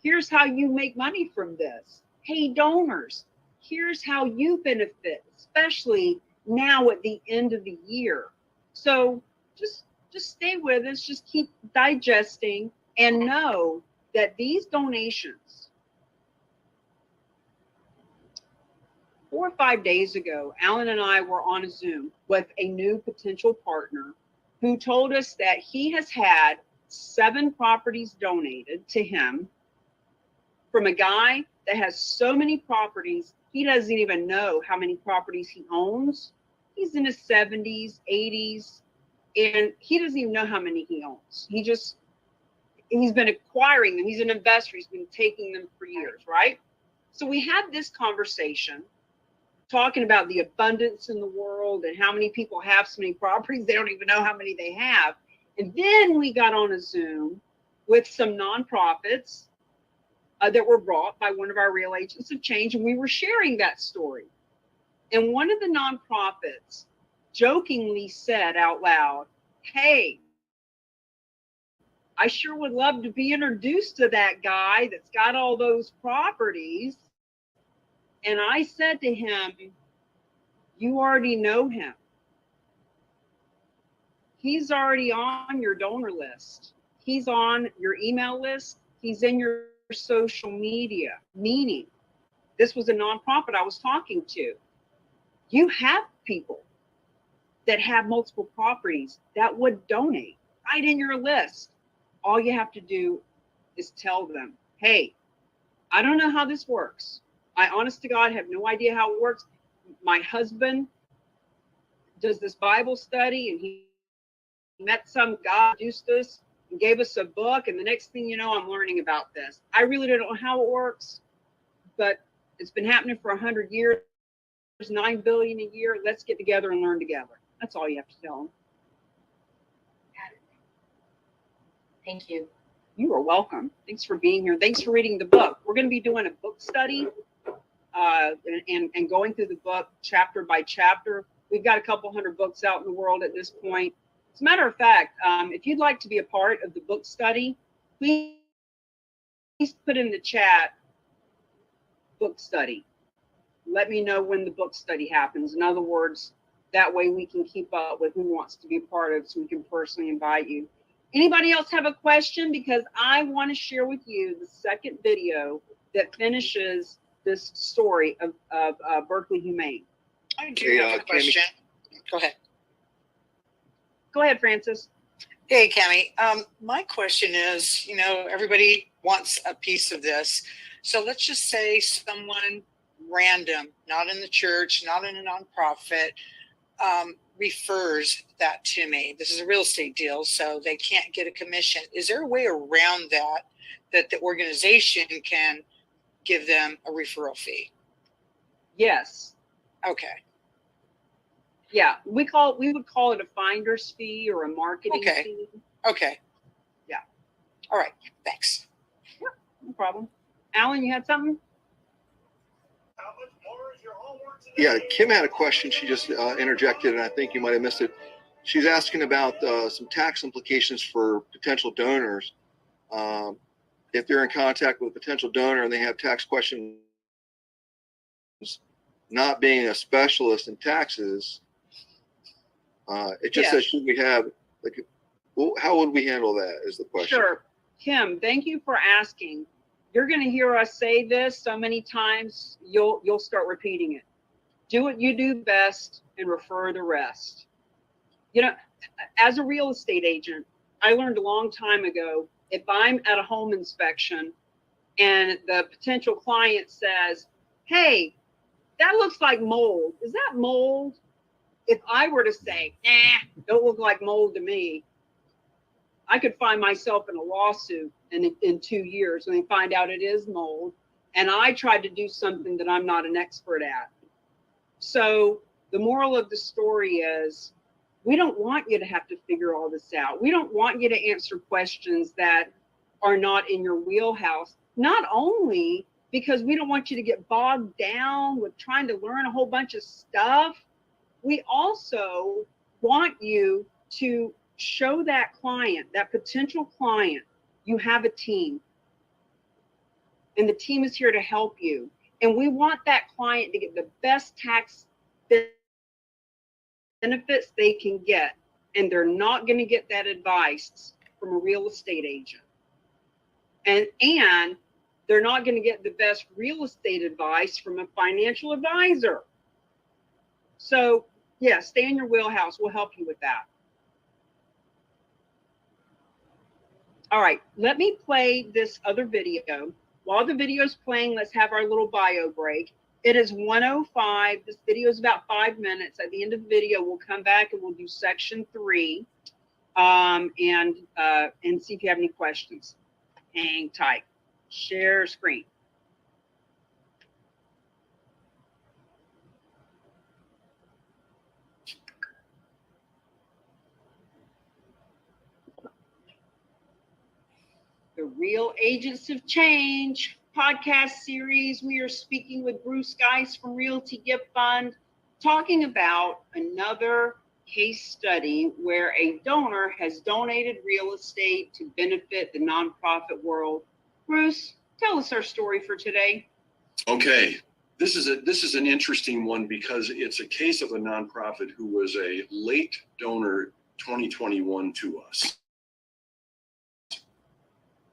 here's how you make money from this. Hey, donors, here's how you benefit, especially now at the end of the year. So just stay with us, just keep digesting, and know that these donations, 4 or 5 days ago, Alan and I were on a Zoom with a new potential partner who told us that he has had 7 properties donated to him from a guy that has so many properties, he doesn't even know how many properties he owns. He's in his 70s, 80s, and he doesn't even know how many he owns. He's been acquiring them. He's an investor. He's been taking them for years, right? So we had this conversation talking about the abundance in the world and how many people have so many properties, they don't even know how many they have. And then we got on a Zoom with some nonprofits that were brought by one of our real agents of change, and we were sharing that story. And one of the nonprofits jokingly said out loud, hey, I sure would love to be introduced to that guy that's got all those properties. And I said to him, you already know him. He's already on your donor list. He's on your email list. He's in your social media. Meaning, this was a nonprofit I was talking to. You have people that have multiple properties that would donate right in your list. All you have to do is tell them, hey, I don't know how this works. I honest to God have no idea how it works. My husband does this Bible study, and he met some guy, Eustace, and gave us a book, and the next thing you know, I'm learning about this. I really don't know how it works, but it's been happening for 100 years, 9 billion a year. Let's get together and learn together. That's all you have to tell them. Got it. Thank you. You are welcome. Thanks for being here. Thanks for reading the book. We're going to be doing a book study and going through the book chapter by chapter. We've got a couple hundred books out in the world at this point. As a matter of fact, if you'd like to be a part of the book study, please put in the chat book study. Let me know when the book study happens. In other words, that way we can keep up with who wants to be a part of it, so we can personally invite you. Anybody else have a question? Because I want to share with you the second video that finishes this story of Berkeley Humane. I do have a question. Go ahead. Go ahead, Francis. Hey, Cammie. My question is, you know, everybody wants a piece of this. So let's just say someone random, not in the church, not in a nonprofit, refers that to me. This is a real estate deal, so they can't get a commission. Is there a way around that, that the organization can give them a referral fee? Yes. Okay. Yeah, we would call it a finder's fee or a marketing fee. Okay. Yeah. All right. Thanks. Yeah, no problem. Alan, you had something? Yeah, Kim had a question. She just interjected, and I think you might have missed it. She's asking about some tax implications for potential donors. If they're in contact with a potential donor and they have tax questions, not being a specialist in taxes, it just says, should we have, like, well, how would we handle that is the question. Sure. Kim, thank you for asking. You're going to hear us say this so many times, you'll start repeating it. Do what you do best and refer the rest. You know, as a real estate agent, I learned a long time ago, if I'm at a home inspection and the potential client says, hey, that looks like mold. Is that mold? If I were to say, nah, don't look like mold to me, I could find myself in a lawsuit in 2 years when they find out it is mold. And I tried to do something that I'm not an expert at. So the moral of the story is, we don't want you to have to figure all this out. We don't want you to answer questions that are not in your wheelhouse. Not only because we don't want you to get bogged down with trying to learn a whole bunch of stuff, we also want you to show that client, that potential client, you have a team. And the team is here to help you. And we want that client to get the best tax benefits they can get. And they're not going to get that advice from a real estate agent. And they're not going to get the best real estate advice from a financial advisor. So, yeah, stay in your wheelhouse. We'll help you with that. All right, let me play this other video. While the video is playing, let's have our little bio break. It is 1:05. This video is about 5 minutes. At the end of the video, we'll come back and we'll do section 3 and see if you have any questions. Hang tight. Share screen. The Real Agents of Change podcast series. We are speaking with Bruce Geis from Realty Gift Fund, talking about another case study where a donor has donated real estate to benefit the nonprofit world. Bruce, tell us our story for today. Okay. This is an interesting one because it's a case of a nonprofit who was a late donor 2021 to us.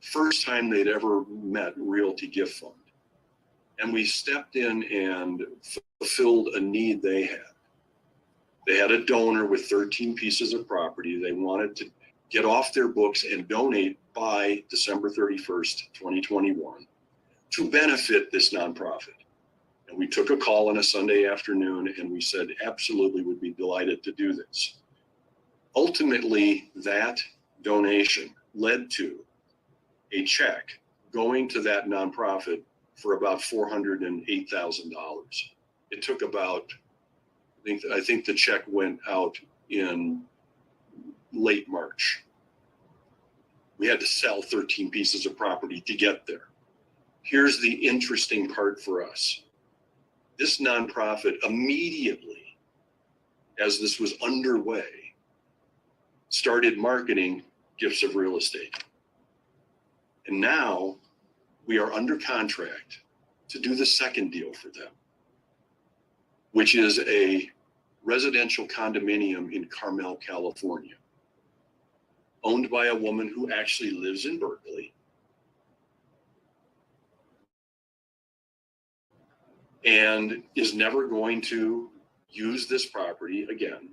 First time they'd ever met Realty Gift Fund. And we stepped in and fulfilled a need they had. They had a donor with 13 pieces of property. They wanted to get off their books and donate by December 31st, 2021 to benefit this nonprofit. And we took a call on a Sunday afternoon and we said, absolutely, would be delighted to do this. Ultimately, that donation led to a check going to that nonprofit for about $408,000. It took about, I think the check went out in late March. We had to sell 13 pieces of property to get there. Here's the interesting part for us. This nonprofit immediately, as this was underway, started marketing gifts of real estate. And now we are under contract to do the second deal for them, which is a residential condominium in Carmel, California, owned by a woman who actually lives in Berkeley. And is never going to use this property again.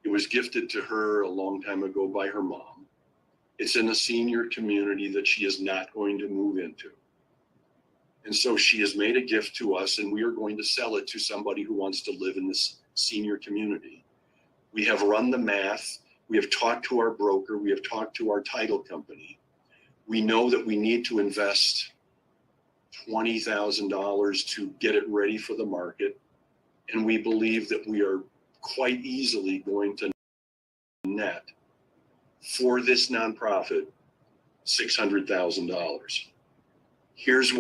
It was gifted to her a long time ago by her mom. It's in a senior community that she is not going to move into. And so she has made a gift to us, and we are going to sell it to somebody who wants to live in this senior community. We have run the math. We have talked to our broker. We have talked to our title company. We know that we need to invest $20,000 to get it ready for the market. And we believe that we are quite easily going to net for this nonprofit $600,000. Here's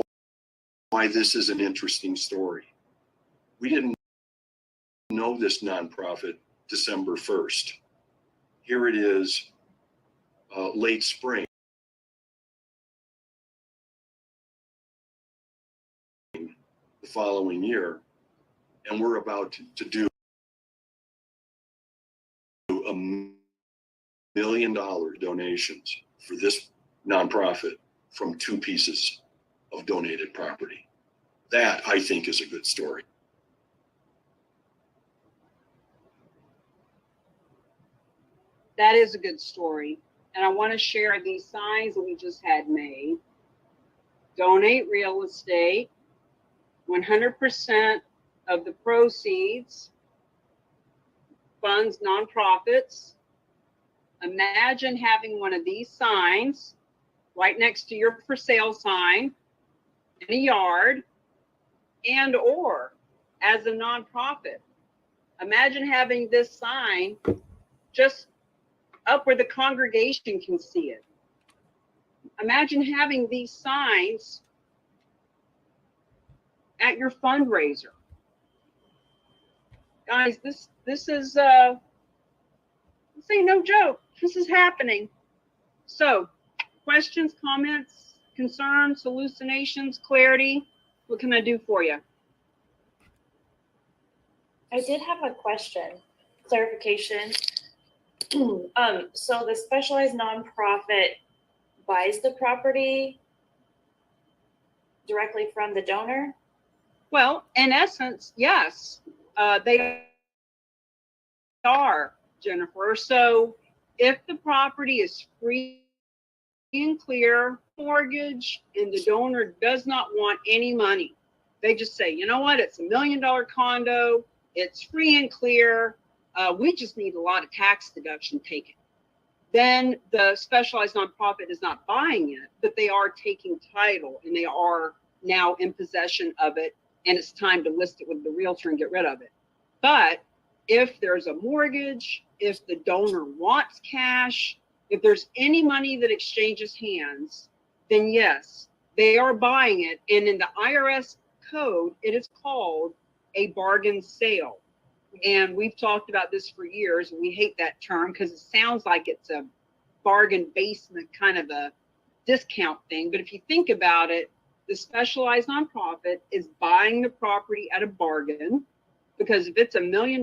why this is an interesting story. We didn't know this nonprofit December 1st. Here it is, late spring. The following year, and we're about to do $1 million donations for this nonprofit from 2 pieces of donated property. That, I think, is a good story. That is a good story. And I want to share these signs that we just had made. Donate real estate. 100% of the proceeds funds nonprofits. Imagine having one of these signs right next to your for sale sign in a yard, and or as a nonprofit. Imagine having this sign just up where the congregation can see it. Imagine having these signs at your fundraiser. Guys, this is this ain't no joke. This is happening. So, questions, comments, concerns, hallucinations, clarity, what can I do for you? I did have a question, clarification. So the specialized nonprofit buys the property directly from the donor? Well, in essence, yes, they are, Jennifer. So if the property is free and clear, mortgage, and the donor does not want any money, they just say, you know what, it's $1 million condo, it's free and clear, we just need a lot of tax deduction taken. Then the specialized nonprofit is not buying it, but they are taking title and they are now in possession of it, and it's time to list it with the realtor and get rid of it. But if there's a mortgage, if the donor wants cash, if there's any money that exchanges hands, then yes, they are buying it. And in the IRS code, it is called a bargain sale. And we've talked about this for years. We hate that term because it sounds like it's a bargain basement kind of a discount thing. But if you think about it, the specialized nonprofit is buying the property at a bargain, because if it's $1 million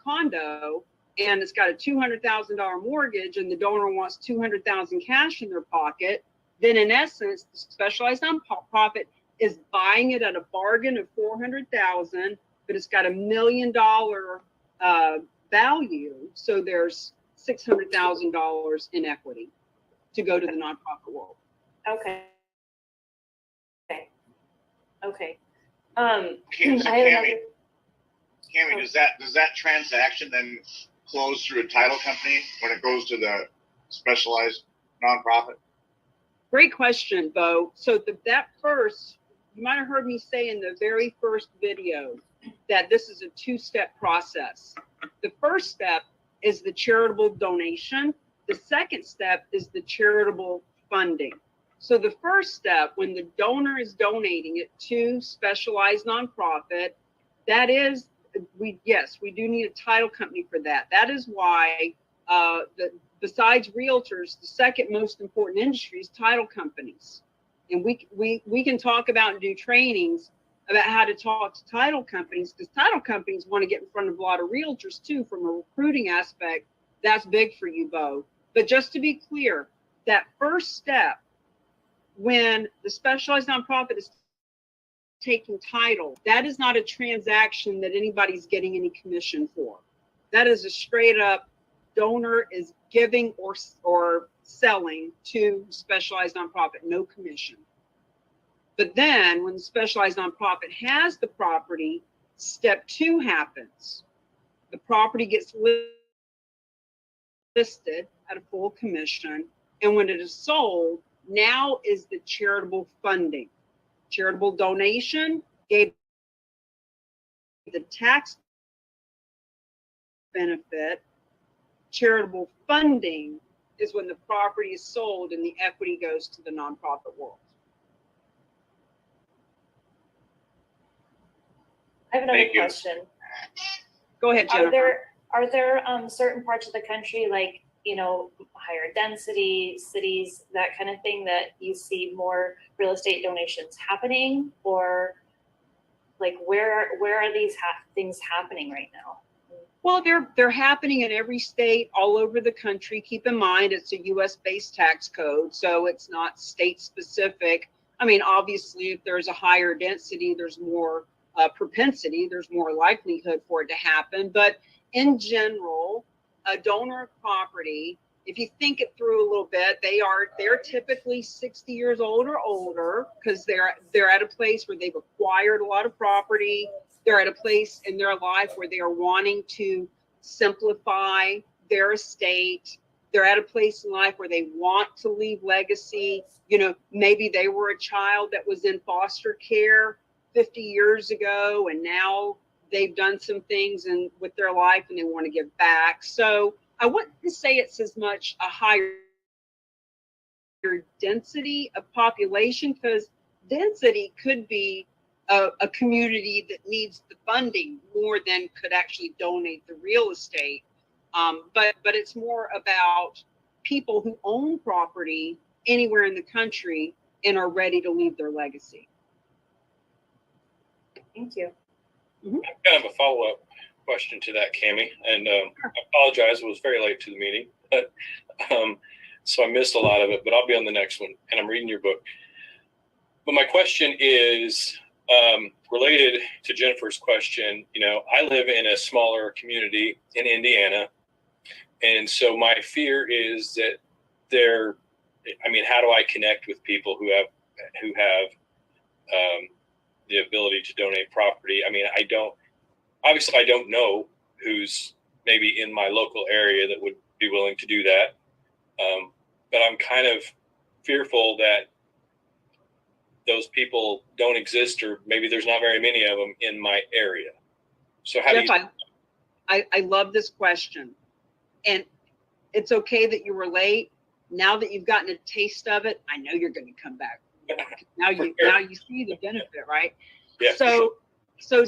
condo and it's got a $200,000 mortgage and the donor wants $200,000 cash in their pocket, then in essence, the specialized nonprofit is buying it at a bargain of $400,000, but it's got $1 million value. So there's $600,000 in equity to go to the nonprofit world. Okay. Okay. Cammy, does that transaction then close through a title company when it goes to the specialized nonprofit? Great question, Bo. So that first, you might have heard me say in the very first video that this is a 2-step process. The first step is the charitable donation. The second step is the charitable funding. So the first step, when the donor is donating it to specialized nonprofit, that is, we do need a title company for that. That is why besides realtors, the second most important industry is title companies. And we can talk about and do trainings about how to talk to title companies, because title companies want to get in front of a lot of realtors too from a recruiting aspect. That's big for you, Bo. But just to be clear, that first step when the specialized nonprofit is taking title, that is not a transaction that anybody's getting any commission for. That is a straight up donor is giving or selling to specialized nonprofit, no commission. But then when the specialized nonprofit has the property, step 2 happens. The property gets listed at a full commission. And when it is sold, now is the charitable funding. Charitable donation gave the tax benefit. Charitable funding is when the property is sold and the equity goes to the nonprofit world. I have another Thank you. question. Go ahead, Jennifer. Are there certain parts of the country, like, you know, higher density cities, that kind of thing, that you see more real estate donations happening, or like where are these things happening right now? Well, they're happening in every state all over the country. Keep in mind, it's a U.S. based tax code, so it's not state specific. I mean, obviously, if there's a higher density, there's more propensity, there's more likelihood for it to happen. But in general, a donor property, if you think it through a little bit, they're typically 60 years old or older, because they're at a place where they've acquired a lot of property. They're at a place in their life where they are wanting to simplify their estate. They're at a place in life where they want to leave legacy. You know, maybe they were a child that was in foster care 50 years ago, and now they've done some things with their life and they want to give back. So I wouldn't say it's as much a higher density of population, because density could be a community that needs the funding more than could actually donate the real estate. But it's more about people who own property anywhere in the country and are ready to leave their legacy. Thank you. Kind of a follow-up question to that, Cammie, and I apologize, I was very late to the meeting, but so I missed a lot of it, but I'll be on the next one, and I'm reading your book. But my question is related to Jennifer's question. You know, I live in a smaller community in Indiana, and so my fear is that how do I connect with people who have the ability to donate property? I mean, I don't know who's maybe in my local area that would be willing to do that. But I'm kind of fearful that those people don't exist, or maybe there's not very many of them in my area. So how do you... I love this question. And it's okay that you were late. Now that you've gotten a taste of it, I know you're going to come back. Now you see the benefit, right? Yeah. So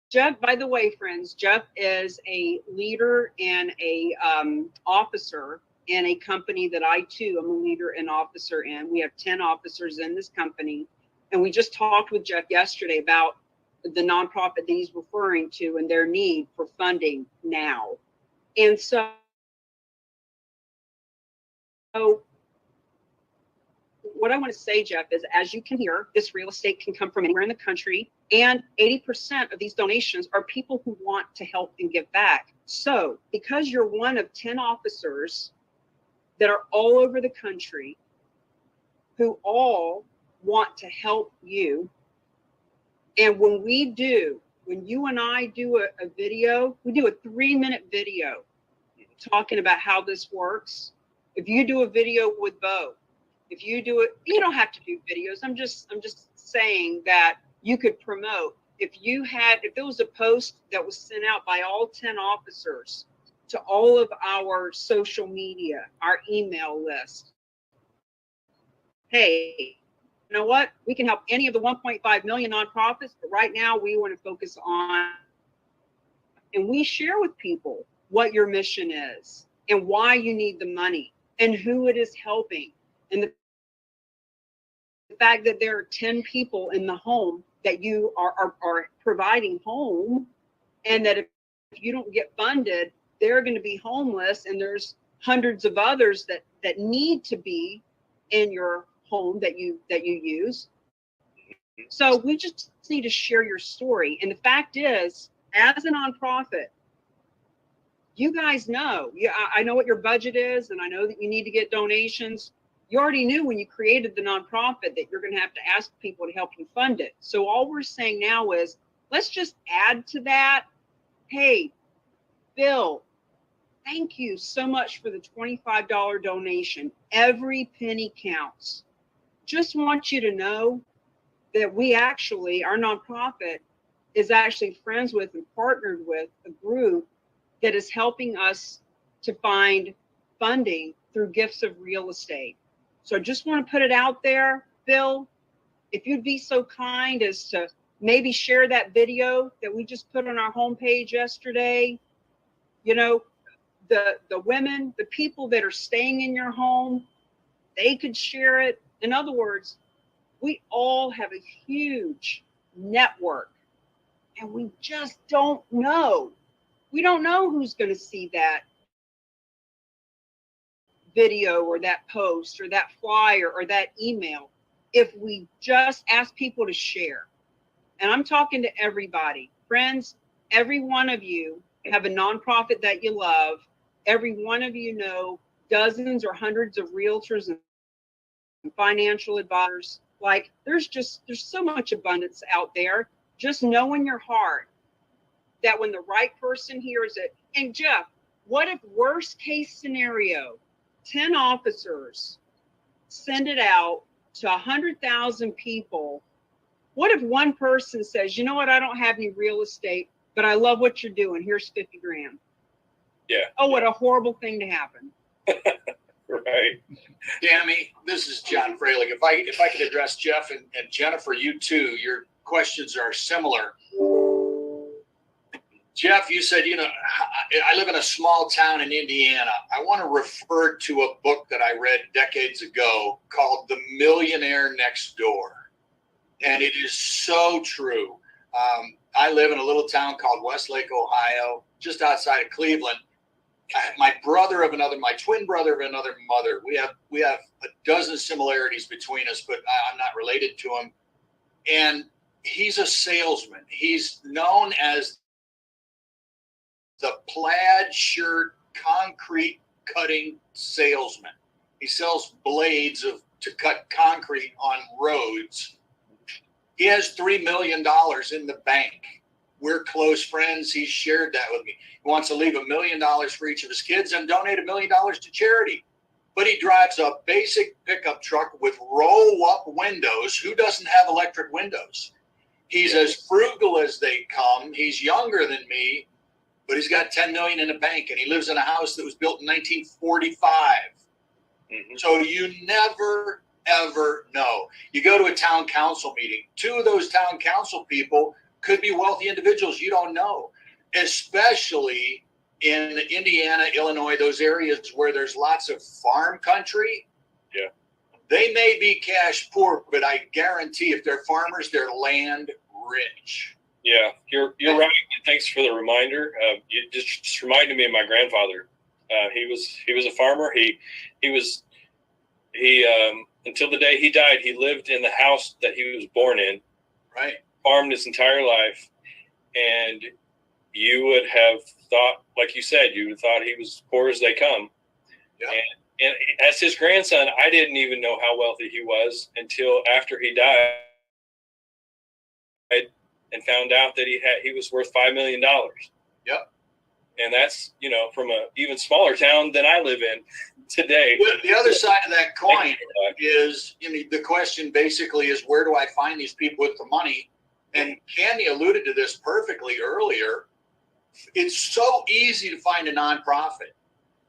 Jeff, by the way, friends, Jeff is a leader and a officer in a company that I too am a leader and officer in. We have 10 officers in this company, and we just talked with Jeff yesterday about the nonprofit that he's referring to and their need for funding now. And so what I want to say, Jeff, is as you can hear, this real estate can come from anywhere in the country, and 80% of these donations are people who want to help and give back. So because you're one of 10 officers that are all over the country who all want to help you, and when you and I do a video, we do a 3-minute video talking about how this works. If you do a video with Bo, if you do it, you don't have to do videos. I'm just saying that you could promote. If there was a post that was sent out by all 10 officers to all of our social media, our email list, hey, you know what? We can help any of the 1.5 million nonprofits, but right now we want to focus on, and we share with people what your mission is and why you need the money and who it is helping. And the fact that there are 10 people in the home that you are providing home, and that if you don't get funded, they're going to be homeless, and there's hundreds of others that need to be in your home that you use. So we just need to share your story. And the fact is, as a nonprofit, you guys know, I know what your budget is, and I know that you need to get donations. You already knew when you created the nonprofit that you're going to have to ask people to help you fund it. So all we're saying now is, let's just add to that. Hey, Bill, thank you so much for the $25 donation. Every penny counts. Just want you to know that we actually, our nonprofit is actually friends with and partnered with a group that is helping us to find funding through gifts of real estate. So I just want to put it out there, Bill, if you'd be so kind as to maybe share that video that we just put on our homepage yesterday. You know, the women, the people that are staying in your home, they could share it. In other words, we all have a huge network, and we just don't know. We don't know who's going to see that video or that post or that flyer or that email if we just ask people to share. And I'm talking to everybody. Friends, every one of you have a nonprofit that you love. Every one of you know dozens or hundreds of realtors and financial advisors. Like, there's so much abundance out there. Just know in your heart that when the right person hears it. And Jeff, what if worst case scenario, 10 officers send it out to 100,000 people? What if one person says, you know what, I don't have any real estate, but I love what you're doing. Here's 50 grand. Yeah. Oh, what a horrible thing to happen. Right. Tammy, this is John Fralick. If I could address Jeff and Jennifer, you too, your questions are similar. Jeff, you said, I live in a small town in Indiana. I want to refer to a book that I read decades ago called The Millionaire Next Door. And it is so true. I live in a little town called Westlake, Ohio, just outside of Cleveland. My twin brother of another mother. We have a dozen similarities between us, but I'm not related to him. And he's a salesman. He's known as the plaid shirt concrete cutting salesman. He sells blades to cut concrete on roads. He has $3 million in the bank. We're close friends. He's shared that with me. He wants to leave $1 million for each of his kids and donate $1 million to charity. But he drives a basic pickup truck with roll-up windows. Who doesn't have electric windows? He's as frugal as they come. He's younger than me, but he's got $10 million in the bank, and he lives in a house that was built in 1945. Mm-hmm. So you never, ever know. You go to a town council meeting. Two of those town council people could be wealthy individuals. You don't know, especially in Indiana, Illinois, those areas where there's lots of farm country. Yeah. They may be cash poor, but I guarantee if they're farmers, they're land rich. Yeah, you're right. Thanks for the reminder. You just reminded me of my grandfather. He was a farmer. He until the day he died, he lived in the house that he was born in. Right. Farmed his entire life, and you would have thought, like you said, you would have thought he was poor as they come. Yeah. And as his grandson, I didn't even know how wealthy he was until after he died, and found out that he was worth $5 million. Yep. And that's, from a even smaller town than I live in today. Well, the other side of that coin is, the question basically is, where do I find these people with the money? And Cami alluded to this perfectly earlier. It's so easy to find a nonprofit.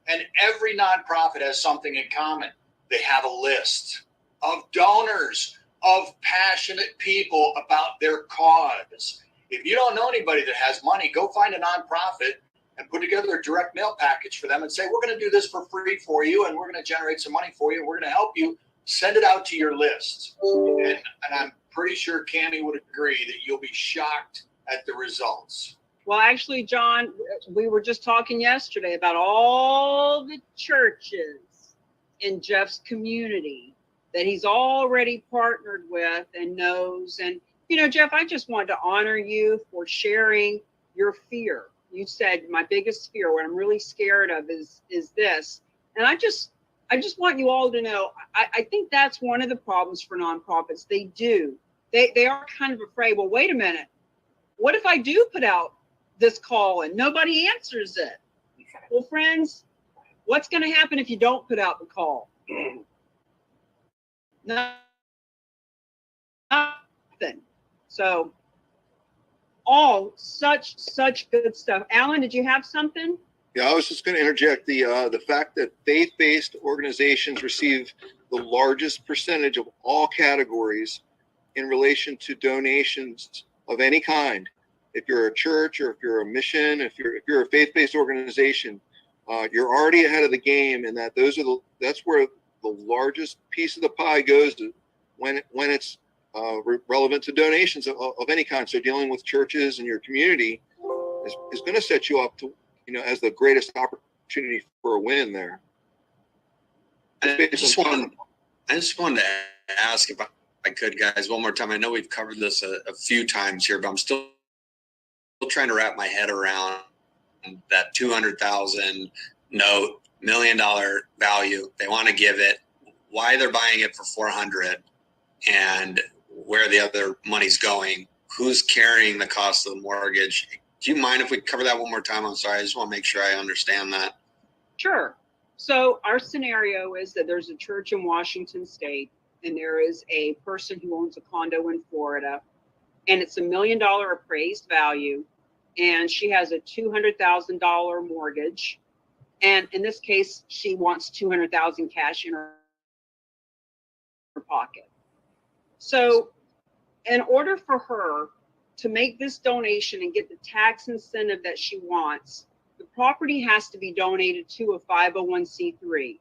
And every nonprofit has something in common. They have a list of donors, of passionate people about their cause. If you don't know anybody that has money, go find a nonprofit and put together a direct mail package for them and say, we're going to do this for free for you, and we're going to generate some money for you, and we're going to help you Send it out to your list. And I'm pretty sure Cammie would agree that you'll be shocked at the results. Well, actually, John, we were just talking yesterday about all the churches in Jeff's community that he's already partnered with and knows. And, you know, Jeff, I just wanted to honor you for sharing your fear. You said my biggest fear, what I'm really scared of is this. And I just want you all to know, I think that's one of the problems for nonprofits. They are kind of afraid, well, wait a minute. What if I do put out this call and nobody answers it? Well, friends, what's going to happen if you don't put out the call? Nothing. So all such good stuff. Alan, did you have something? Yeah, I was just going to interject the fact that faith-based organizations receive the largest percentage of all categories in relation to donations of any kind. If you're a church or if you're a mission, if you're a faith-based organization, you're already ahead of the game, and that's where the largest piece of the pie goes to when it's relevant to donations of any kind. So dealing with churches and your community is going to set you up to, you know, as the greatest opportunity for a win there. I just wanted to ask if I could, guys, one more time. I know we've covered this a few times here, but I'm still trying to wrap my head around that 200,000 note, $1 million value. They want to give it, why they're buying it for 400, and where the other money's going. Who's carrying the cost of the mortgage? Do you mind if we cover that one more time? I'm sorry. I just want to make sure I understand that. Sure. So our scenario is that there's a church in Washington State, and there is a person who owns a condo in Florida, and it's $1 million appraised value, and she has a $200,000 mortgage. And in this case, she wants $200,000 cash in her pocket. So in order for her to make this donation and get the tax incentive that she wants, the property has to be donated to a 501c3.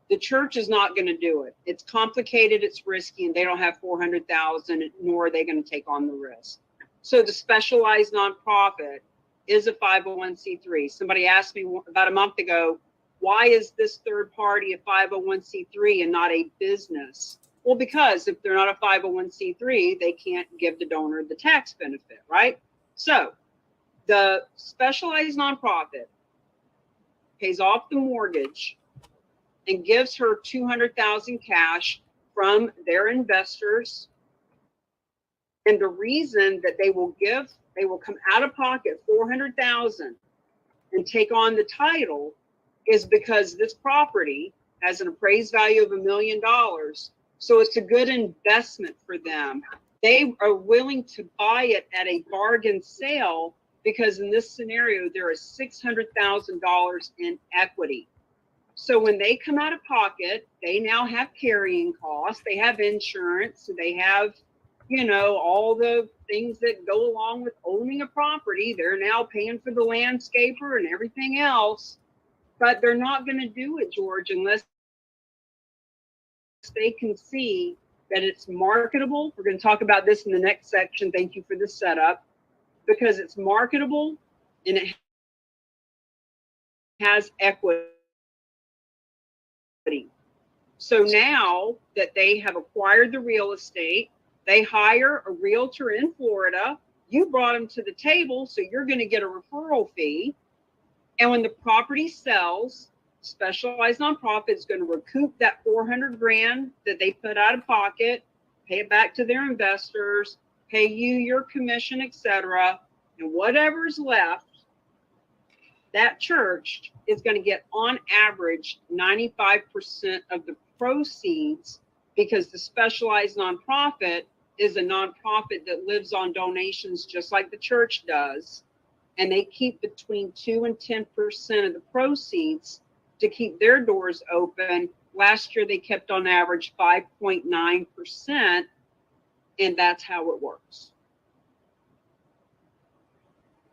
The church is not going to do it. It's complicated, it's risky, and they don't have 400,000, nor are they going to take on the risk. So the specialized nonprofit is a 501c3. Somebody asked me about a month ago, why is this third party a 501c3 and not a business? Well, because if they're not a 501c3, they can't give the donor the tax benefit, right? So the specialized nonprofit pays off the mortgage and gives her 200,000 cash from their investors. And the reason that they will come out of pocket 400,000 and take on the title is because this property has an appraised value of $1 million. So it's a good investment for them. They are willing to buy it at a bargain sale because in this scenario, there is $600,000 in equity. So when they come out of pocket, they now have carrying costs, they have insurance, they have, you know, all the things that go along with owning a property. They're now paying for the landscaper and everything else, but they're not going to do it, George, unless they can see that it's marketable. We're going to talk about this in the next section. Thank you for the setup. Because it's marketable and it has equity. So now that they have acquired the real estate, they hire a realtor in Florida. You brought them to the table, so you're going to get a referral fee. And when the property sells, specialized nonprofit is going to recoup that 400 grand that they put out of pocket, pay it back to their investors, pay you your commission, etc. And whatever's left, that church is going to get on average 95% of the proceeds, because the specialized nonprofit is a nonprofit that lives on donations just like the church does. And they keep between 2 and 10% of the proceeds to keep their doors open. Last year, they kept on average 5.9%, and that's how it works.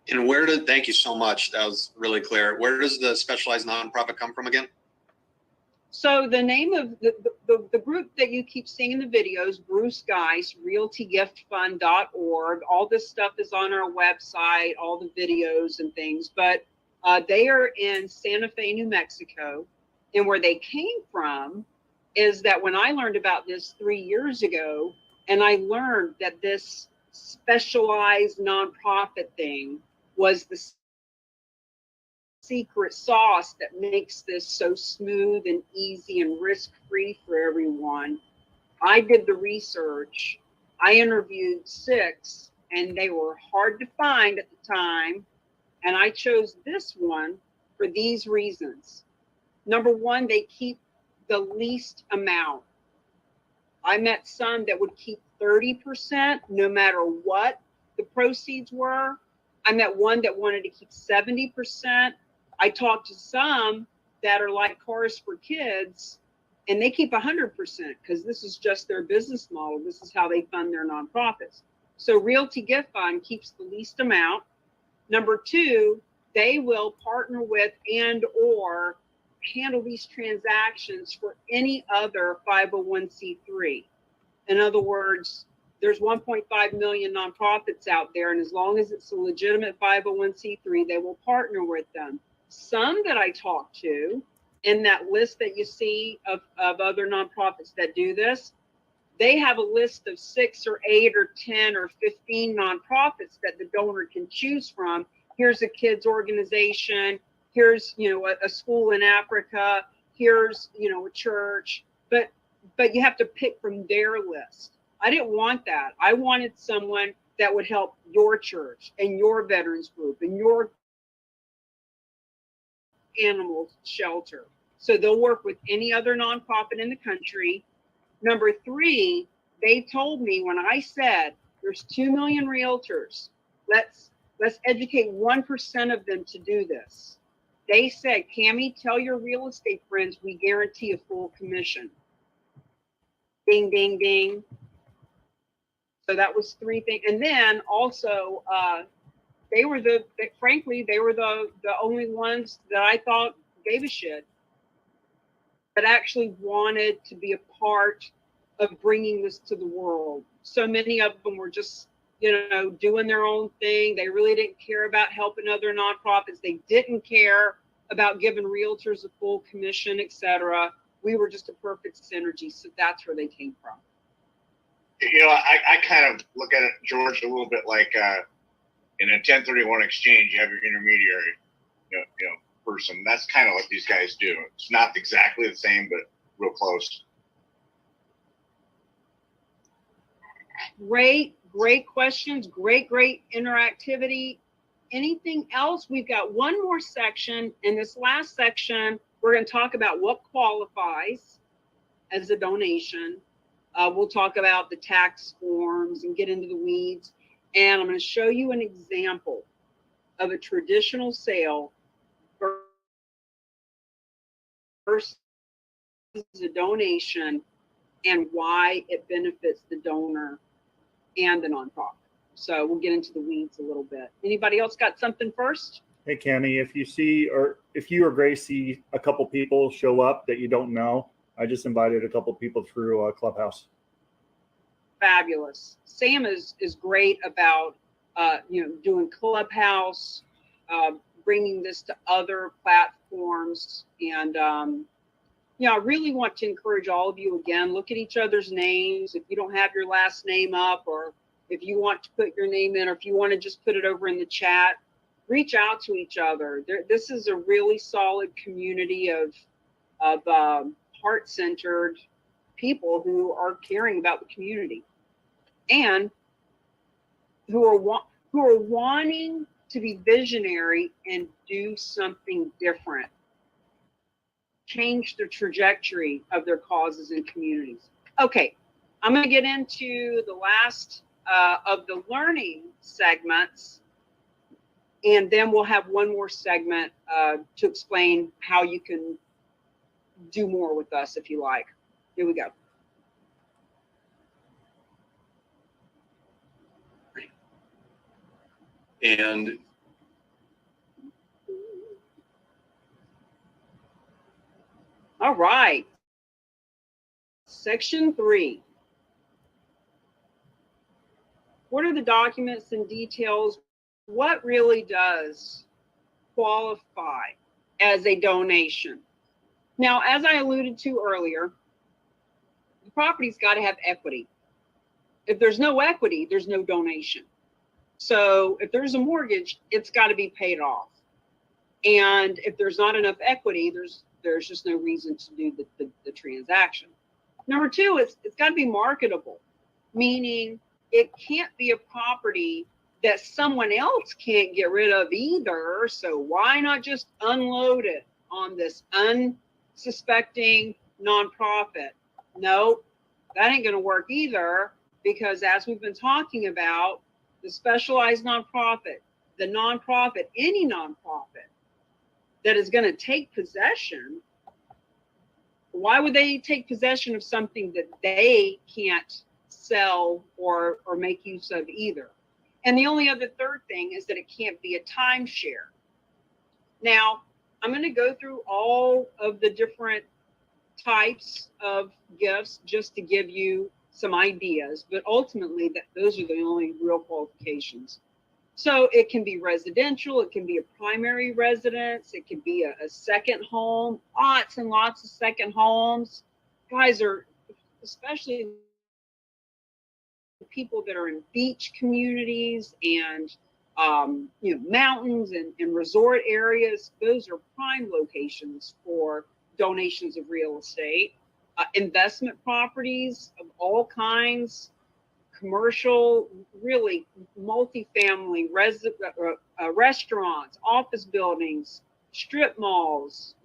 And thank you so much. That was really clear. Where does the specialized nonprofit come from again? So the name of the group that you keep seeing in the videos, Bruce Geis, realtygiftfund.org. All this stuff is on our website, all the videos and things. But they are in Santa Fe, New Mexico. And where they came from is that when I learned about this 3 years ago, and I learned that this specialized nonprofit thing was the secret sauce that makes this so smooth and easy and risk-free for everyone. I did the research. I interviewed 6, and they were hard to find at the time. And I chose this one for these reasons. Number one, they keep the least amount. I met some that would keep 30% no matter what the proceeds were. I met one that wanted to keep 70%. I talked to some that are like Cars for Kids, and they keep 100% because this is just their business model. This is how they fund their nonprofits. So Realty Gift Fund keeps the least amount. Number 2, they will partner with and or handle these transactions for any other 501c3. In other words, there's 1.5 million nonprofits out there, and as long as it's a legitimate 501c3, they will partner with them. Some that I talk to in that list that you see of other nonprofits that do this, they have a list of 6 or 8 or 10 or 15 nonprofits that the donor can choose from. Here's a kids organization. Here's, a school in Africa. Here's, a church. But you have to pick from their list. I didn't want that. I wanted someone that would help your church and your veterans group and your animal shelter. So they'll work with any other nonprofit in the country. Number 3, they told me when I said there's 2 million realtors, let's educate 1% of them to do this. They said, Cammie, tell your real estate friends we guarantee a full commission. Ding, ding, ding. So that was 3 things. And then also, they were the only ones that I thought gave a shit, that actually wanted to be a part of bringing this to the world. So many of them were just, doing their own thing. They really didn't care about helping other nonprofits. They didn't care about giving realtors a full commission, etc. We were just a perfect synergy. So that's where they came from. I kind of look at it, George, a little bit like in a 1031 exchange, you have your intermediary, person. That's kind of what these guys do. It's not exactly the same, but real close. Great questions. Great interactivity. Anything else? We've got one more section. In this last section, we're going to talk about what qualifies as a donation. We'll talk about the tax forms and get into the weeds. And I'm going to show you an example of a traditional sale versus a donation and why it benefits the donor and the nonprofit. So we'll get into the weeds a little bit. Anybody else got something first? Hey, Cammie, if you or Grace see a couple people show up that you don't know, I just invited a couple people through Clubhouse. Fabulous. Sam is great about, doing Clubhouse, bringing this to other platforms. And, I really want to encourage all of you again, look at each other's names. If you don't have your last name up, or if you want to put your name in, or if you want to just put it over in the chat, reach out to each other. This is a really solid community of heart-centered people who are caring about the community and who are wanting to be visionary and do something different, change the trajectory of their causes and communities. Okay, I'm going to get into the last of the learning segments, and then we'll have one more segment to explain how you can do more with us if you like. Here we go. And All right. Section 3. What are the documents and details? What really does qualify as a donation? Now, as I alluded to earlier, the property's got to have equity. If there's no equity, there's no donation. So if there's a mortgage, it's got to be paid off. And if there's not enough equity, there's just no reason to do the transaction. Number 2, it's got to be marketable, meaning it can't be a property that someone else can't get rid of either. So why not just unload it on this unsuspecting nonprofit? No, that ain't going to work either, because as we've been talking about, the specialized nonprofit, the nonprofit, any nonprofit that is going to take possession, why would they take possession of something that they can't sell or make use of either? And the only other third thing is that it can't be a timeshare. Now, I'm going to go through all of the different types of gifts just to give you some ideas, but ultimately those are the only real qualifications. So it can be residential, it can be a primary residence, it can be a second home, lots and lots of second homes. Guys are, especially people that are in beach communities and mountains and resort areas, those are prime locations for donations of real estate. Investment properties of all kinds, commercial, really multifamily, restaurants, office buildings, strip malls,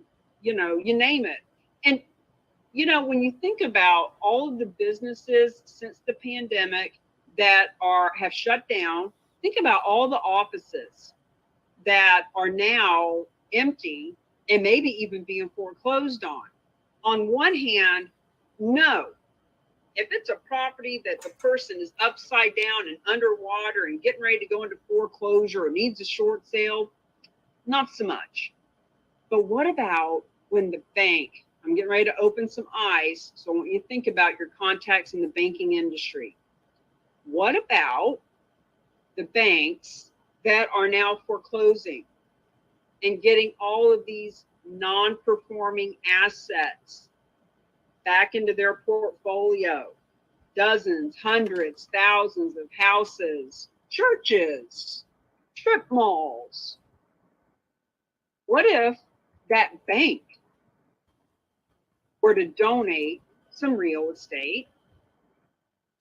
you name it. And when you think about all of the businesses since the pandemic that have shut down, think about all the offices that are now empty and maybe even being foreclosed on. On one hand, no. If it's a property that the person is upside down and underwater and getting ready to go into foreclosure or needs a short sale, not so much. But what about when the bank, I'm getting ready to open some eyes, so I want you to think about your contacts in the banking industry. What about the banks that are now foreclosing and getting all of these non-performing assets back into their portfolio? Dozens, hundreds, thousands of houses, churches, strip malls. What if that bank were to donate some real estate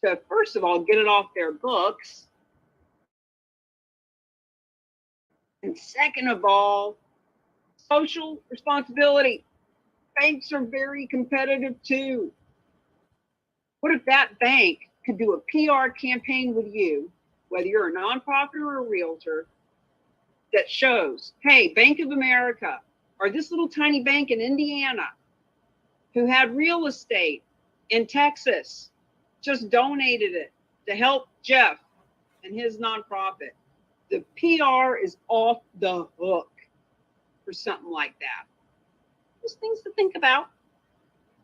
to, first of all, get it off their books, and second of all, social responsibility? Banks are very competitive too. What if that bank could do a PR campaign with you, whether you're a nonprofit or a realtor, that shows, hey, Bank of America, or this little tiny bank in Indiana who had real estate in Texas, just donated it to help Jeff and his nonprofit. The PR is off the hook for something like that. Just things to think about.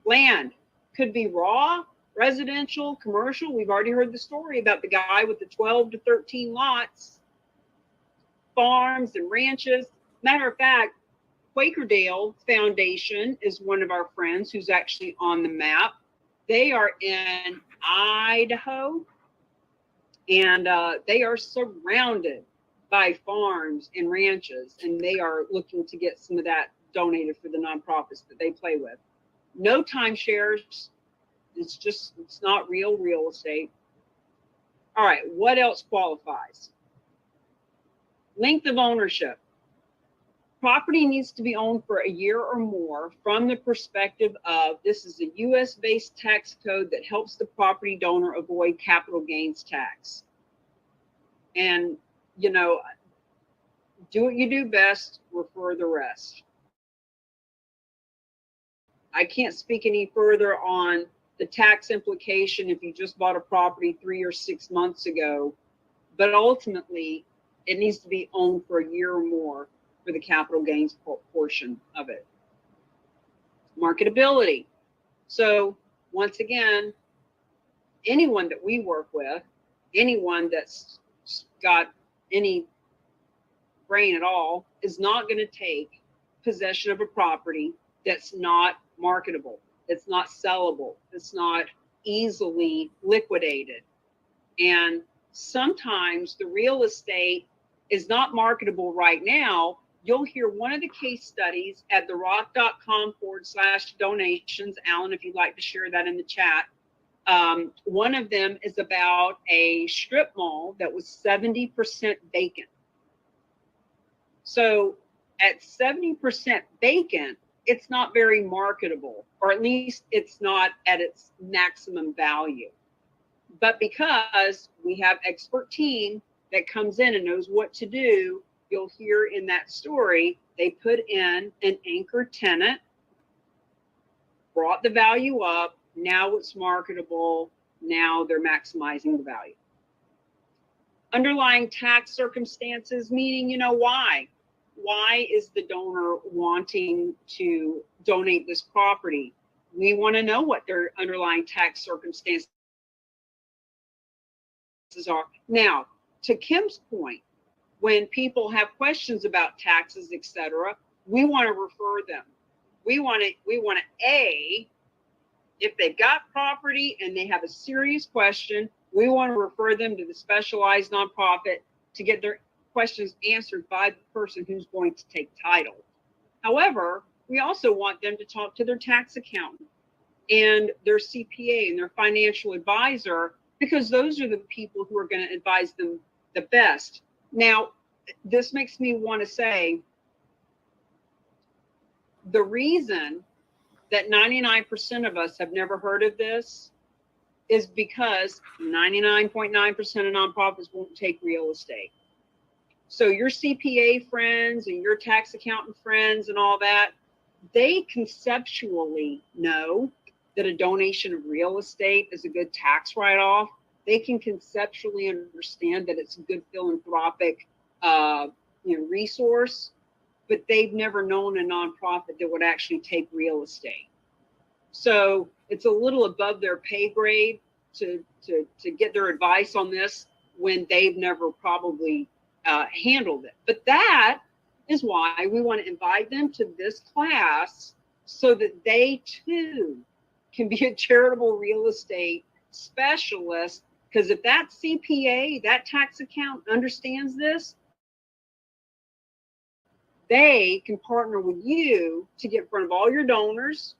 Land could be raw, residential, commercial. We've already heard the story about the guy with the 12 to 13 lots, farms and ranches. Matter of fact, Quakerdale Foundation is one of our friends who's actually on the map. They are in Idaho, and they are surrounded by farms and ranches, and they are looking to get some of that donated for the nonprofits that they play with. No timeshares. It's not real estate. All right, what else qualifies? Length of ownership. Property needs to be owned for a year or more from the perspective of, this is a US-based tax code that helps the property donor avoid capital gains tax. And, do what you do best, refer the rest. I can't speak any further on the tax implication if you just bought a property 3 or 6 months ago, but ultimately it needs to be owned for a year or more for the capital gains portion of it. Marketability. So once again, anyone that we work with, anyone that's got any brain at all, is not going to take possession of a property that's not marketable, that's not sellable, that's not easily liquidated. And sometimes the real estate is not marketable right now. You'll hear one of the case studies at therock.com/donations. Alan, if you'd like to share that in the chat. One of them is about a strip mall that was 70% vacant. So at 70% vacant, it's not very marketable, or at least it's not at its maximum value. But because we have expert team that comes in and knows what to do, you'll hear in that story, they put in an anchor tenant, brought the value up. Now it's marketable. Now they're maximizing the value. Underlying tax circumstances, meaning, you know, why? Why is the donor wanting to donate this property? We want to know what their underlying tax circumstances are. Now, to Kim's point, when people have questions about taxes, etc., we want to refer them. We want to A, if they've got property and they have a serious question, we want to refer them to the specialized nonprofit to get their questions answered by the person who's going to take title. However, we also want them to talk to their tax accountant and their CPA and their financial advisor, because those are the people who are going to advise them the best. Now, this makes me want to say the reason that 99% of us have never heard of this is because 99.9% of nonprofits won't take real estate. So your CPA friends and your tax accountant friends and all that, they conceptually know that a donation of real estate is a good tax write-off. They can conceptually understand that it's a good philanthropic resource, but they've never known a nonprofit that would actually take real estate. So it's a little above their pay grade to get their advice on this when they've never probably handled it. But that is why we want to invite them to this class so that they too can be a charitable real estate specialist. Because if that CPA, that tax account understands this, they can partner with you to get in front of all your donors.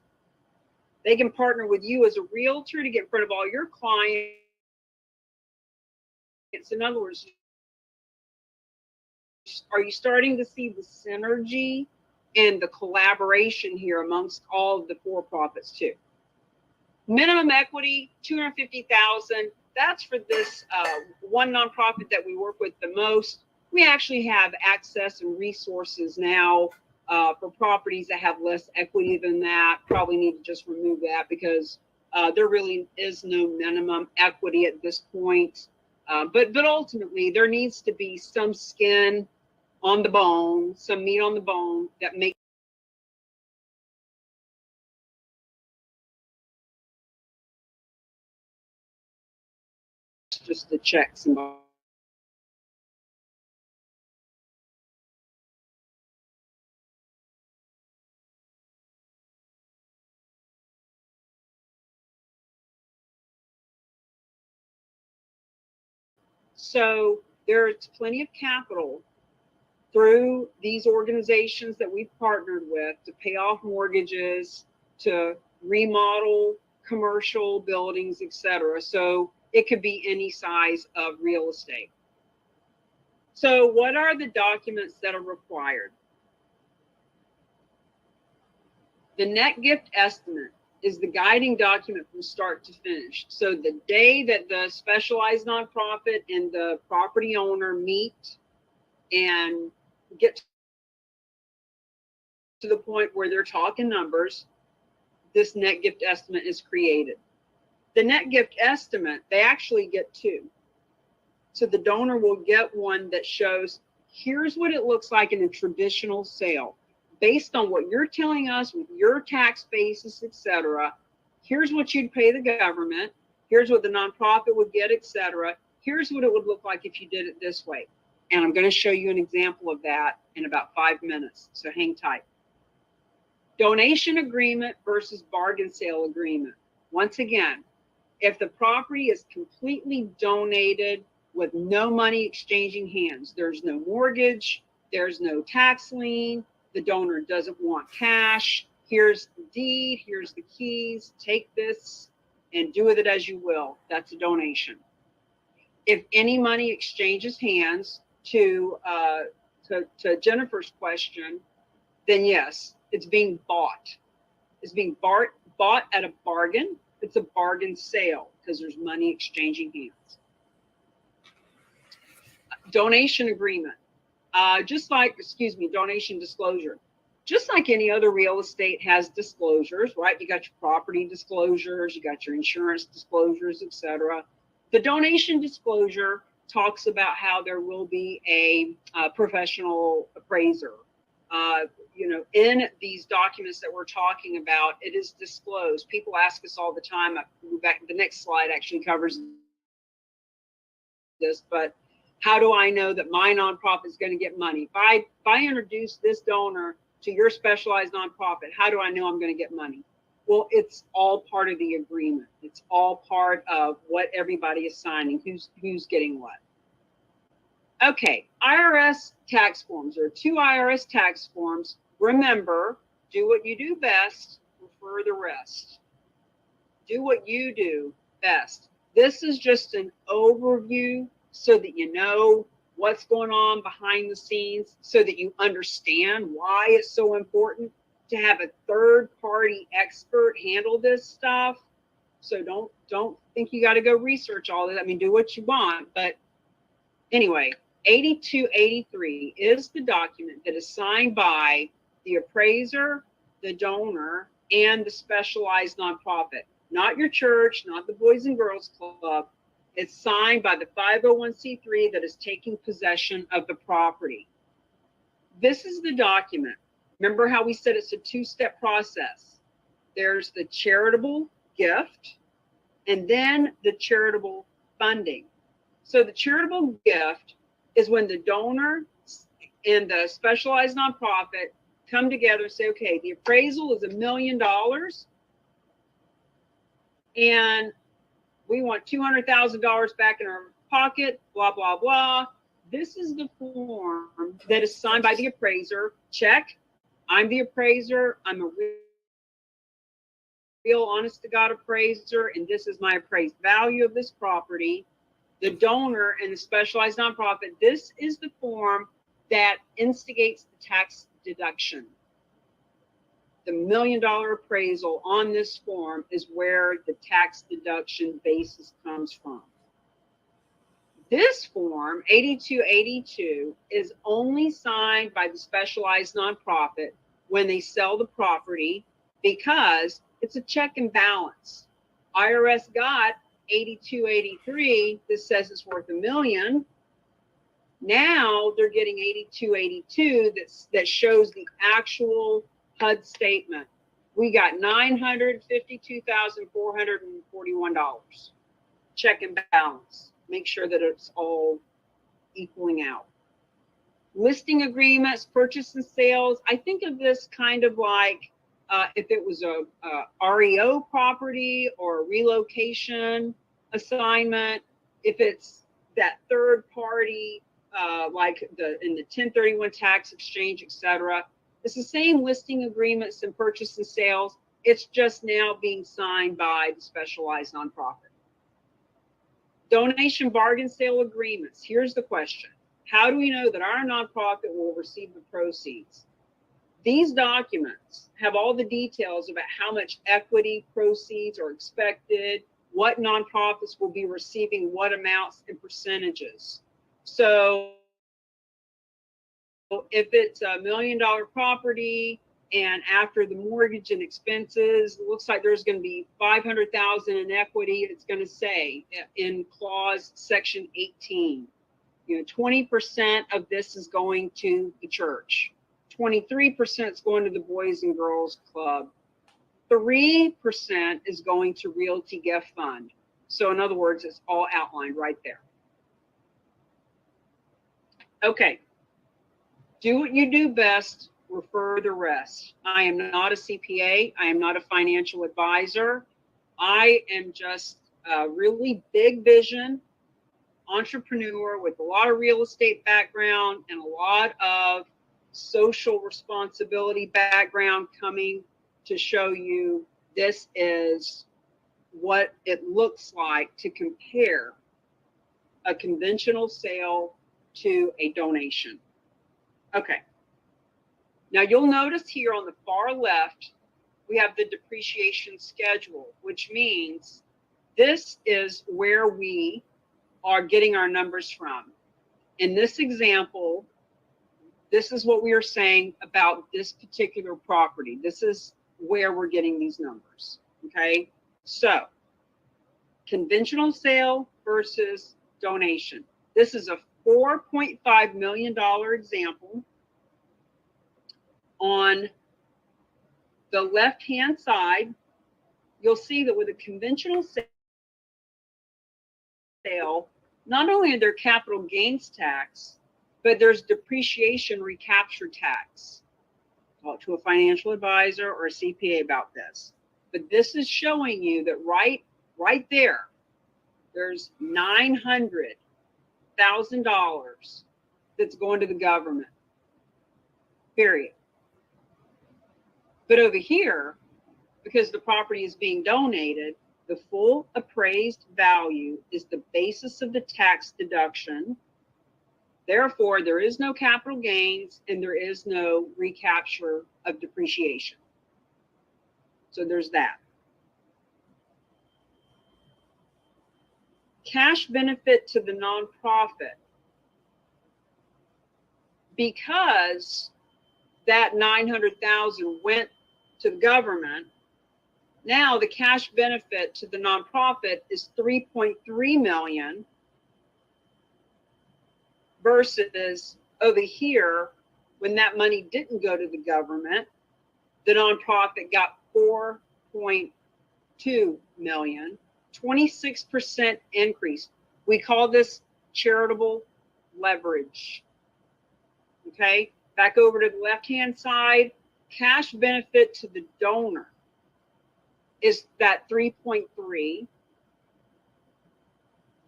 They can partner with you as a realtor to get in front of all your clients. In other words, are you starting to see the synergy and the collaboration here amongst all of the for-profits too? Minimum equity, $250,000. That's for this one nonprofit that we work with the most. We actually have access and resources now for properties that have less equity than that. Probably need to just remove that because there really is no minimum equity at this point. But ultimately, there needs to be some skin on the bone, some meat on the bone that makes just the checks and balances. So there's plenty of capital through these organizations that we've partnered with to pay off mortgages, to remodel commercial buildings, etc. So it could be any size of real estate. So what are the documents that are required? The net gift estimate is the guiding document from start to finish. So the day that the specialized nonprofit and the property owner meet and get to the point where they're talking numbers, this net gift estimate is created. The net gift estimate, they actually get two. So the donor will get one that shows, here's what it looks like in a traditional sale. based on what you're telling us with your tax basis, etc., here's what you'd pay the government, here's what the nonprofit would get, etc. Here's what it would look like if you did it this way. And I'm going to show you an example of that in about 5 minutes, so hang tight. Donation agreement versus bargain sale agreement. Once again, if the property is completely donated with no money exchanging hands, there's no mortgage, there's no tax lien, the donor doesn't want cash, here's the deed, here's the keys, take this and do with it as you will, that's a donation. If any money exchanges hands, to Jennifer's question, then yes, it's being bought. It's being bought at a bargain. It's a bargain sale because there's money exchanging hands. Donation agreement, donation disclosure. Just like any other real estate has disclosures, right? You got your property disclosures, you got your insurance disclosures, etc. The donation disclosure talks about how there will be a professional appraiser. In these documents that we're talking about, it is disclosed. People ask us all the time. The next slide actually covers this, but how do I know that my nonprofit is going to get money? If I introduce this donor to your specialized nonprofit, how do I know I'm going to get money? Well, it's all part of the agreement. It's all part of what everybody is signing, who's getting what. Okay, IRS tax forms. There are 2 IRS tax forms. Remember, do what you do best, refer the rest. Do what you do best. This is just an overview so that you know what's going on behind the scenes, so that you understand why it's so important to have a third-party expert handle this stuff. So don't think you got to go research all this. I mean, do what you want. But anyway, 8283 is the document that is signed by the appraiser, the donor, and the specialized nonprofit. Not your church, not the Boys and Girls Club. It's signed by the 501c3 that is taking possession of the property. This is the document. Remember how we said it's a 2-step process. There's the charitable gift and then the charitable funding. So the charitable gift is when the donor and the specialized nonprofit come together and say, okay, the appraisal is $1 million and we want $200,000 back in our pocket, blah, blah, blah. This is the form that is signed by the appraiser. Check. I'm the appraiser. I'm a real honest to God appraiser, and this is my appraised value of this property. The donor and the specialized nonprofit, this is the form that instigates the tax deduction. The $1 million appraisal on this form is where the tax deduction basis comes from. This form, 8282, is only signed by the specialized nonprofit when they sell the property because it's a check and balance. IRS got 8283 that says it's worth $1 million. Now they're getting 8282 that shows the actual HUD statement. We got $952,441. Check and balance. Make sure that it's all equaling out. Listing agreements, purchase and sales. I think of this kind of like if it was a REO property or a relocation assignment. If it's that third party, like in the 1031 tax exchange, etc. It's the same listing agreements and purchase and sales. It's just now being signed by the specialized nonprofit. Donation bargain sale agreements. Here's the question. How do we know that our nonprofit will receive the proceeds? These documents have all the details about how much equity proceeds are expected, what nonprofits will be receiving what amounts and percentages. So if it's $1 million property and after the mortgage and expenses, it looks like there's going to be $500,000 in equity. It's going to say in clause section 18, 20% of this is going to the church. 23% is going to the Boys and Girls Club. 3% is going to Realty Gift Fund. So in other words, it's all outlined right there. Okay. Do what you do best, refer the rest. I am not a CPA. I am not a financial advisor. I am just a really big vision entrepreneur with a lot of real estate background and a lot of social responsibility background, coming to show you this is what it looks like to compare a conventional sale to a donation. Okay. Now you'll notice here on the far left, we have the depreciation schedule, which means this is where we are getting our numbers from. In this example, this is what we are saying about this particular property. This is where we're getting these numbers. Okay. So conventional sale versus donation. This is a $4.5 million example. On the left-hand side, you'll see that with a conventional sale, not only are there capital gains tax, but there's depreciation recapture tax. Talk to a financial advisor or a CPA about this. But this is showing you that right there, there's $900,000 that's going to the government, period. But over here, because the property is being donated, the full appraised value is the basis of the tax deduction. Therefore, there is no capital gains and there is no recapture of depreciation. So there's that. Cash benefit to the nonprofit. Because that $900,000 went to the government, now the cash benefit to the nonprofit is $3.3 million versus over here, when that money didn't go to the government, the nonprofit got $4.2 million, 26% increase. We call this charitable leverage. Okay, back over to the left-hand side, cash benefit to the donor is that 3.3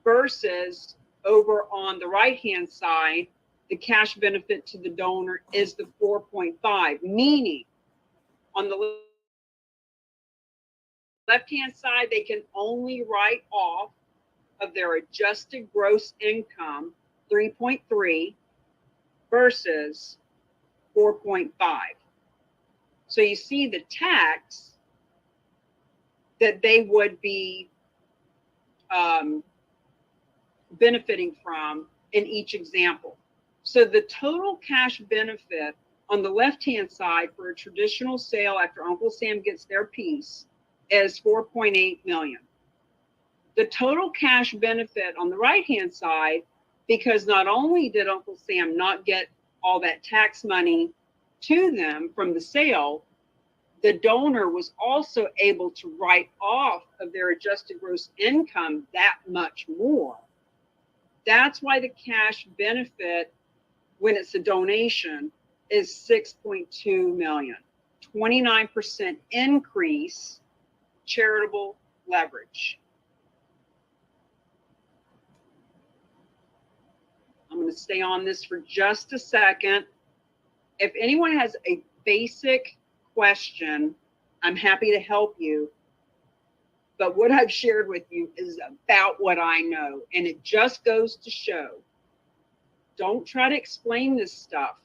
versus over on the right-hand side, the cash benefit to the donor is the 4.5, meaning on the left-hand side, they can only write off of their adjusted gross income 3.3 versus 4.5. So you see the tax that they would be benefiting from in each example. So the total cash benefit on the left-hand side for a traditional sale after Uncle Sam gets their piece is $4.8 million. The total cash benefit on the right-hand side, because not only did Uncle Sam not get all that tax money to them from the sale, the donor was also able to write off of their adjusted gross income that much more. That's why the cash benefit, when it's a donation, is $6.2 million, 29% increase, charitable leverage. I'm going to stay on this for just a second. If anyone has a basic question, I'm happy to help you. But what I've shared with you is about what I know. And it just goes to show, don't try to explain this stuff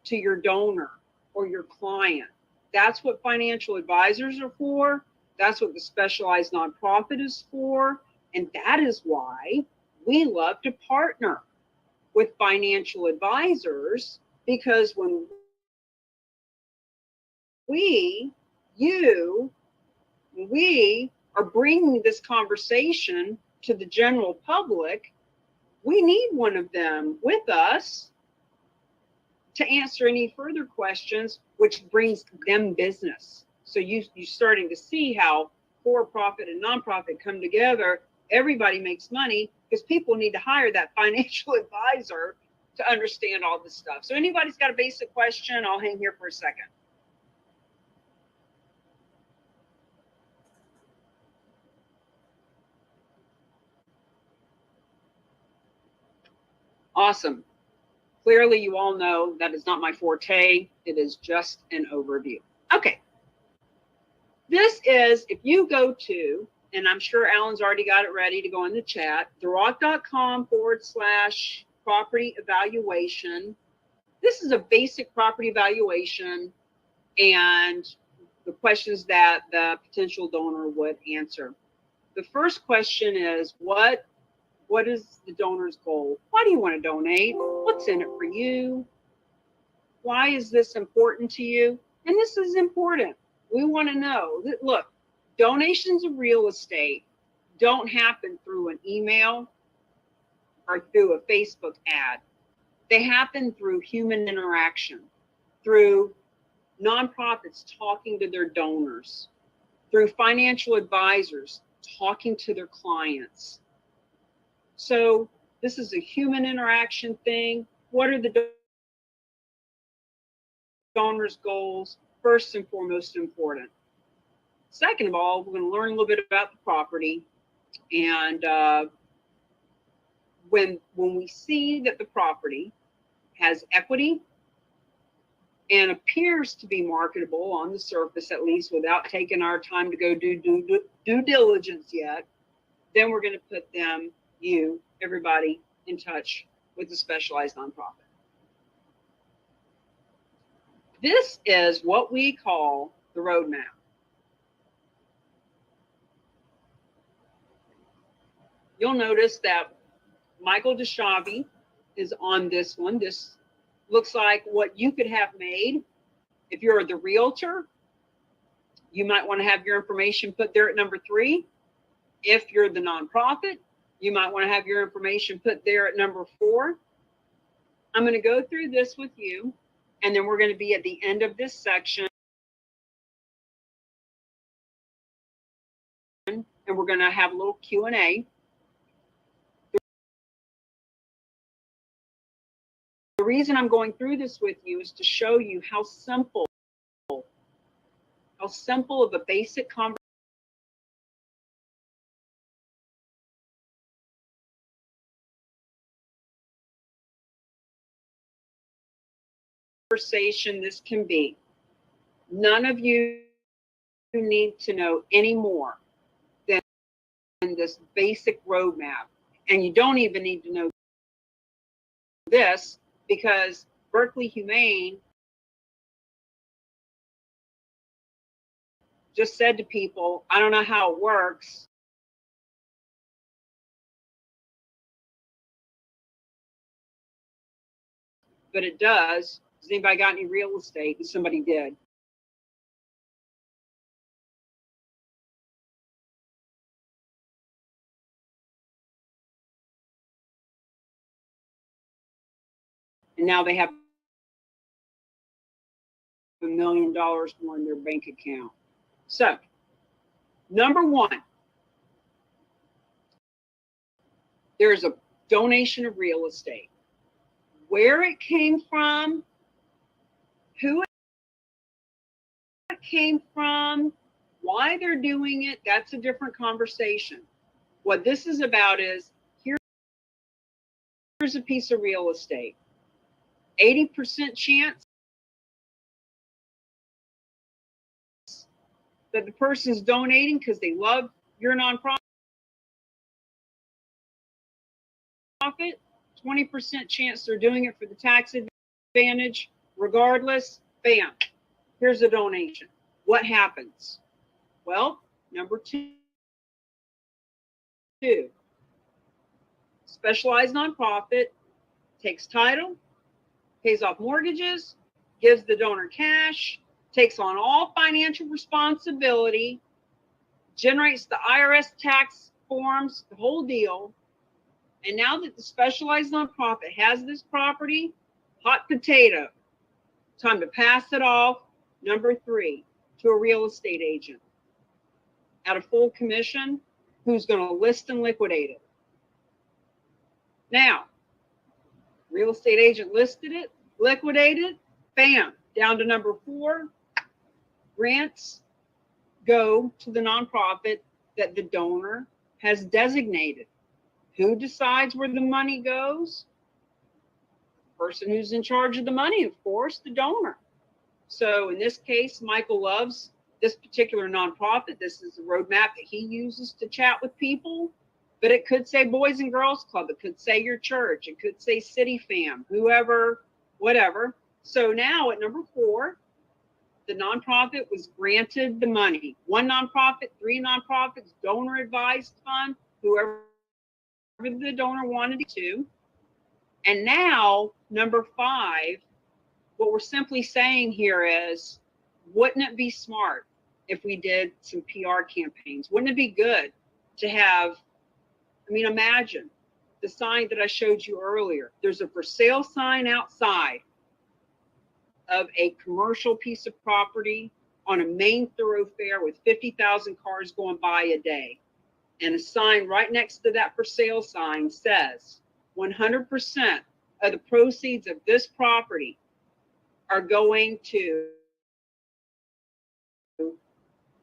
to your donor or your client. That's what financial advisors are for. That's what the specialized nonprofit is for. And that is why we love to partner with financial advisors, because when we are bringing this conversation to the general public, we need one of them with us to answer any further questions, which brings them business. So you're starting to see how for-profit and nonprofit come together. Everybody makes money because people need to hire that financial advisor to understand all this stuff. So anybody's got a basic question, I'll hang here for a second. Awesome. Clearly, you all know that is not my forte. It is just an overview. Okay. This is, if you go to, and I'm sure Alan's already got it ready to go in the chat, therock.com/property evaluation. This is a basic property evaluation and the questions that the potential donor would answer. The first question is, what is the donor's goal? Why do you want to donate? What's in it for you? Why is this important to you? And this is important. We want to know that, look, donations of real estate don't happen through an email or through a Facebook ad. They happen through human interaction, through nonprofits talking to their donors, through financial advisors talking to their clients. So this is a human interaction thing. What are the donor's goals? First and foremost important. Second of all, we're going to learn a little bit about the property. And when we see that the property has equity and appears to be marketable on the surface, at least without taking our time to go do due diligence yet, then we're going to put everybody in touch with the specialized nonprofit. This is what we call the roadmap. You'll notice that Michael DeShavi is on this one. This looks like what you could have made. If you're the realtor, you might want to have your information put there at number 3. If you're the nonprofit, you might want to have your information put there at number 4. I'm going to go through this with you, and then we're going to be at the end of this section. And we're going to have a little Q&A. The reason I'm going through this with you is to show you how simple of a basic conversation this can be. None of you need to know any more than this basic roadmap. And you don't even need to know this, because Berkeley Humane just said to people, I don't know how it works, but it does. Has anybody got any real estate? And somebody did. And now they have $1 million more in their bank account. So, number 1, there's a donation of real estate. Where it came from, who it came from, why they're doing it, that's a different conversation. What this is about is, here's a piece of real estate. 80% chance that the person's donating because they love your nonprofit. 20% chance they're doing it for the tax advantage. Regardless, bam, here's a donation. What happens? Well, number 2, specialized nonprofit takes title, pays off mortgages, gives the donor cash, takes on all financial responsibility, generates the IRS tax forms, the whole deal. And now that the specialized nonprofit has this property, hot potato, Time to pass it off. Number 3, to a real estate agent at a full commission who's going to list and liquidate it. Now, real estate agent listed it, liquidated, bam, down to number 4. Grants go to the nonprofit that the donor has designated. Who decides where the money goes? Person who's in charge of the money, of course, the donor. So in this case, Michael loves this particular nonprofit. This is the roadmap that he uses to chat with people. But it could say Boys and Girls Club. It could say your church. It could say City Fam, whoever, whatever. So now at number 4, the nonprofit was granted the money. 1 nonprofit, 3 nonprofits, donor advised fund, whoever the donor wanted to. And now, number 5, what we're simply saying here is, wouldn't it be smart if we did some PR campaigns? Wouldn't it be good to have, imagine the sign that I showed you earlier. There's a for sale sign outside of a commercial piece of property on a main thoroughfare with 50,000 cars going by a day. And a sign right next to that for sale sign says 100% of the proceeds of this property are going to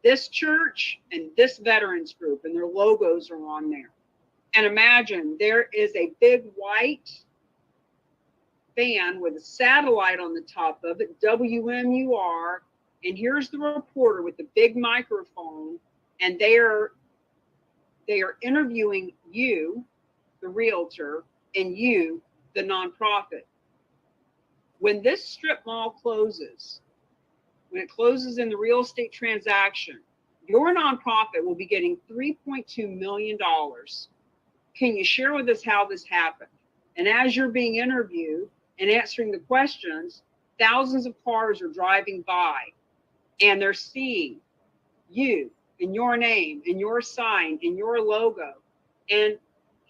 this church and this veterans group, and their logos are on there. And imagine there is a big white van with a satellite on the top of it, WMUR, and here's the reporter with the big microphone, and they are interviewing you, the realtor, and you, the nonprofit. When this strip mall closes, when it closes in the real estate transaction, your nonprofit will be getting $3.2 million. Can you share with us how this happened? And as you're being interviewed and answering the questions, thousands of cars are driving by and they're seeing you and your name and your sign and your logo. And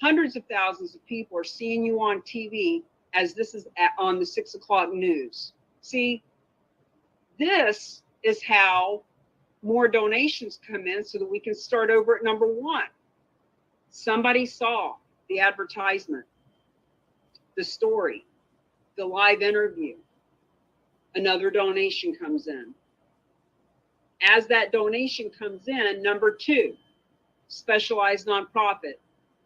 hundreds of thousands of people are seeing you on TV as this is on the 6 o'clock news. See, this is how more donations come in so that we can start over at number 1. Somebody saw the advertisement, the story, the live interview. Another donation comes in. As that donation comes in, number 2, specialized nonprofit,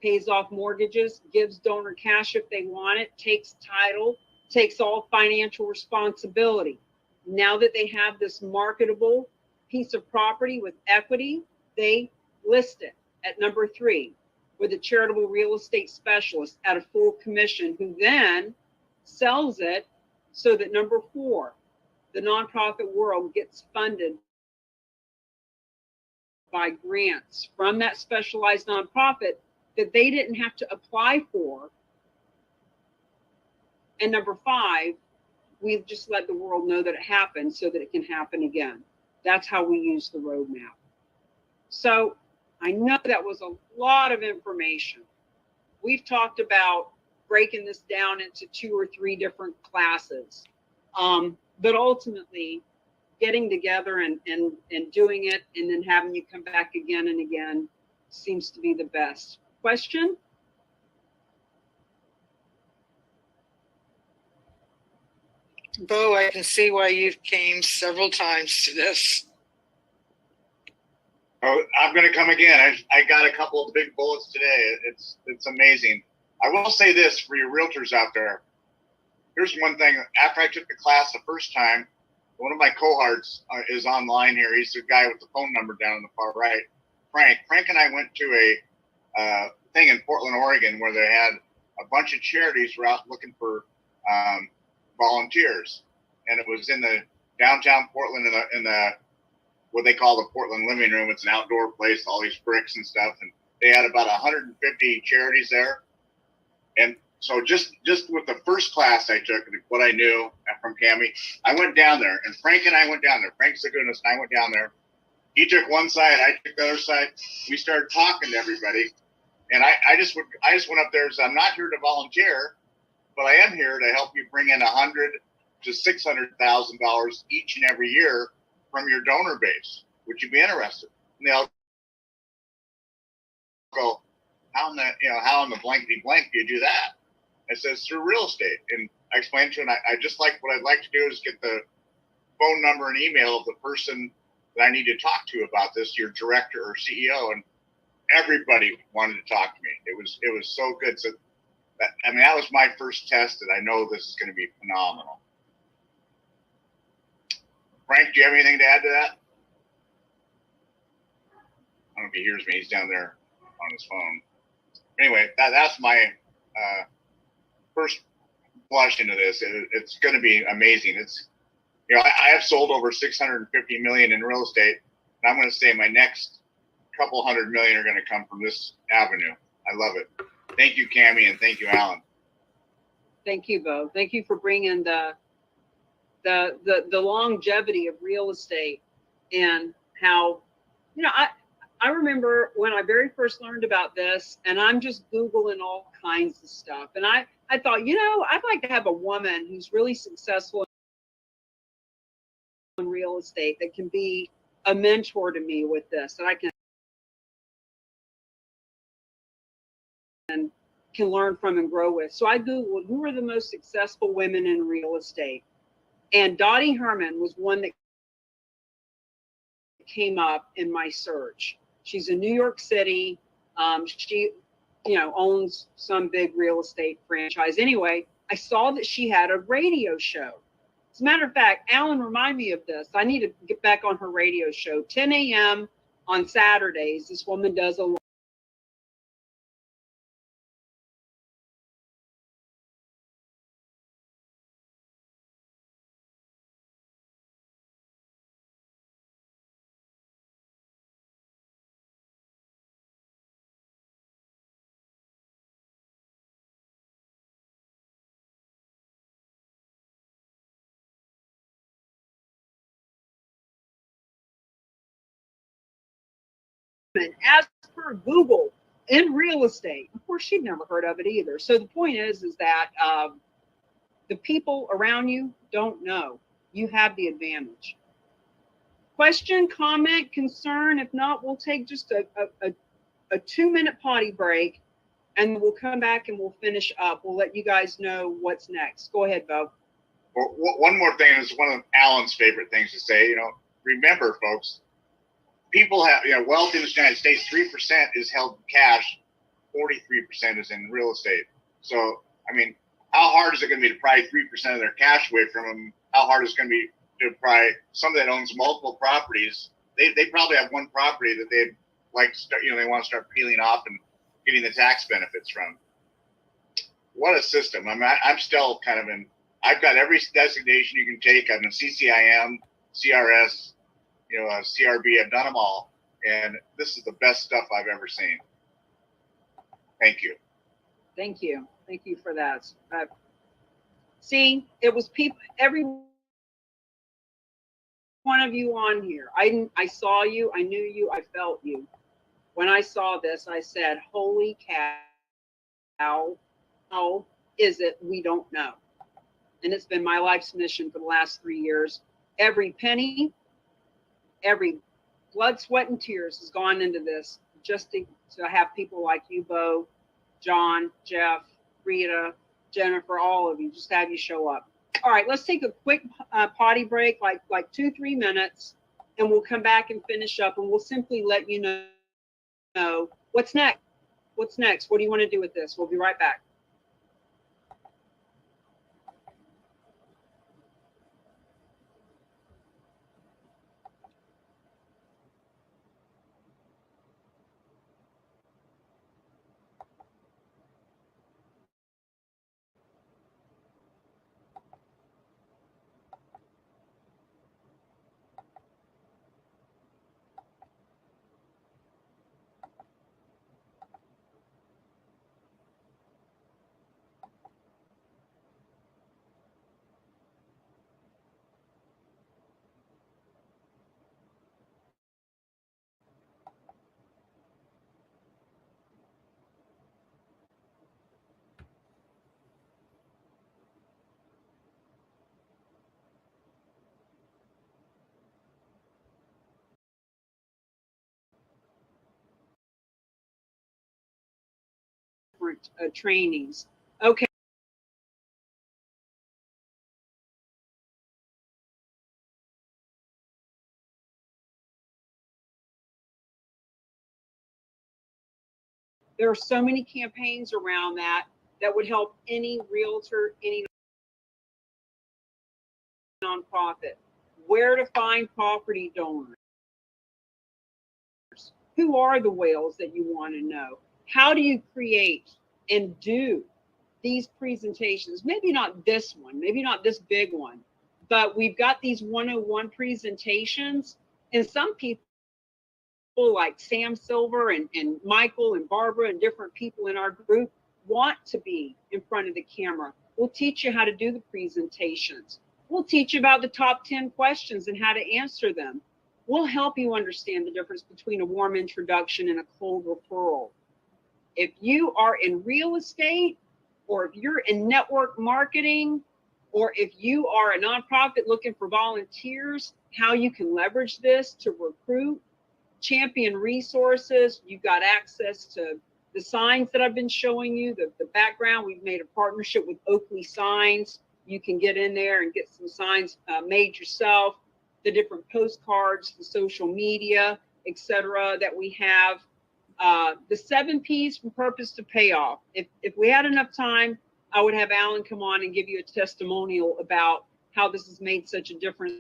pays off mortgages, gives donor cash if they want it, takes title, takes all financial responsibility. Now that they have this marketable piece of property with equity, they list it at number 3 with a charitable real estate specialist at a full commission, who then sells it so that number 4, the nonprofit world gets funded by grants from that specialized nonprofit that they didn't have to apply for. And number 5, we've just let the world know that it happened so that it can happen again. That's how we use the roadmap. So I know that was a lot of information. We've talked about breaking this down into 2 or 3 different classes. But ultimately, getting together and doing it and then having you come back again and again seems to be the best. Question? Bo, I can see why you've came several times to this. Oh, I'm going to come again. I got a couple of big bullets today. It's amazing. I will say this for your realtors out there. Here's one thing. After I took the class the first time, one of my cohorts is online here. He's the guy with the phone number down on the far right, Frank. Frank and I went to a thing in Portland, Oregon, where they had a bunch of charities were out looking for volunteers, and it was in the downtown Portland in the what they call the Portland Living Room. It's an outdoor place, all these bricks and stuff, and they had about 150 charities there. And so just with the first class I took, what I knew from Cammie, I went down there, and Frank and I went down there. Frank Sagunas and I went down there. He took one side, I took the other side. We started talking to everybody, and I just went up there and said, I'm not here to volunteer, but I am here to help you bring in 100 to $600,000 each and every year from your donor base. Would you be interested? And they'll go, how in the blankety blank do you do that? It says through real estate. And I explained to him, I just like, what I'd like to do is get the phone number and email of the person that I need to talk to about this, your director or CEO. And everybody wanted to talk to me. It was so good. So that was my first test, and I know this is going to be phenomenal. Frank, do you have anything to add to that? I don't know if he hears me. He's down there on his phone. Anyway, that's my first blush into this. It's going to be amazing. It's, I have sold over 650 million in real estate, and I'm going to say my next couple $100 million are going to come from this avenue. I love it. Thank you, Cammie, and thank you, Alan. Thank you, Bo. Thank you for bringing the longevity of real estate, and how, I remember when I very first learned about this, and I'm just Googling all kinds of stuff. And I thought, I'd like to have a woman who's really successful in real estate that can be a mentor to me with this, that I can learn from and grow with. So I Googled who are the most successful women in real estate. And Dottie Herman was one that came up in my search. She's in New York City. She, owns some big real estate franchise. Anyway, I saw that she had a radio show. As a matter of fact, Alan, remind me of this. I need to get back on her radio show. 10 a.m. on Saturdays, this woman does a as per Google in real estate. Of course, she'd never heard of it either. So the point is that the people around you don't know. You have the advantage. Question, comment, concern? If not, we'll take just a 2-minute potty break, and we'll come back and we'll finish up. We'll let you guys know what's next. Go ahead, Bo. Well, one more thing is one of Alan's favorite things to say. Remember, folks, people have, wealth in the United States, 3% is held in cash, 43% is in real estate. So, how hard is it going to be to pry 3% of their cash away from them? How hard is it going to be to pry somebody that owns multiple properties? They probably have one property that they like to start, they want to start peeling off and getting the tax benefits from. What a system. I'm still kind of I've got every designation you can take. I'm a CCIM, CRS, CRB. I've done them all. And this is the best stuff I've ever seen. Thank you. Thank you. Thank you for that. See, it was people, every one of you on here. I saw you, I knew you, I felt you. When I saw this, I said, holy cow, how is it we don't know? And it's been my life's mission for the last 3 years. Every penny, every blood, sweat, and tears has gone into this just to have people like you, Bo, John, Jeff, Rita, Jennifer, all of you, just have you show up. All right, let's take a quick potty break, like 2-3 minutes, and we'll come back and finish up, and we'll simply let you know what's next. What's next? What do you want to do with this? We'll be right back. different trainings. Okay. There are so many campaigns around that would help any realtor, any nonprofit. Where to find property donors. Who are the whales that you want to know? How do you create and do these presentations? Maybe not this one, maybe not this big one, but we've got these 101 presentations, and some people like Sam Silver and Michael and Barbara and different people in our group want to be in front of the camera. We'll teach you how to do the presentations. We'll teach you about the top 10 questions and how to answer them. We'll help you understand the difference between a warm introduction and a cold referral. If you are in real estate, or if you're in network marketing, or if you are a nonprofit looking for volunteers, how you can leverage this to recruit, champion resources, you've got access to the signs that I've been showing you, the background. We've made a partnership with Oakley Signs. You can get in there and get some signs made yourself, the different postcards, the social media, etc. that we have. The 7 P's from purpose to payoff. If we had enough time, I would have Alan come on and give you a testimonial about how this has made such a difference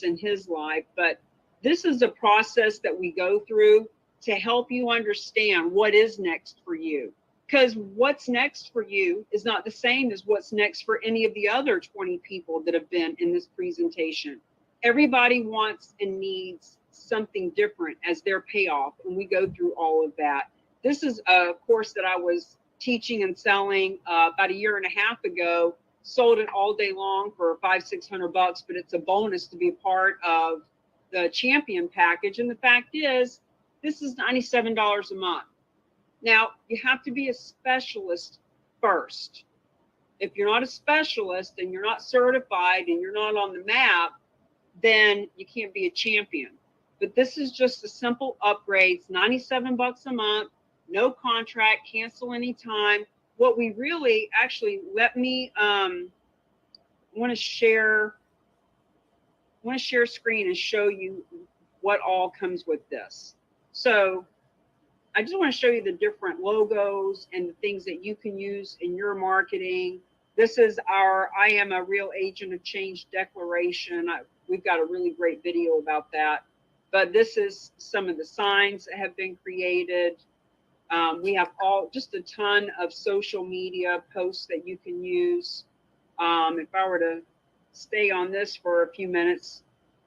in his life. But this is a process that we go through to help you understand what is next for you. Because what's next for you is not the same as what's next for any of the other 20 people that have been in this presentation. Everybody wants and needs something different as their payoff, and we go through all of that. This is a course that I was teaching and selling about a year and a half ago. Sold it all day long for $500-600, but it's a bonus to be a part of the champion package. And the fact is, this is $97 a month. Now, you have to be a specialist first. If you're not a specialist and you're not certified and you're not on the map, then you can't be a champion. But this is just a simple upgrade. It's $97 a month, no contract, cancel anytime. What we really, actually, let me, I want to share screen and show you what all comes with this. So I just want to show you the different logos and the things that you can use in your marketing. This is our I am a real agent of change declaration. We've got a really great video about that. But this is some of the signs that have been created. We have just a ton of social media posts that you can use. If I were to stay on this for a few minutes,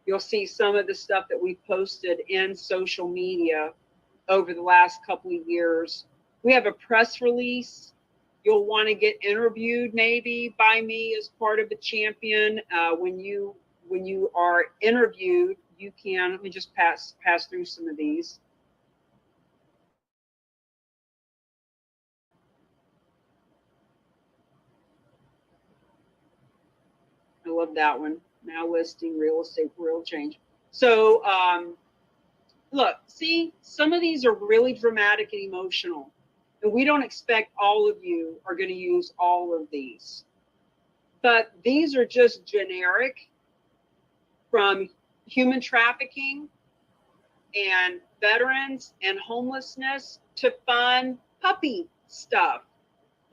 you'll see some of the stuff that we've posted in social media over the last couple of years. We have a press release. You'll want to get interviewed maybe by me as part of a champion. When you are interviewed, you can, let me just pass through some of these. I love that one. Now listing real estate for real change. So look, see, some of these are really dramatic and emotional. And we don't expect all of you are going to use all of these. But these are just generic, from human trafficking and veterans and homelessness to fun puppy stuff.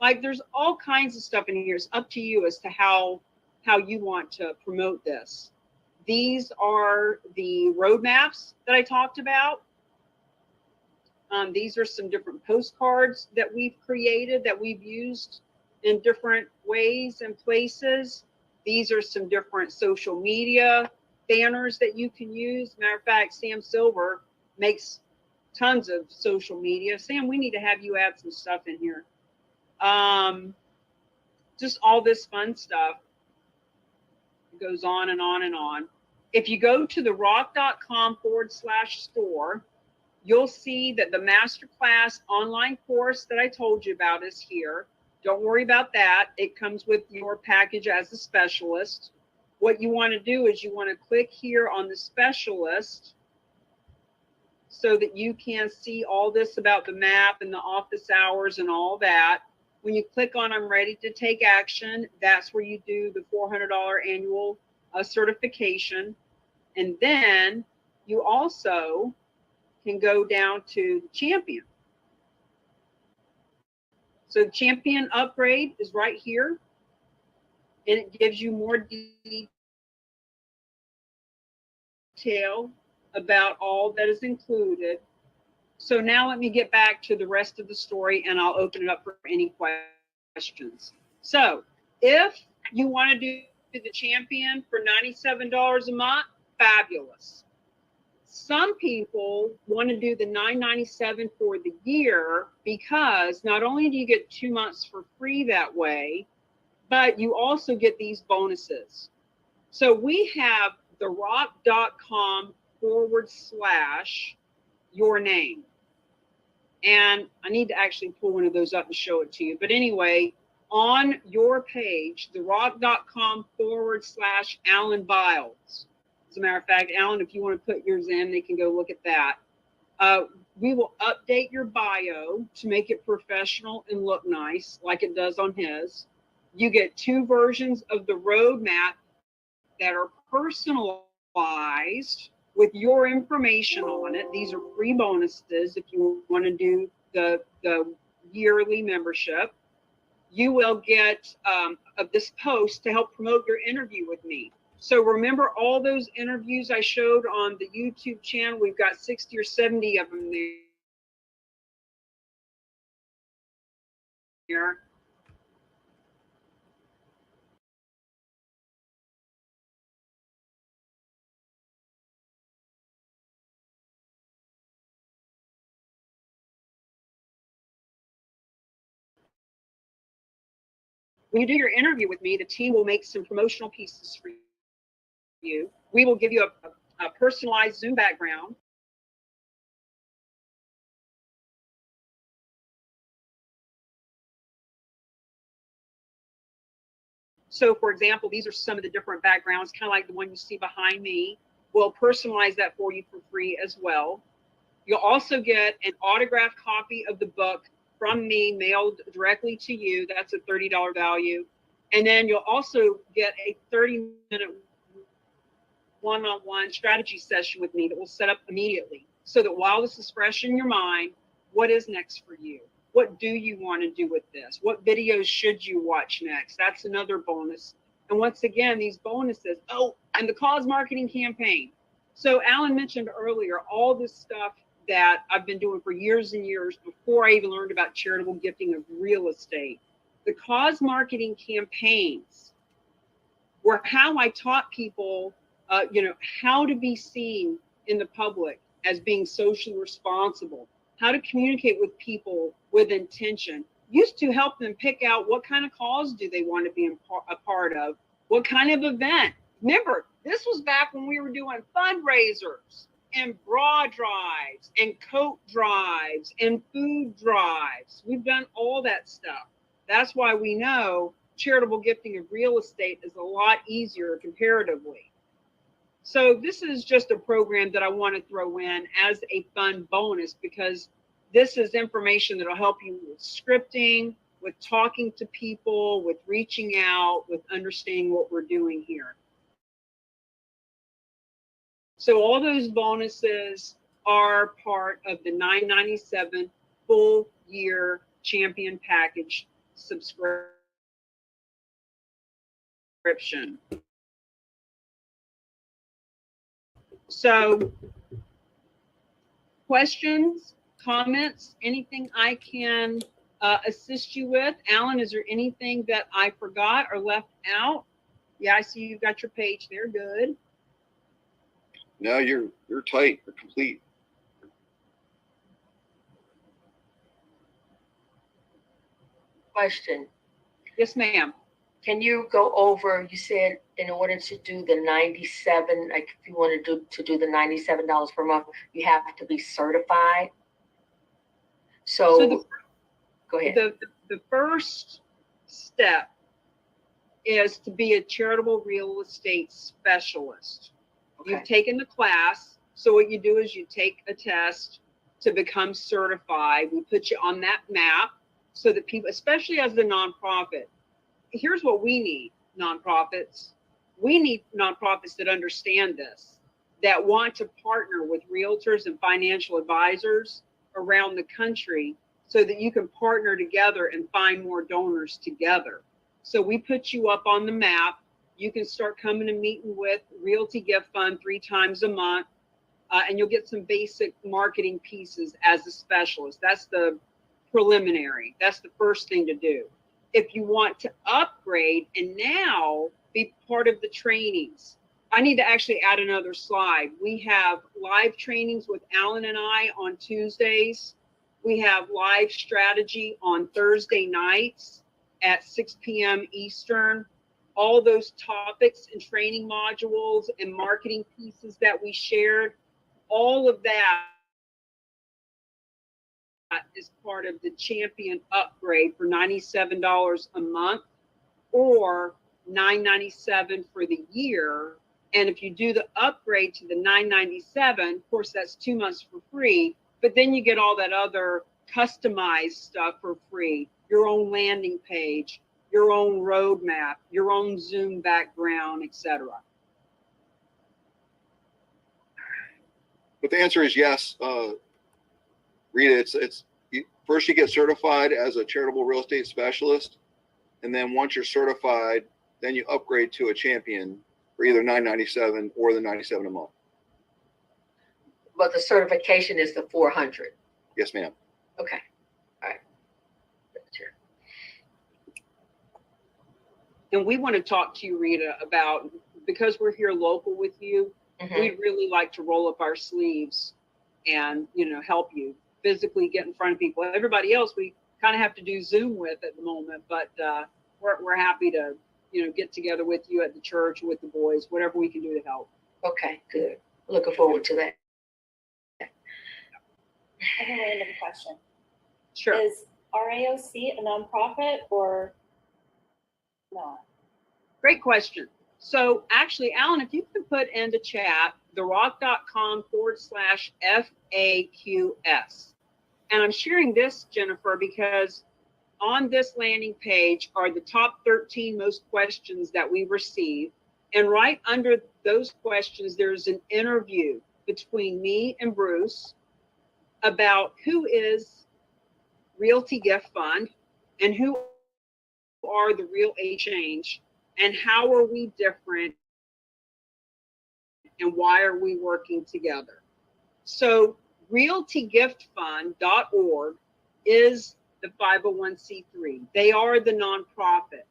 Like, there's all kinds of stuff in here. It's up to you as to how you want to promote this. These are the roadmaps that I talked about. These are some different postcards that we've created, that we've used in different ways and places. These are some different social media banners that you can use. Matter of fact, Sam Silver makes tons of social media. Sam, we need to have you add some stuff in here. Just all this fun stuff. It goes on and on and on. If you go to therock.com/store, you'll see that the MasterClass online course that I told you about is here. Don't worry about that. It comes with your package as a specialist. What you want to do is you want to click here on the specialist, so that you can see all this about the map and the office hours and all that. When you click on I'm ready to take action, that's where you do the $400 annual certification. And then you also can go down to the champion. So the champion upgrade is right here, and it gives you more detail about all that is included. So now let me get back to the rest of the story, and I'll open it up for any questions. So if you want to do the champion for $97 a month, fabulous. Some people want to do the $9.97 for the year because not only do you get 2 months for free that way, but you also get these bonuses. So we have therock.com/your name. And I need to actually pull one of those up and show it to you. But anyway, on your page, therock.com/Alan Biles. As a matter of fact, Alan, if you want to put yours in, they can go look at that. We will update your bio to make it professional and look nice, like it does on his. You get 2 versions of the roadmap that are personalized with your information on it. These are free bonuses if you want to do the yearly membership. You will get this post to help promote your interview with me. So remember all those interviews I showed on the YouTube channel? We've got 60 or 70 of them there. When you do your interview with me, the team will make some promotional pieces for you. We will give you a personalized Zoom background. So for example, these are some of the different backgrounds, kind of like the one you see behind me. We'll personalize that for you for free as well. You'll also get an autographed copy of the book from me mailed directly to you. That's a $30 value. And then you'll also get a 30-minute one-on-one strategy session with me that we'll set up immediately, so that while this is fresh in your mind, what is next for you? What do you want to do with this? What videos should you watch next? That's another bonus. And once again, these bonuses, oh, and the cause marketing campaign. So Alan mentioned earlier all this stuff that I've been doing for years and years before I even learned about charitable gifting of real estate. The cause marketing campaigns were how I taught people how to be seen in the public as being socially responsible, how to communicate with people with intention. Used to help them pick out what kind of cause do they want to be a part of, what kind of event. Remember, this was back when we were doing fundraisers and bra drives and coat drives and food drives. We've done all that stuff. That's why we know charitable gifting of real estate is a lot easier comparatively. So this is just a program that I want to throw in as a fun bonus, because this is information that will help you with scripting, with talking to people, with reaching out, with understanding what we're doing here. So all those bonuses are part of the $9.97 full year champion package subscription. So questions, comments, anything I can assist you with? Alan, is there anything that I forgot or left out? Yeah, I see you've got your page there. Good. No, you're tight. You're complete. Question. Yes, ma'am. Can you go over, you said in order to do the 97, like if you want to do the $97 per month, you have to be certified. So go ahead. The first step is to be a charitable real estate specialist. Okay. You've taken the class, So what you do is you take a test to become certified. We put you on that map so that people, especially as the nonprofit, here's what we need, nonprofits. We need nonprofits that understand this, that want to partner with realtors and financial advisors around the country so that you can partner together and find more donors together. So we put you up on the map. You can start coming and meeting with Realty Gift Fund 3 times a month, and you'll get some basic marketing pieces as a specialist. That's the preliminary. That's the first thing to do. If you want to upgrade and now be part of the trainings, I need to actually add another slide. We have live trainings with Alan and I on Tuesdays. We have live strategy on Thursday nights at 6 p.m. Eastern. All those topics and training modules and marketing pieces that we shared, all of that is part of the Champion upgrade for $97 a month or $997 for the year. And if you do the upgrade to the $997, of course, that's 2 months for free, but then you get all that other customized stuff for free, your own landing page, your own roadmap, your own Zoom background, etc. But the answer is yes. Rita, first you get certified as a charitable real estate specialist, and then once you're certified, then you upgrade to a champion for either $997 or the $97 a month. But the certification is the 400. Yes, ma'am. Okay. All right. Sure. And we want to talk to you, Rita, about, because we're here local with you, we'd really like to roll up our sleeves and, help you physically get in front of people. Everybody else we kind of have to do Zoom with at the moment, but we're happy to, get together with you at the church, with the boys, whatever we can do to help. Okay, good. Looking forward to that. I have a random question. Sure. Is RAOC a nonprofit or not? Great question. So actually, Alan, if you can put into chat therock.com/FAQS. And I'm sharing this, Jennifer, because on this landing page are the top 13 most questions that we receive. And right under those questions, there's an interview between me and Bruce about who is Realty Gift Fund and who are the Real Exchange and how are we different and why are we working together. So realtygiftfund.org is the 501c3. They are the nonprofit.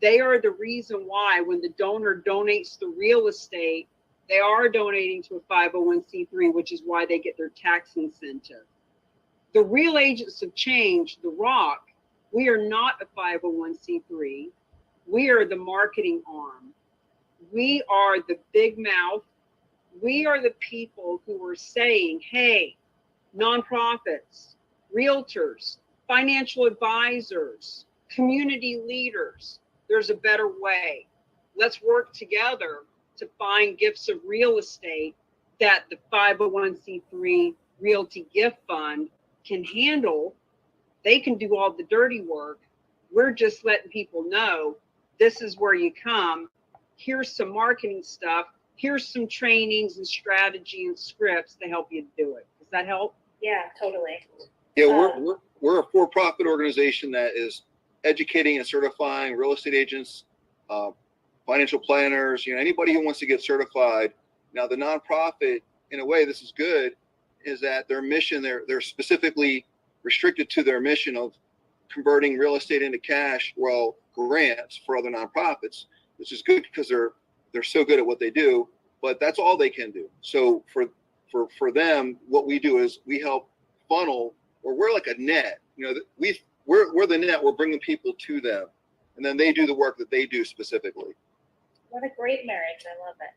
They are the reason why when the donor donates the real estate, they are donating to a 501c3, which is why they get their tax incentive. The Real Agents of Change, The Rock, we are not a 501c3. We are the marketing arm. We are the big mouth. We are the people who are saying, hey, nonprofits, realtors, financial advisors, community leaders, there's a better way. Let's work together to find gifts of real estate that the 501c3 Realty Gift Fund can handle. They can do all the dirty work. We're just letting people know this is where you come. Here's some marketing stuff. Here's some trainings and strategy and scripts to help you do it. Does that help? Yeah, totally. Yeah, we're a for-profit organization that is educating and certifying real estate agents, financial planners, anybody who wants to get certified. Now, the nonprofit, in a way, this is good, is that their mission, they're specifically restricted to their mission of converting real estate into cash, grants for other nonprofits, which is good because they're so good at what they do, but that's all they can do. So for them, what we do is we help funnel, or we're like a net. We're the net. We're bringing people to them, and then they do the work that they do specifically. What a great marriage! I love it.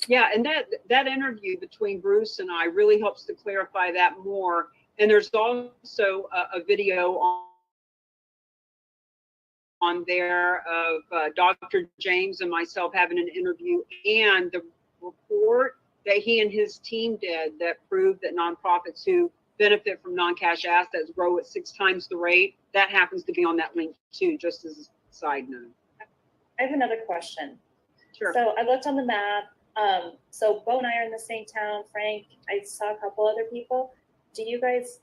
Yeah, and that interview between Bruce and I really helps to clarify that more. And there's also a video on there of Dr. James and myself having an interview, and the report that he and his team did that proved that nonprofits who benefit from non-cash assets grow at 6 times the rate. That happens to be on that link too, just as a side note. I have another question. Sure. So I looked on the map. So Bo and I are in the same town. Frank, I saw a couple other people. Do you guys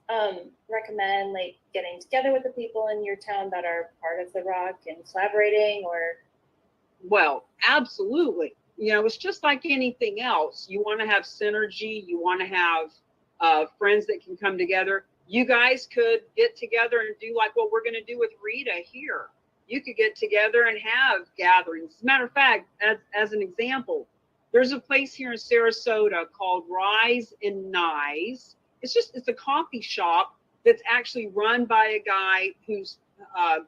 recommend like getting together with the people in your town that are part of the Rock and collaborating, or? Well, absolutely. You know, it's just like anything else. You want to have synergy. You want to have friends that can come together. You guys could get together and do like what we're going to do with Rita here. You could get together and have gatherings. As a matter of fact, as an example, there's a place here in Sarasota called Rise and Nice. It's a coffee shop that's actually run by a guy whose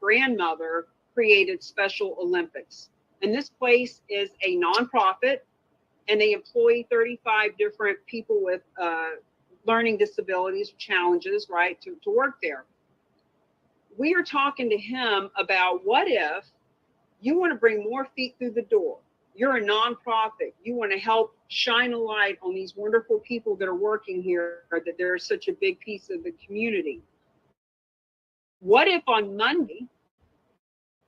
grandmother created Special Olympics. And this place is a nonprofit, and they employ 35 different people with learning disabilities, challenges, right, to work there. We are talking to him about what if you want to bring more feet through the door. You're a nonprofit. You want to help shine a light on these wonderful people that are working here, that they're such a big piece of the community. What if on Monday,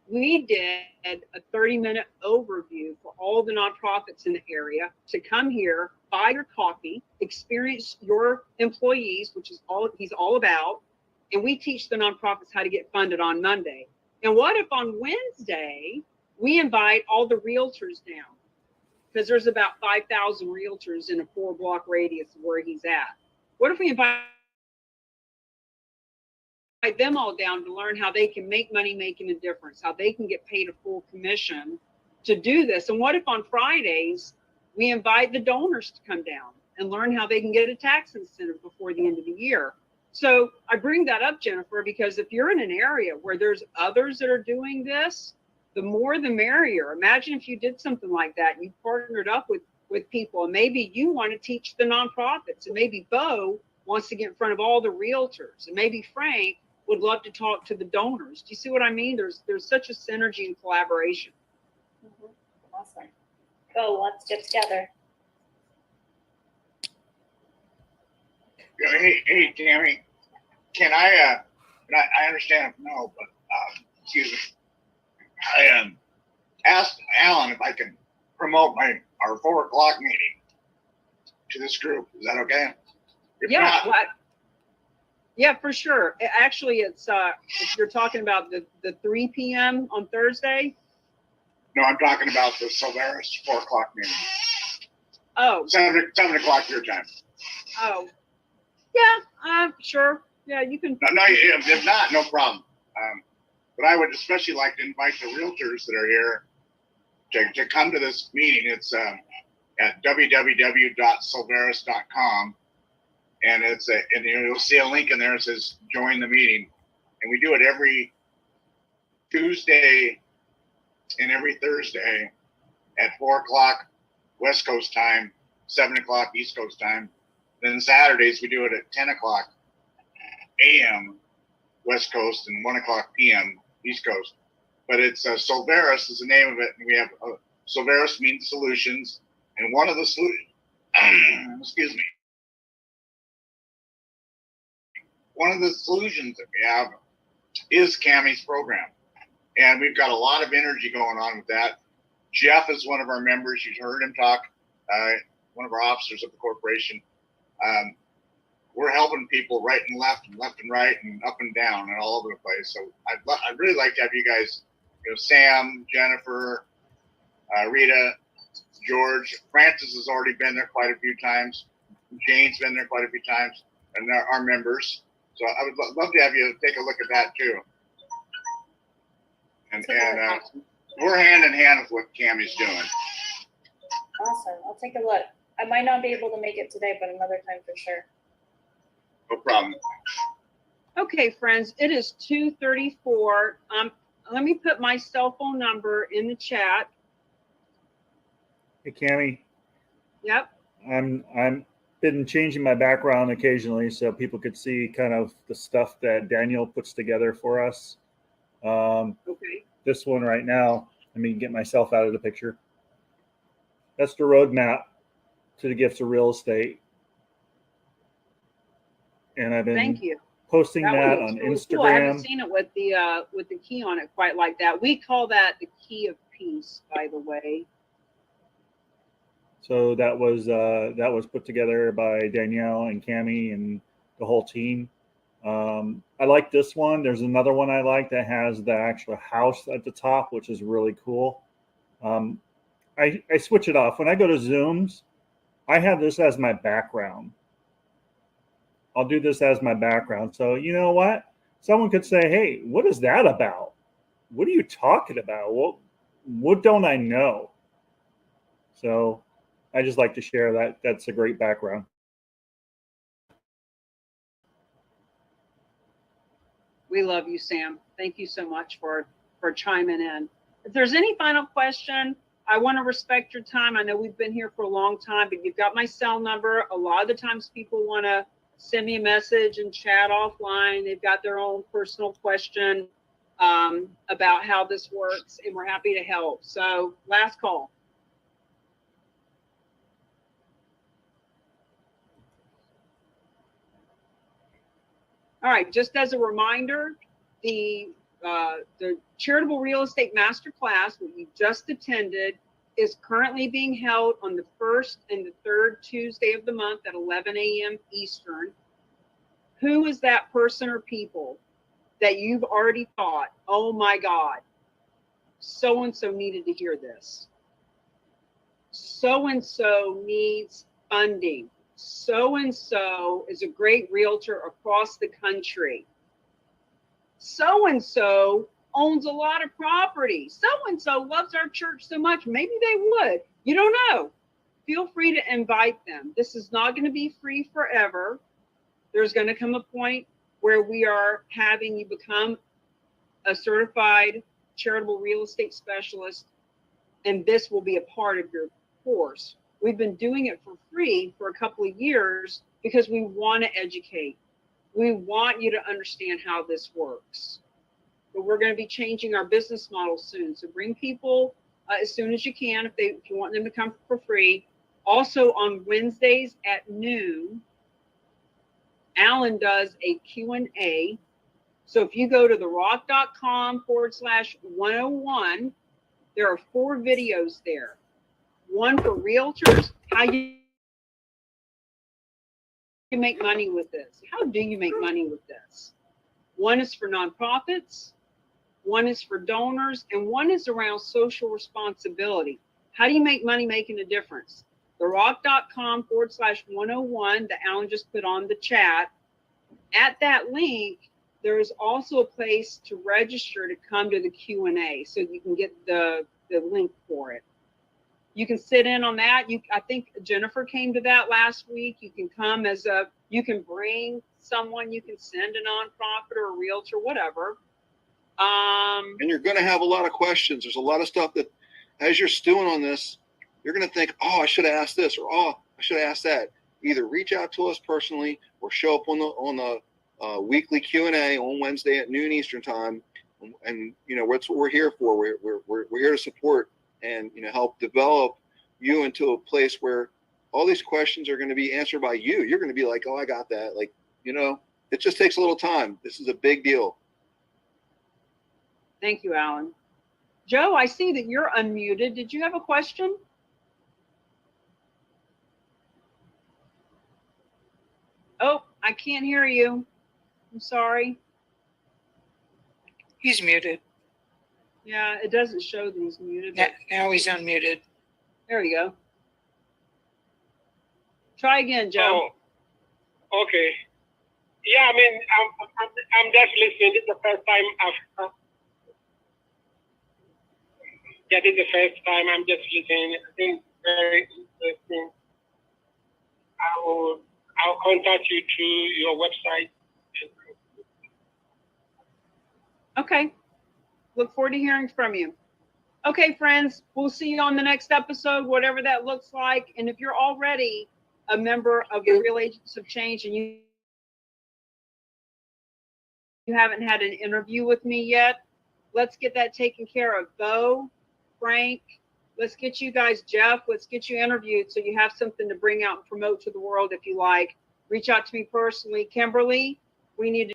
we did a 30-minute overview for all the nonprofits in the area to come here, buy your coffee, experience your employees, which is all he's all about, and we teach the nonprofits how to get funded on Monday. And what if on Wednesday, we invite all the realtors down? Because there's about 5,000 realtors in a 4-block radius of where he's at. What if we invite them all down to learn how they can make money making a difference, how they can get paid a full commission to do this? And what if on Fridays, we invite the donors to come down and learn how they can get a tax incentive before the end of the year? So I bring that up, Jennifer, because if you're in an area where there's others that are doing this, the more the merrier. Imagine if you did something like that. You partnered up with people, and maybe you want to teach the nonprofits, and maybe Bo wants to get in front of all the realtors, and maybe Frank would love to talk to the donors. Do you see what I mean? There's such a synergy and collaboration. Mm-hmm. Awesome. Go, let's get together. Hey, Tammy, can I understand if no, but excuse me. I asked Alan if I can promote our 4 o'clock meeting to this group. Is that okay? If Yeah, not, yeah, for sure. Actually, it's if you're talking about the 3 p.m. on Thursday. no, I'm talking about the Silveris 4 o'clock meeting. Oh, 7 o'clock your time. oh, yeah, sure. Yeah, you can. No, if not, no problem. But I would especially like to invite the realtors that are here to come to this meeting. It's at www.silveris.com, and and you'll see a link in there that says join the meeting. And we do it every Tuesday and every Thursday at 4 o'clock West Coast time, 7 o'clock East Coast time. Then Saturdays we do it at 10 o'clock a.m. West Coast and 1 o'clock p.m. East Coast. But it's Silveris is the name of it. And we have Silveris means solutions. And one of the excuse me. One of the solutions that we have is Cammie's program. And we've got a lot of energy going on with that. Jeff is one of our members. You've heard him talk, one of our officers of the corporation. We're helping people right and left and right and up and down and all over the place. So I'd really like to have you guys, Sam, Jennifer, Rita, George, Francis has already been there quite a few times. Jane's been there quite a few times, and they're our members. So I would love to have you take a look at that too. And we're hand in hand with what Cammie's doing. Awesome. I'll take a look. I might not be able to make it today, but another time for sure. No problem. Okay, friends, it is 2:34. Let me put my cell phone number in the chat. Hey, Cammie. Yep. I'm been changing my background occasionally so people could see kind of the stuff that Daniel puts together for us. Okay. This one right now, let me get myself out of the picture. That's the roadmap to the gifts of real estate. And I've been Thank you. posting that one on looks really Instagram. cool. I haven't seen it with the key on it quite like that. We call that the key of peace, by the way. So that was put together by Danielle and Cami and the whole team. I like this one. There's another one I like that has the actual house at the top, which is really cool. I switch it off. When I go to Zooms, I have this as my background. I'll do this as my background. So you know what? Someone could say, hey, what is that about? What are you talking about? What don't I know? So I just like to share that. That's a great background. We love you, Sam. Thank you so much for chiming in. If there's any final question, I want to respect your time. I know we've been here for a long time, but you've got my cell number. A lot of the times people want to send me a message and chat offline. They've got their own personal question about how this works, and we're happy to help. So last call. All right, just as a reminder, the Charitable Real Estate MasterClass, what you just attended, is currently being held on the first and the third Tuesday of the month at 11 a.m. Eastern. Who is that person or people that you've already thought, oh my God, so-and-so needed to hear this? So-and-so needs funding. So-and-so is a great realtor across the country. So-and-so owns a lot of property. So-and-so loves our church so much. Maybe they would. You don't know. Feel free to invite them. This is not going to be free forever. There's going to come a point where we are having you become a certified charitable real estate specialist, and this will be a part of your course. We've been doing it for free for a couple of years because we want to educate. We want you to understand how this works. But we're going to be changing our business model soon. So bring people as soon as you can if you want them to come for free. Also on Wednesdays at noon, Alan does a Q&A. So if you go to therock.com/101, there are 4 videos there. One for realtors, how you make money with this. How do you make money with this? One is for nonprofits, one is for donors, and one is around social responsibility. How do you make money making a difference? therock.com/101 that Alan just put on the chat. At that link, there is also a place to register to come to the Q&A, so you can get the link for it. You can sit in on that. I think Jennifer came to that last week. You can come you can bring someone, you can send a nonprofit or a realtor, whatever. And you're going to have a lot of questions. There's a lot of stuff that, as you're stewing on this, you're going to think, oh, I should have asked this, or oh, I should have asked that. Either reach out to us personally or show up on the weekly Q&A on Wednesday at noon Eastern time. And that's what we're here for. We're here to support and help develop you into a place where all these questions are going to be answered by you. You're going to be like, oh, I got that. It just takes a little time. This is a big deal. Thank you, Alan. Joe, I see that you're unmuted. Did you have a question? Oh, I can't hear you. I'm sorry. He's muted. Yeah, it doesn't show that he's muted. Now he's unmuted. There we go. Try again, Joe. Oh, okay. Yeah, I mean, I'm just listening. This is the first time this is the first time I'm just listening. I think it's very interesting. I'll contact you through your website. Okay. Look forward to hearing from you. Okay, friends, we'll see you on the next episode, whatever that looks like. And if you're already a member of the Real Agents of Change and you haven't had an interview with me yet, let's get that taken care of. Bo, Frank, let's get you guys, Jeff, let's get you interviewed so you have something to bring out and promote to the world if you like. Reach out to me personally. Kimberly, we need to